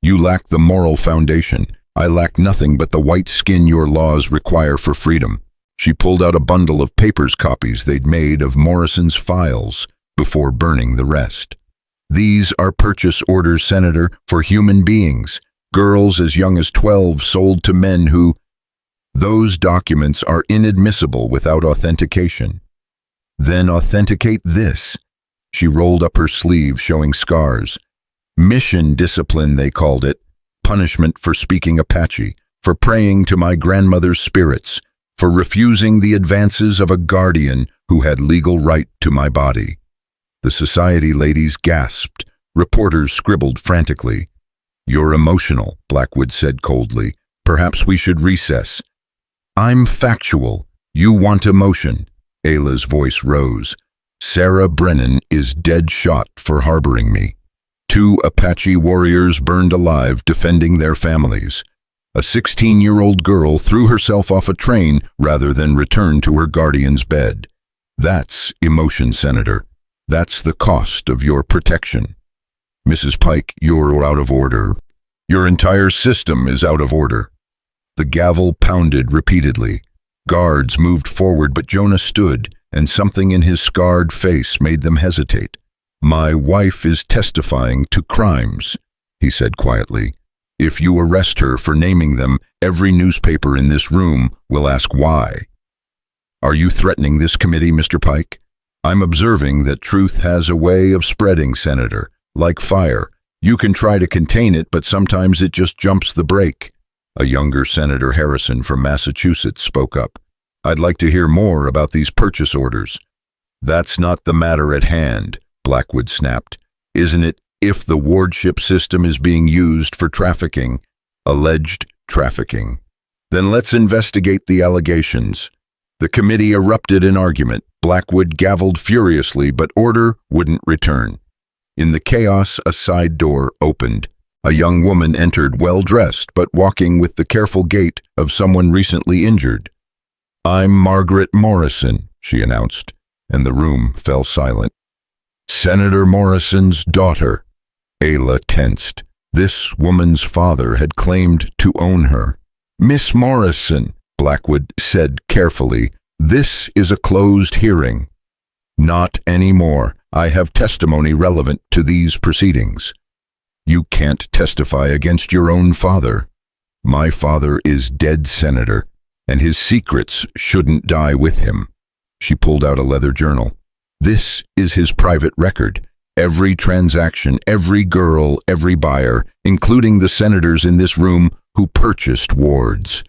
You lack the moral foundation. I lack nothing but the white skin your laws require for freedom." She pulled out a bundle of papers, copies they'd made of Morrison's files, before burning the rest. "These are purchase orders, Senator, for human beings. Girls as young as 12 sold to men who..." Those documents are inadmissible without authentication. Then authenticate this. She rolled up her sleeve, showing scars. Mission discipline, they called it. Punishment for speaking Apache, for praying to my grandmother's spirits, for refusing the advances of a guardian who had legal right to my body. The society ladies gasped. Reporters scribbled frantically. You're emotional, Blackwood said coldly. Perhaps we should recess. I'm factual. You want emotion. Ayla's voice rose. Sarah Brennan is dead shot for harboring me. 2 Apache warriors burned alive defending their families. A 16-year-old girl threw herself off a train rather than return to her guardian's bed. That's emotion, Senator. That's the cost of your protection. Mrs. Pike, you're out of order. Your entire system is out of order. The gavel pounded repeatedly. Guards moved forward, but Jonah stood, and something in his scarred face made them hesitate. My wife is testifying to crimes, he said quietly. If you arrest her for naming them, every newspaper in this room will ask why. Are you threatening this committee, Mr. Pike? I'm observing that truth has a way of spreading, Senator. Like fire. You can try to contain it, but sometimes it just jumps the brake. A younger Senator Harrison from Massachusetts spoke up. I'd like to hear more about these purchase orders. That's not the matter at hand, Blackwood snapped. Isn't it, if the wardship system is being used for trafficking, alleged trafficking? Then let's investigate the allegations. The committee erupted in argument. Blackwood gavelled furiously, but order wouldn't return. In the chaos, a side door opened. A young woman entered, well-dressed, but walking with the careful gait of someone recently injured. I'm Margaret Morrison, she announced, and the room fell silent. Senator Morrison's daughter. Ayla tensed. This woman's father had claimed to own her. Miss Morrison, Blackwood said carefully, this is a closed hearing. Not anymore. I have testimony relevant to these proceedings. You can't testify against your own father. My father is dead, Senator, and his secrets shouldn't die with him. She pulled out a leather journal. This is his private record. Every transaction, every girl, every buyer, including the senators in this room who purchased wards.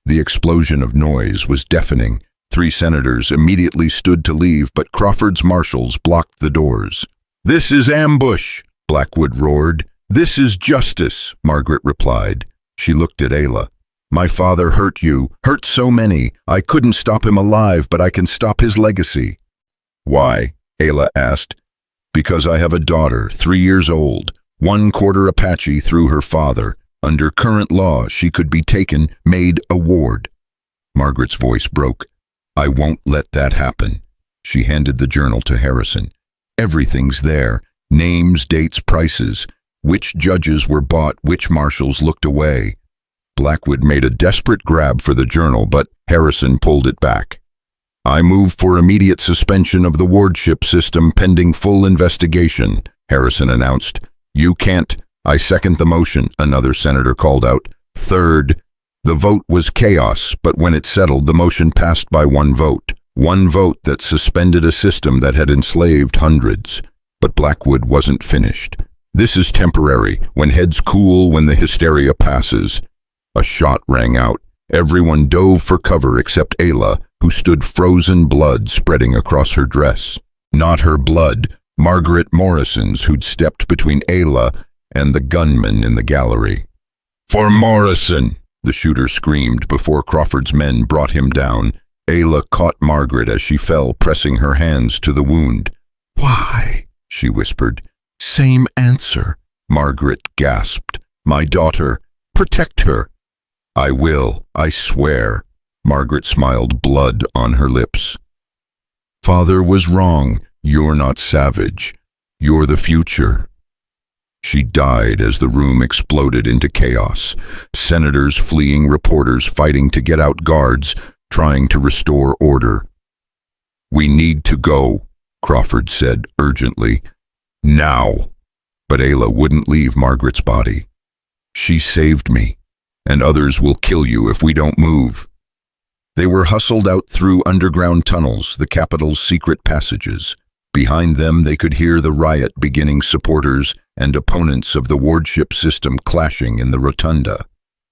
The explosion of noise was deafening. 3 senators immediately stood to leave, but Crawford's marshals blocked the doors. This is ambush, Blackwood roared. This is justice, Margaret replied. She looked at Ayla. My father hurt you, hurt so many. I couldn't stop him alive, but I can stop his legacy. Why? Ayla asked. Because I have a daughter, 3 years old, 1/4 Apache through her father. Under current law, she could be taken, made a ward. Margaret's voice broke. I won't let that happen. She handed the journal to Harrison. Everything's there. Names, dates, prices. Which judges were bought, which marshals looked away. Blackwood made a desperate grab for the journal, but Harrison pulled it back. I move for immediate suspension of the wardship system pending full investigation, Harrison announced. You can't. I second the motion, another senator called out. Third. The vote was chaos, but when it settled, the motion passed by 1 vote. 1 vote that suspended a system that had enslaved hundreds. But Blackwood wasn't finished. This is temporary, when heads cool, when the hysteria passes. A shot rang out. Everyone dove for cover except Ayla, who stood frozen blood spreading across her dress. Not her blood, Margaret Morrison's, who'd stepped between Ayla and the gunman in the gallery. For Morrison! The shooter screamed before Crawford's men brought him down. Ayla caught Margaret as she fell, pressing her hands to the wound. Why? She whispered. Same answer. Margaret gasped. My daughter. Protect her. I will, I swear. Margaret smiled, blood on her lips. Father was wrong. You're not savage. You're the future. She died as the room exploded into chaos. Senators fleeing, reporters fighting to get out, guards trying to restore order. We need to go, Crawford said urgently. Now. But Ayla wouldn't leave Margaret's body. She saved me, and others will kill you if we don't move. They were hustled out through underground tunnels, the capital's secret passages. Behind them they could hear the riot beginning, supporters and opponents of the wardship system clashing in the rotunda.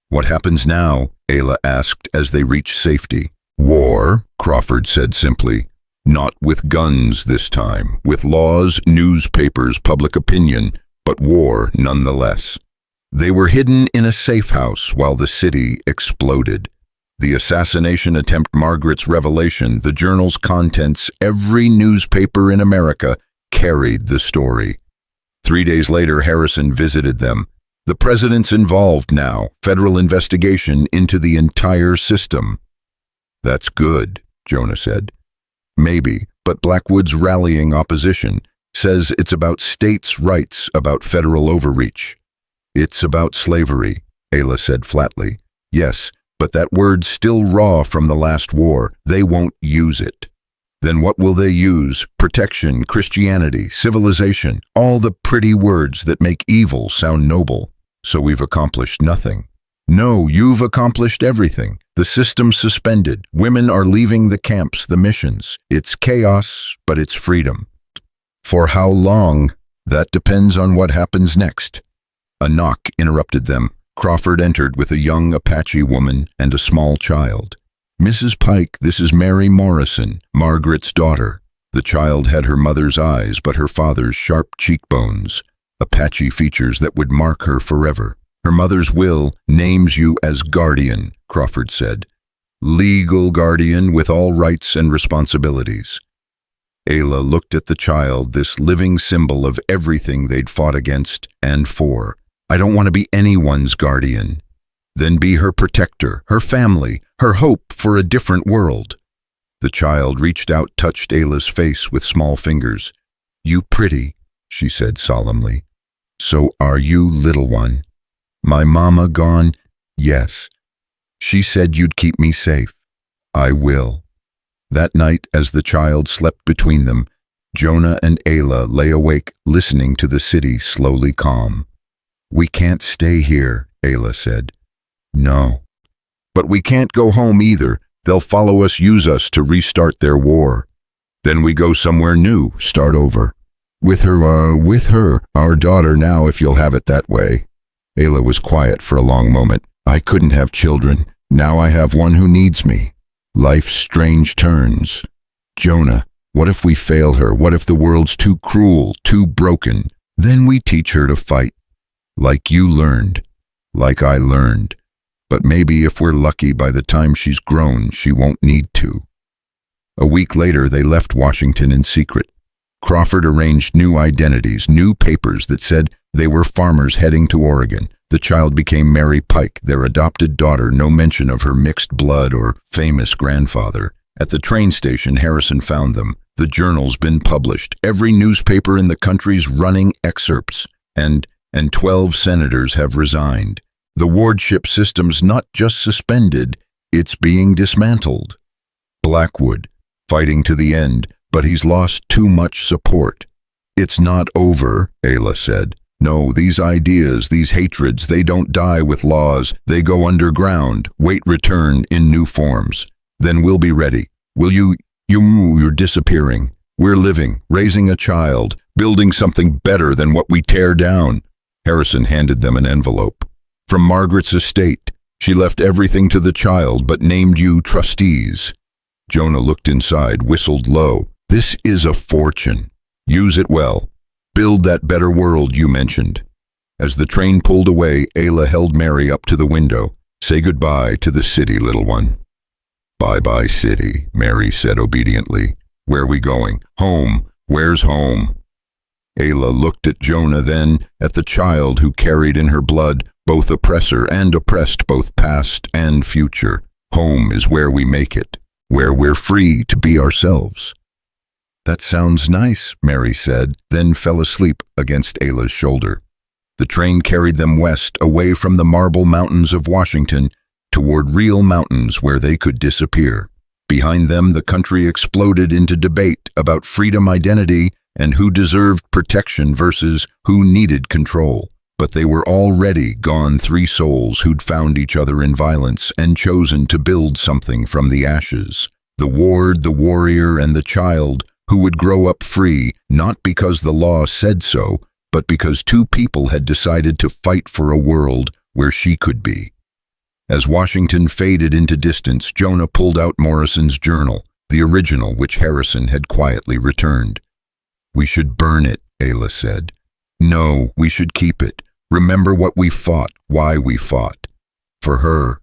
"What happens now?" Ayla asked as they reached safety. "War," Crawford said simply. "Not with guns this time, with laws, newspapers, public opinion, but war nonetheless." They were hidden in a safe house while the city exploded. The assassination attempt, Margaret's revelation, the journal's contents, every newspaper in America carried the story. 3 days later, Harrison visited them. "The president's involved now, federal investigation into the entire system." "That's good," Jonah said. "Maybe, but Blackwood's rallying opposition, says it's about states' rights, about federal overreach." "It's about slavery," Ayla said flatly. "Yes, but that word's still raw from the last war. They won't use it." "Then what will they use? Protection, Christianity, civilization, all the pretty words that make evil sound noble. So we've accomplished nothing." "No, you've accomplished everything. The system's suspended. Women are leaving the camps, the missions. It's chaos, but it's freedom." "For how long?" "That depends on what happens next." A knock interrupted them. Crawford entered with a young Apache woman and a small child. "Mrs. Pike, this is Mary Morrison, Margaret's daughter." The child had her mother's eyes, but her father's sharp cheekbones, Apache features that would mark her forever. "Her mother's will names you as guardian," Crawford said. "Legal guardian with all rights and responsibilities." Ayla looked at the child, this living symbol of everything they'd fought against and for. "I don't want to be anyone's guardian." "Then be her protector, her family, her hope for a different world." The child reached out, touched Ayla's face with small fingers. "You pretty," she said solemnly. "So are you, little one." "My mama gone?" "Yes. She said you'd keep me safe." "I will." That night, as the child slept between them, Jonah and Ayla lay awake, listening to the city slowly calm. "We can't stay here," Ayla said. "No." "But we can't go home either. They'll follow us, use us to restart their war." "Then we go somewhere new, start over." With her, our daughter now, if you'll have it that way." Ayla was quiet for a long moment. "I couldn't have children. Now I have one who needs me. Life's strange turns." "Jonah, what if we fail her? What if the world's too cruel, too broken? Then we teach her to fight. Like you learned, like I learned. But maybe if we're lucky, by the time she's grown, she won't need to." A week later, they left Washington in secret. Crawford arranged new identities, new papers that said they were farmers heading to Oregon. The child became Mary Pike, their adopted daughter, no mention of her mixed blood or famous grandfather. At the train station, Harrison found them. The journal's been published. Every newspaper in the country's running excerpts. And 12 senators have resigned. The wardship system's not just suspended, it's being dismantled. Blackwood, fighting to the end, but he's lost too much support. "It's not over," Ayla said. "No, these ideas, these hatreds, they don't die with laws. They go underground, wait return in new forms. Then we'll be ready. You're disappearing. We're living, raising a child, building something better than what we tear down." Harrison handed them an envelope. "From Margaret's estate. She left everything to the child, but named you trustees." Jonah looked inside, whistled low. "This is a fortune. Use it well. Build that better world you mentioned." As the train pulled away, Ayla held Mary up to the window. "Say goodbye to the city, little one." "Bye-bye, city," Mary said obediently. "Where are we going?" "Home. Where's home?" Ayla looked at Jonah, then at the child who carried in her blood both oppressor and oppressed, both past and future. "Home is where we make it, where we're free to be ourselves." "That sounds nice," Mary said, then fell asleep against Ayla's shoulder. The train carried them west, away from the marble mountains of Washington, toward real mountains where they could disappear. Behind them, the country exploded into debate about freedom, identity, and who deserved protection versus who needed control. but they were already gone, three souls who'd found each other in violence and chosen to build something from the ashes. The ward, the warrior, and the child who would grow up free, not because the law said so, but because two people had decided to fight for a world where she could be. As Washington faded into distance, Jonah pulled out Morrison's journal, the original which Harrison had quietly returned. "We should burn it," Ayla said. "No, we should keep it. Remember what we fought, why we fought. For her,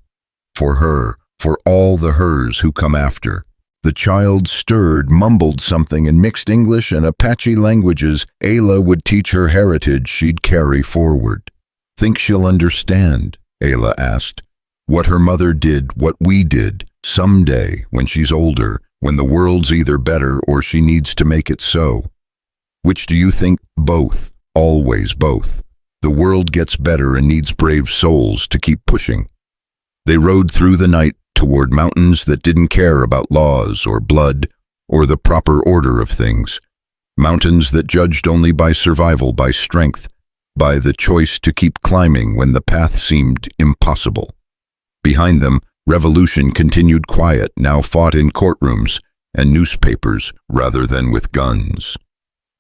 for all the hers who come after." The child stirred, mumbled something in mixed English and Apache languages Ayla would teach her heritage she'd carry forward. "Think she'll understand?" Ayla asked. "What her mother did, what we did, someday, when she's older, when the world's either better or she needs to make it so." "Which do you think?" "Both. Always both. The world gets better and needs brave souls to keep pushing." They rode through the night toward mountains that didn't care about laws or blood or the proper order of things. Mountains that judged only by survival, by strength, by the choice to keep climbing when the path seemed impossible. Behind them, revolution continued quiet, now fought in courtrooms and newspapers rather than with guns.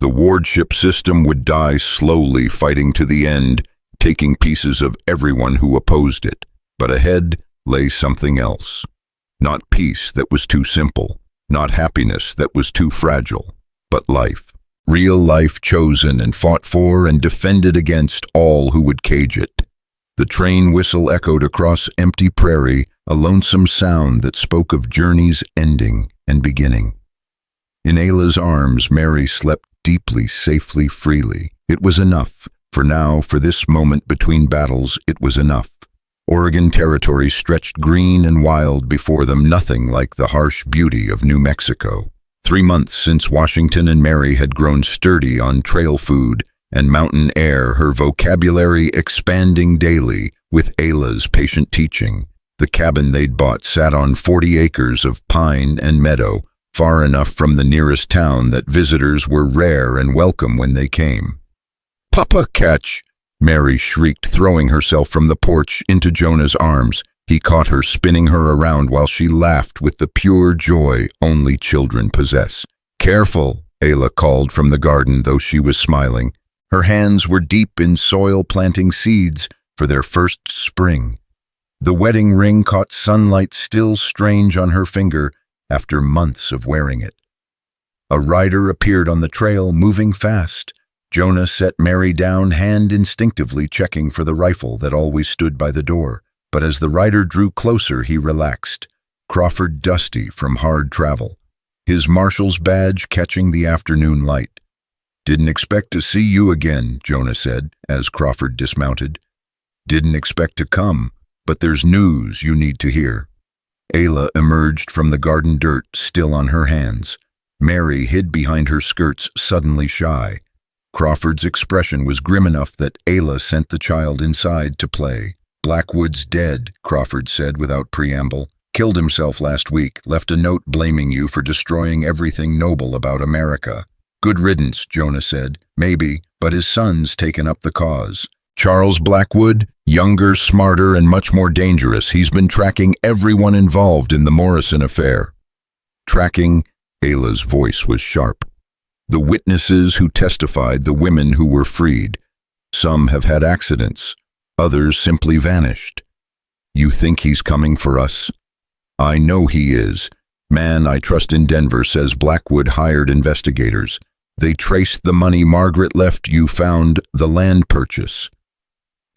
The wardship system would die slowly, fighting to the end, taking pieces of everyone who opposed it. But ahead lay something else. Not peace that was too simple, not happiness that was too fragile, but life. Real life chosen and fought for and defended against all who would cage it. The train whistle echoed across empty prairie, a lonesome sound that spoke of journeys ending and beginning. In Ayla's arms, Mary slept deeply, safely, freely. It was enough. For now, for this moment between battles, it was enough. Oregon Territory stretched green and wild before them, nothing like the harsh beauty of New Mexico. 3 months since Washington and Mary had grown sturdy on trail food and mountain air, her vocabulary expanding daily with Ayla's patient teaching. The cabin they'd bought sat on 40 acres of pine and meadow, far enough from the nearest town that visitors were rare and welcome when they came. "Papa, catch!" Mary shrieked, throwing herself from the porch into Jonah's arms. He caught her, spinning her around while she laughed with the pure joy only children possess. "Careful," Ayla called from the garden, though she was smiling. Her hands were deep in soil, planting seeds for their first spring. The wedding ring caught sunlight, still strange on her finger after months of wearing it. A rider appeared on the trail, moving fast. Jonah set Mary down, hand instinctively checking for the rifle that always stood by the door. But as the rider drew closer, he relaxed. Crawford Dusty from hard travel, his marshal's badge catching the afternoon light. "Didn't expect to see you again," Jonah said, as Crawford dismounted. "Didn't expect to come, but there's news you need to hear." Ayla emerged from the garden dirt, still on her hands. Mary hid behind her skirts, suddenly shy. Crawford's expression was grim enough that Ayla sent the child inside to play. "Blackwood's dead," Crawford said without preamble. "Killed himself last week, left a note blaming you for destroying everything noble about America." "Good riddance," Jonah said. "Maybe, but his son's taken up the cause. Charles Blackwood, younger, smarter, and much more dangerous. He's been tracking everyone involved in the Morrison affair." "Tracking?" Ayla's voice was sharp. "The witnesses who testified, the women who were freed. Some have had accidents. Others simply vanished. You think he's coming for us?" "I know he is. Man I trust in Denver says Blackwood hired investigators. They traced the money Margaret left you, found the land purchase."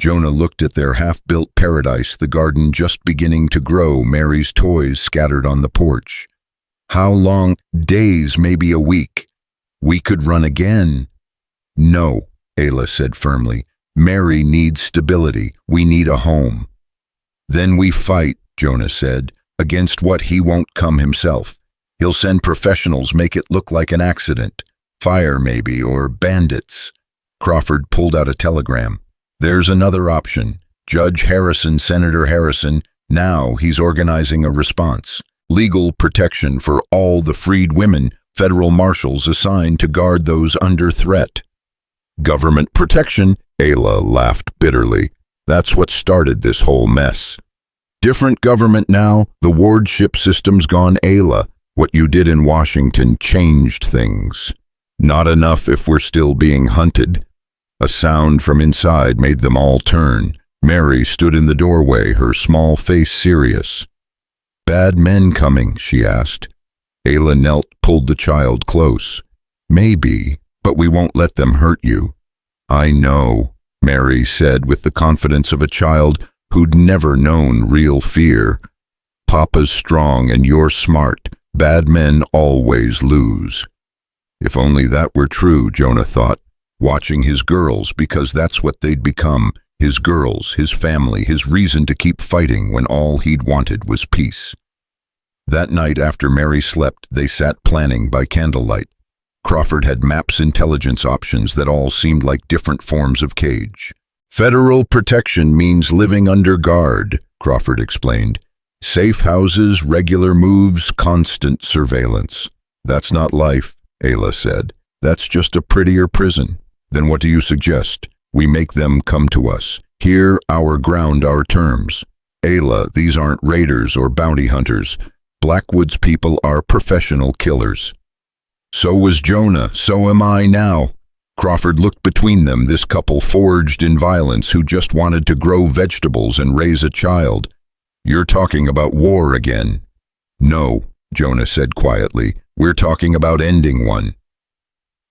Jonah looked at their half-built paradise, the garden just beginning to grow, Mary's toys scattered on the porch. "How long?" "Days, maybe a week. We could run again." "No," Ayla said firmly. "Mary needs stability. We need a home." "Then we fight," Jonah said, "against what he won't come himself. He'll send professionals, make it look like an accident. Fire maybe, or bandits." Crawford pulled out a telegram. "There's another option. Judge Harrison, Senator Harrison, now he's organizing a response. Legal protection for all the freed women, federal marshals assigned to guard those under threat." "Government protection?" Ayla laughed bitterly. That's what started this whole mess. Different government now, the wardship system's gone. Ayla, what you did in Washington changed things. Not enough if we're still being hunted. A sound from inside made them all turn. Mary stood in the doorway, her small face serious. Bad men coming, she asked. Ayla knelt, pulled the child close. Maybe, but we won't let them hurt you. I know, Mary said with the confidence of a child who'd never known real fear. Papa's strong and you're smart. Bad men always lose. If only that were true, Jonah thought, watching his girls, because that's what they'd become. His girls, his family, his reason to keep fighting when all he'd wanted was peace. That night after Mary slept, they sat planning by candlelight. Crawford had maps intelligence options that all seemed like different forms of cage. Federal protection means living under guard, Crawford explained. Safe houses, regular moves, constant surveillance. That's not life, Ayla said. That's just a prettier prison. Then what do you suggest? We make them come to us. Here, our ground, our terms. Ayla, these aren't raiders or bounty hunters. Blackwoods people are professional killers. So was Jonah, so am I now. Crawford looked between them, this couple forged in violence who just wanted to grow vegetables and raise a child. You're talking about war again. No, Jonah said quietly. We're talking about ending one.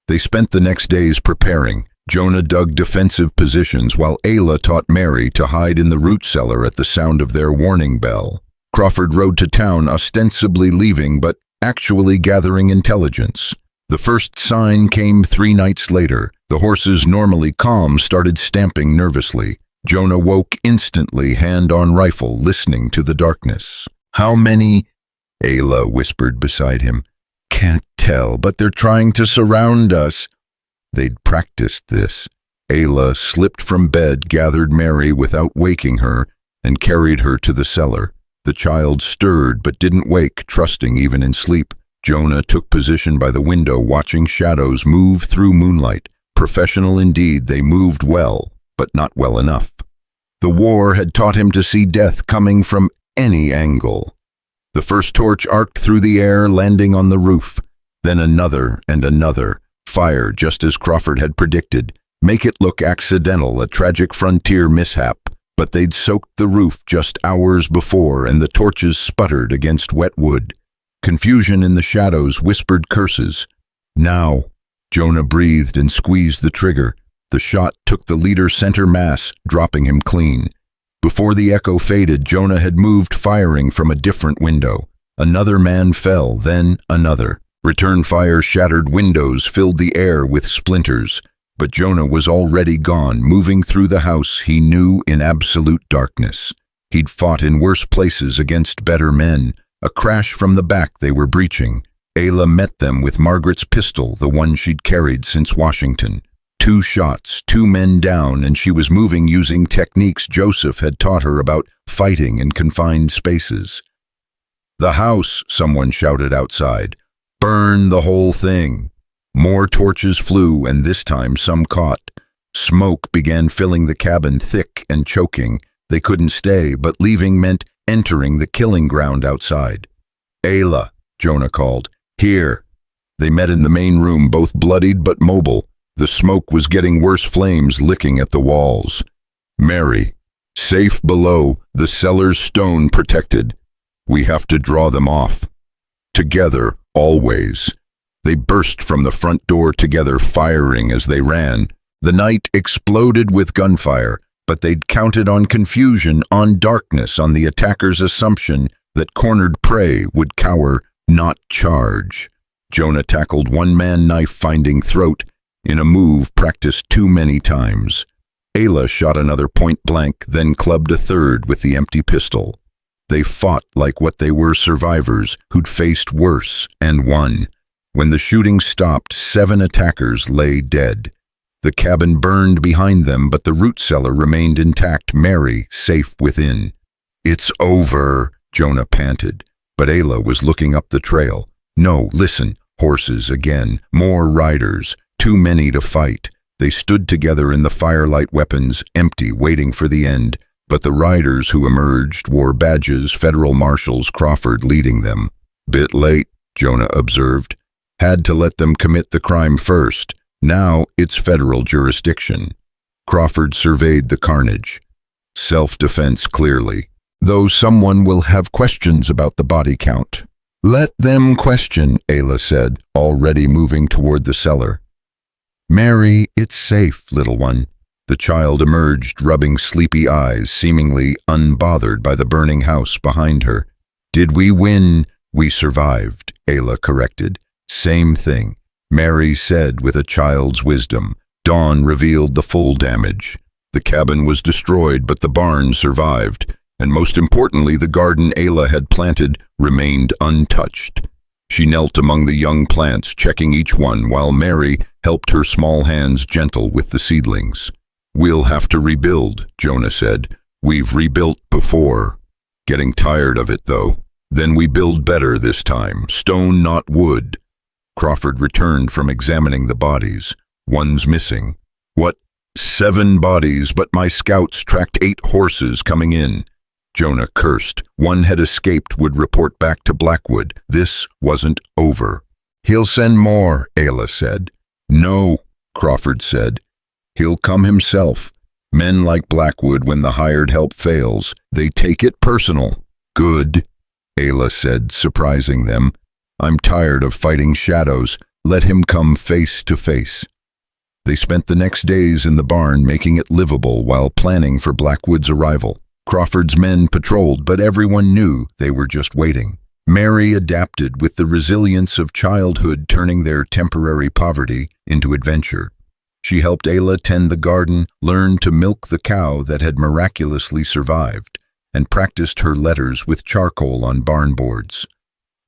They spent the next days preparing. Jonah dug defensive positions while Ayla taught Mary to hide in the root cellar at the sound of their warning bell. Crawford rode to town, ostensibly leaving, but actually gathering intelligence. The first sign came 3 nights later. The horses, normally calm, started stamping nervously. Jonah woke instantly, hand on rifle, listening to the darkness. How many? Ayla whispered beside him. Can't tell, but they're trying to surround us. They'd practiced this. Ayla slipped from bed, gathered Mary without waking her, and carried her to the cellar. The child stirred but didn't wake, trusting even in sleep. Jonah took position by the window, watching shadows move through moonlight. Professional indeed, they moved well, but not well enough. The war had taught him to see death coming from any angle. The first torch arced through the air, landing on the roof. Then another and another. Fire, just as Crawford had predicted. Make it look accidental, a tragic frontier mishap. But they'd soaked the roof just hours before, and the torches sputtered against wet wood. Confusion in the shadows whispered curses. Now, Jonah breathed and squeezed the trigger. The shot took the leader's center mass, dropping him clean. Before the echo faded, Jonah had moved, firing from a different window. Another man fell, then another. Return fire shattered windows, filled the air with splinters. But Jonah was already gone, moving through the house he knew in absolute darkness. He'd fought in worse places against better men. A crash from the back they were breaching. Ayla met them with Margaret's pistol, the one she'd carried since Washington. 2 shots, 2 men down, and she was moving using techniques Joseph had taught her about fighting in confined spaces. The house, someone shouted outside. Burn the whole thing. More torches flew, and this time some caught. Smoke began filling the cabin, thick and choking. They couldn't stay, but leaving meant entering the killing ground outside. Ayla, Jonah called. Here. They met in the main room, both bloodied but mobile. The smoke was getting worse, flames licking at the walls. Mary, safe below, the cellar's stone protected. We have to draw them off. Together, always. They burst from the front door together, firing as they ran. The night exploded with gunfire, but they'd counted on confusion, on darkness, on the attacker's assumption that cornered prey would cower, not charge. Jonah tackled one man, knife finding throat, in a move practiced too many times. Ayla shot another point blank, then clubbed a third with the empty pistol. They fought like what they were, survivors who'd faced worse and won. When the shooting stopped, 7 attackers lay dead. The cabin burned behind them, but the root cellar remained intact, Mary safe within. It's over, Jonah panted, but Ayla was looking up the trail. No, listen, horses again, more riders, too many to fight. They stood together in the firelight, weapons empty, waiting for the end. But the riders who emerged wore badges, federal marshals, Crawford leading them. "Bit late," Jonah observed. "Had to let them commit the crime first. Now it's federal jurisdiction." Crawford surveyed the carnage. Self-defense clearly. "Though someone will have questions about the body count." "Let them question," Ayla said, already moving toward the cellar. "Mary, it's safe, little one." The child emerged, rubbing sleepy eyes, seemingly unbothered by the burning house behind her. "Did we win?" "We survived," Ayla corrected. "Same thing," Mary said with a child's wisdom. Dawn revealed the full damage. The cabin was destroyed, but the barn survived. And most importantly, the garden Ayla had planted remained untouched. She knelt among the young plants, checking each one, while Mary helped her small hands gentle with the seedlings. "We'll have to rebuild," Jonah said. "We've rebuilt before. Getting tired of it, though. Then we build better this time. Stone, not wood." Crawford returned from examining the bodies. "One's missing." "What? 7 bodies, but my scouts tracked 8 horses coming in." Jonah cursed. "One had escaped, would report back to Blackwood. This wasn't over." "He'll send more," Ayla said. "No," Crawford said. "He'll come himself. Men like Blackwood, when the hired help fails, they take it personal." "Good," Ayla said, surprising them. "I'm tired of fighting shadows. Let him come face to face." They spent the next days in the barn, making it livable while planning for Blackwood's arrival. Crawford's men patrolled, but everyone knew they were just waiting. Mary adapted with the resilience of childhood, turning their temporary poverty into adventure. She helped Ayla tend the garden, learned to milk the cow that had miraculously survived, and practiced her letters with charcoal on barn boards.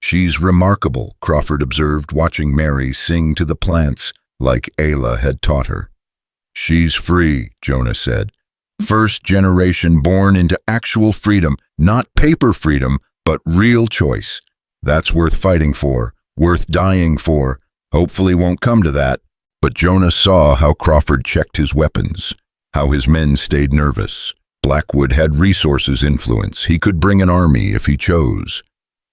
"She's remarkable," Crawford observed, watching Mary sing to the plants like Ayla had taught her. "She's free," Jonah said. "First generation born into actual freedom, not paper freedom, but real choice. That's worth fighting for, worth dying for. Hopefully won't come to that." But Jonah saw how Crawford checked his weapons, how his men stayed nervous. Blackwood had resources, influence. He could bring an army if he chose.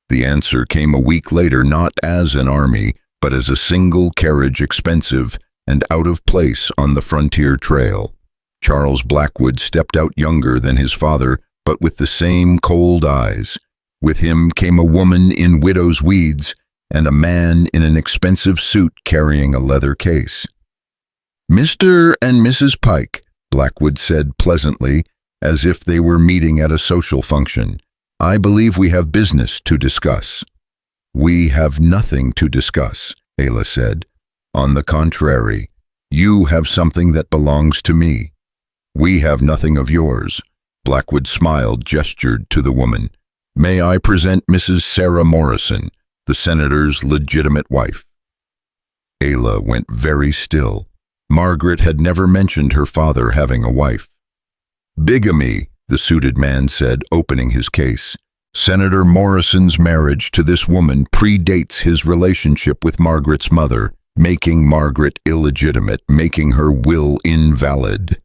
The answer came a week later, not as an army, but as a single carriage, expensive and out of place on the frontier trail. Charles Blackwood stepped out, younger than his father, but with the same cold eyes. With him came a woman in widow's weeds and a man in an expensive suit carrying a leather case. "Mr. and Mrs. Pike," Blackwood said pleasantly, as if they were meeting at a social function. "I believe we have business to discuss." "We have nothing to discuss," Ayla said. "On the contrary, you have something that belongs to me. We have nothing of yours." Blackwood smiled, gestured to the woman. "May I present Mrs. Sarah Morrison, the senator's legitimate wife." Ayla went very still. Margaret had never mentioned her father having a wife. "Bigamy," the suited man said, opening his case. "Senator Morrison's marriage to this woman predates his relationship with Margaret's mother, making Margaret illegitimate, making her will invalid."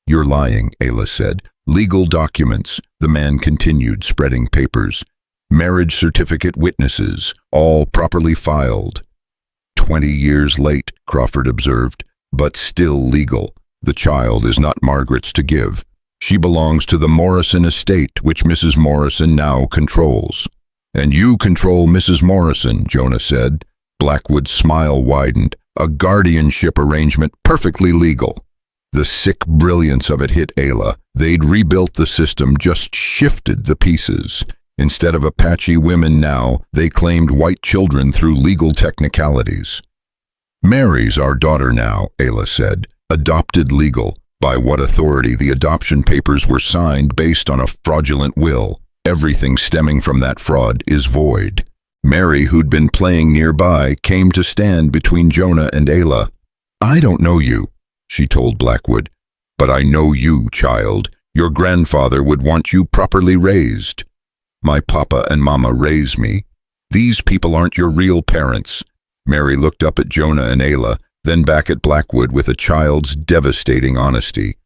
"You're lying," Ayla said. "Legal documents," the man continued, spreading papers. "Marriage certificate, witnesses, all properly filed." 20 years late, Crawford observed, "but still legal. The child is not Margaret's to give. She belongs to the Morrison estate, which Mrs. Morrison now controls." "And you control Mrs. Morrison," Jonah said. Blackwood's smile widened. "A guardianship arrangement, perfectly legal." The sick brilliance of it hit Ayla. They'd rebuilt the system, just shifted the pieces. Instead of Apache women now, they claimed white children through legal technicalities. "Mary's our daughter now," Ayla said. "Adopted legal. By what authority? The adoption papers were signed based on a fraudulent will. Everything stemming from that fraud is void." Mary, who'd been playing nearby, came to stand between Jonah and Ayla. "I don't know you," she told Blackwood. "But I know you, child. Your grandfather would want you properly raised." "My papa and mama raised me. These people aren't your real parents." Mary looked up at Jonah and Ayla. Then back at Blackwood with a child's devastating honesty.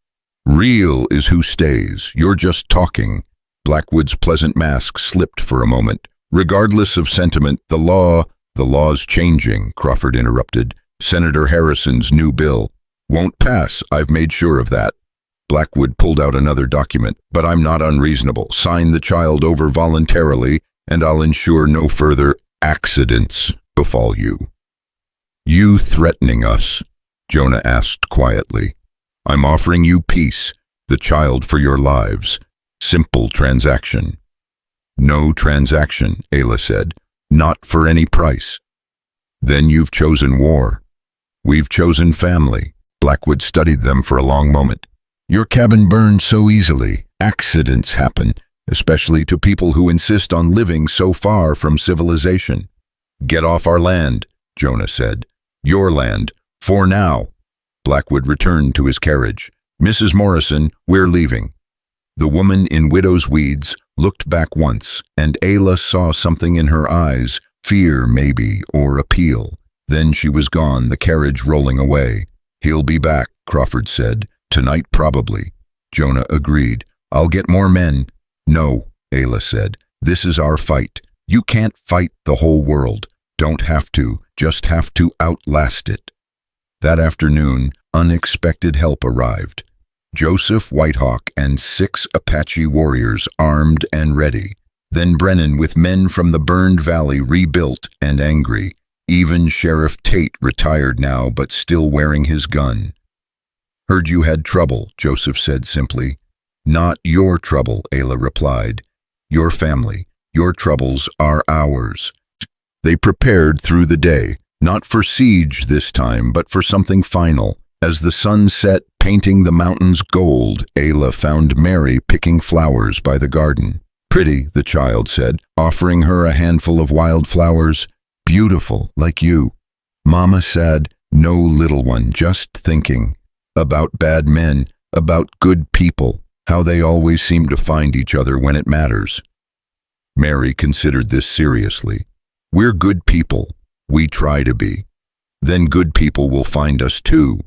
Real is who stays. You're just talking. Blackwood's pleasant mask slipped for a moment. Regardless of sentiment, the law's changing, Crawford interrupted. Senator Harrison's new bill won't pass. I've made sure of that. Blackwood pulled out another document. But I'm not unreasonable. Sign the child over voluntarily, and I'll ensure no further accidents befall you. You threatening us? Jonah asked quietly. I'm offering you peace, the child for your lives. Simple transaction. No transaction, Ayla said. Not for any price. Then you've chosen war. We've chosen family. Blackwood studied them for a long moment. Your cabin burned so easily. Accidents happen, especially to people who insist on living so far from civilization. Get off our land, Jonah said. Your land, for now. Blackwood returned to his carriage. Mrs. Morrison, we're leaving. The woman in widow's weeds looked back once, and Ayla saw something in her eyes, fear maybe, or appeal. Then she was gone, the carriage rolling away. He'll be back, Crawford said. Tonight probably. Jonah agreed. I'll get more men. No, Ayla said. This is our fight. You can't fight the whole world. Don't have to, just have to outlast it. That afternoon, unexpected help arrived. Joseph Whitehawk and 6 Apache warriors armed and ready. Then Brennan with men from the burned valley rebuilt and angry. Even Sheriff Tate retired now but still wearing his gun. Heard you had trouble, Joseph said simply. Not your trouble, Ayla replied. Your family, your troubles are ours. They prepared through the day, not for siege this time, but for something final. As the sun set, painting the mountains gold, Ayla found Mary picking flowers by the garden. Pretty, the child said, offering her a handful of wild flowers. Beautiful, like you. Mama said, no, little one, just thinking. About bad men, about good people, how they always seem to find each other when it matters. Mary considered this seriously. We're good people. We try to be. Then good people will find us too.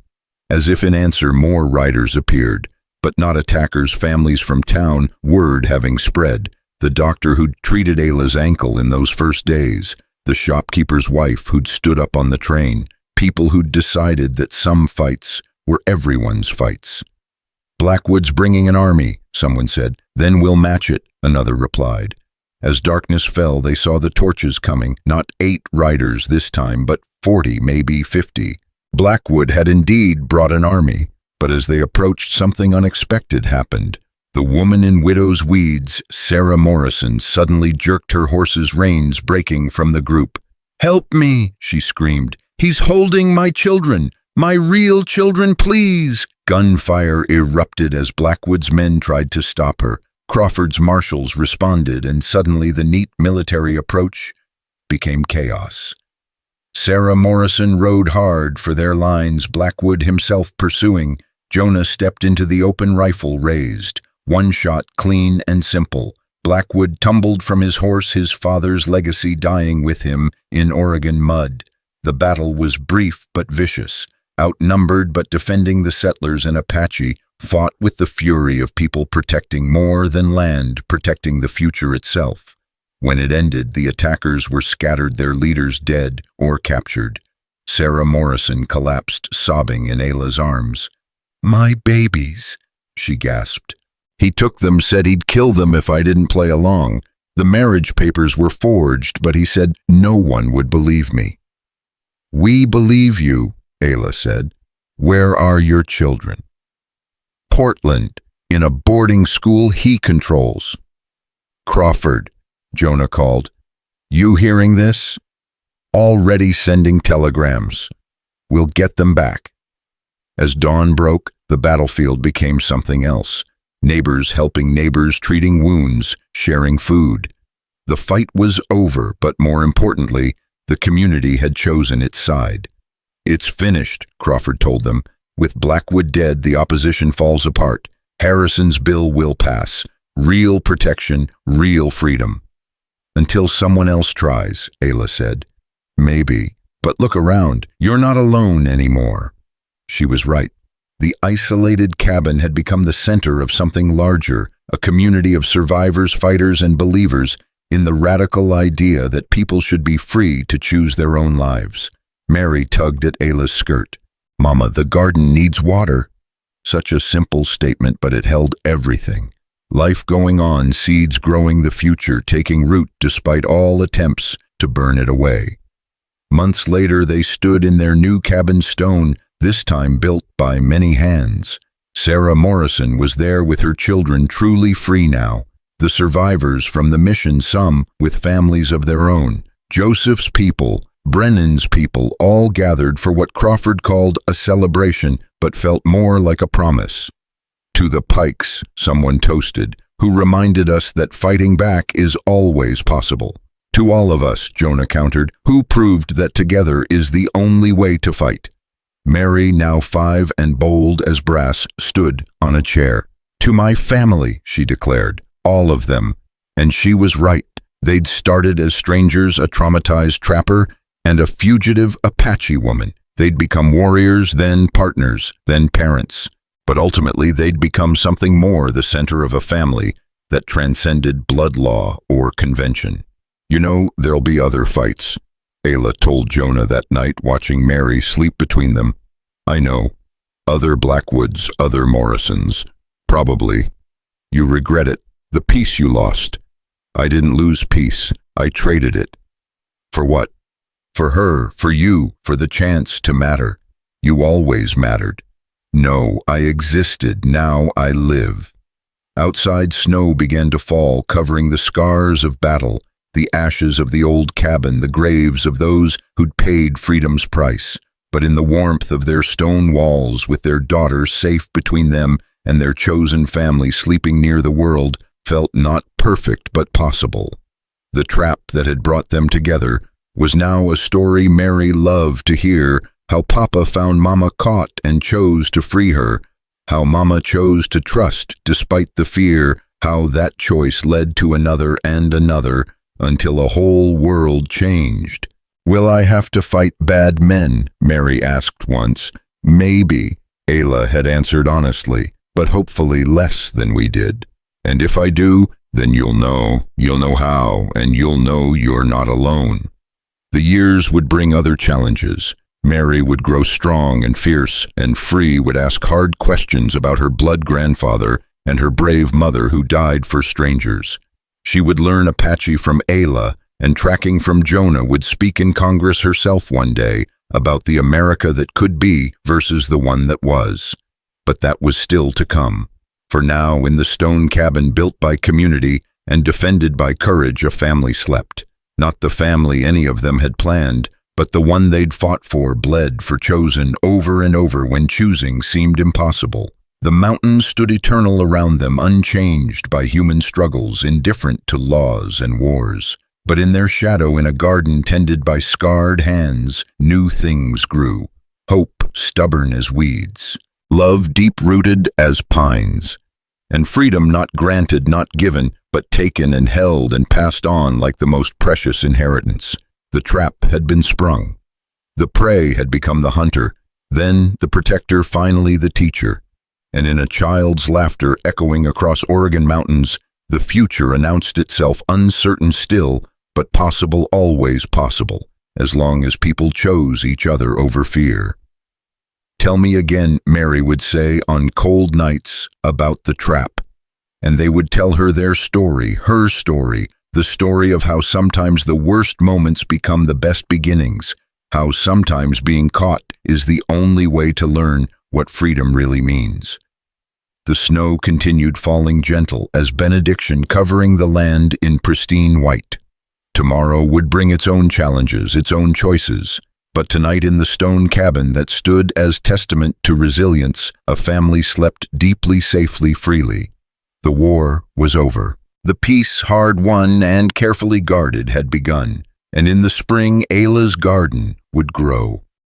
As if in answer, more riders appeared, but not attackers, families from town, word having spread. The doctor who'd treated Ayla's ankle in those first days, the shopkeeper's wife who'd stood up on the train, people who'd decided that some fights were everyone's fights. Blackwood's bringing an army, someone said. Then we'll match it, another replied. As darkness fell, they saw the torches coming, not 8 riders this time, but 40, maybe 50. Blackwood had indeed brought an army, but as they approached, something unexpected happened. The woman in widow's weeds, Sarah Morrison, suddenly jerked her horse's reins, breaking from the group. Help me, she screamed. He's holding my children, my real children, please. Gunfire erupted as Blackwood's men tried to stop her. Crawford's marshals responded, and suddenly the neat military approach became chaos. Sarah Morrison rode hard for their lines, Blackwood himself pursuing. Jonah stepped into the open rifle raised. One shot, clean and simple. Blackwood tumbled from his horse, his father's legacy dying with him in Oregon mud. The battle was brief but vicious. Outnumbered but defending, the settlers and Apache fought with the fury of people protecting more than land, protecting the future itself. When it ended, the attackers were scattered, their leaders dead or captured. Sarah Morrison collapsed, sobbing in Ayla's arms. My babies, she gasped. He took them, said he'd kill them if I didn't play along. The marriage papers were forged, but he said no one would believe me. We believe you, Ayla said. Where are your children? Portland, in a boarding school he controls. Crawford, Jonah called. You hearing this? Already sending telegrams. We'll get them back. As dawn broke, the battlefield became something else. Neighbors helping neighbors, treating wounds, sharing food. The fight was over, but more importantly, the community had chosen its side. It's finished, Crawford told them. With Blackwood dead, the opposition falls apart. Harrison's bill will pass. Real protection, real freedom. Until someone else tries, Ayla said. Maybe, But look around, you're not alone anymore. She was right. The isolated cabin had become the center of something larger, a community of survivors, fighters, and believers in the radical idea that people should be free to choose their own lives. Mary tugged at Ayla's skirt. "Mama, the garden needs water." Such a simple statement, but it held everything. Life going on, seeds growing, the future taking root despite all attempts to burn it away. Months later, they stood in their new cabin stone, this time built by many hands. Sarah Morrison was there with her children, truly free now. The survivors from the mission, some with families of their own. Joseph's people, Brennan's people, all gathered for what Crawford called a celebration, but felt more like a promise. "To the Pikes," someone toasted, who reminded us that fighting back is always possible. "To all of us," Jonah countered, who proved that together is the only way to fight. Mary, now 5 and bold as brass, stood on a chair. "To my family," she declared, "all of them." And she was right. They'd started as strangers, a traumatized trapper, and a fugitive Apache woman. They'd become warriors, then partners, then parents. But ultimately, they'd become something more, the center of a family that transcended blood law or convention. "You know, there'll be other fights," Ayla told Jonah that night, watching Mary sleep between them. "I know. Other Blackwoods, other Morrisons. Probably. You regret it, the peace you lost." "I didn't lose peace. I traded it." "For what?" "For her, for you, for the chance to matter. You always mattered." "No, I existed. Now I live." Outside, snow began to fall, covering the scars of battle, the ashes of the old cabin, the graves of those who'd paid freedom's price. But in the warmth of their stone walls, with their daughter safe between them and their chosen family sleeping near the world, felt not perfect but possible. The trap that had brought them together was now a story Mary loved to hear, how Papa found Mama caught and chose to free her, how Mama chose to trust despite the fear, how that choice led to another and another, until a whole world changed. "Will I have to fight bad men?" Mary asked once. "Maybe," Ayla had answered honestly, "but hopefully less than we did. And if I do, then you'll know how, and you'll know you're not alone." The years would bring other challenges. Mary would grow strong and fierce, and Free would ask hard questions about her blood grandfather and her brave mother who died for strangers. She would learn Apache from Ayla, and tracking from Jonah would speak in Congress herself one day about the America that could be versus the one that was. But that was still to come. For now, in the stone cabin built by community and defended by courage, a family slept. Not the family any of them had planned, but the one they'd fought for, bled for, chosen over and over when choosing seemed impossible. The mountains stood eternal around them, unchanged by human struggles, indifferent to laws and wars. But in their shadow, in a garden tended by scarred hands, new things grew. Hope stubborn as weeds, love deep-rooted as pines, and freedom not granted, not given, but taken and held and passed on like the most precious inheritance. The trap had been sprung. The prey had become the hunter, then the protector, finally the teacher. And in a child's laughter echoing across Oregon mountains, the future announced itself, uncertain still, but possible, always possible, as long as people chose each other over fear. "Tell me again," Mary would say on cold nights, about the trap. And they would tell her their story, her story, the story of how sometimes the worst moments become the best beginnings, how sometimes being caught is the only way to learn what freedom really means. The snow continued falling, gentle as benediction, covering the land in pristine white. Tomorrow would bring its own challenges, its own choices. But tonight, in the stone cabin that stood as testament to resilience, a family slept deeply, safely, freely. The war was over. The peace, hard won and carefully guarded, had begun, and in the spring Ayla's garden would grow.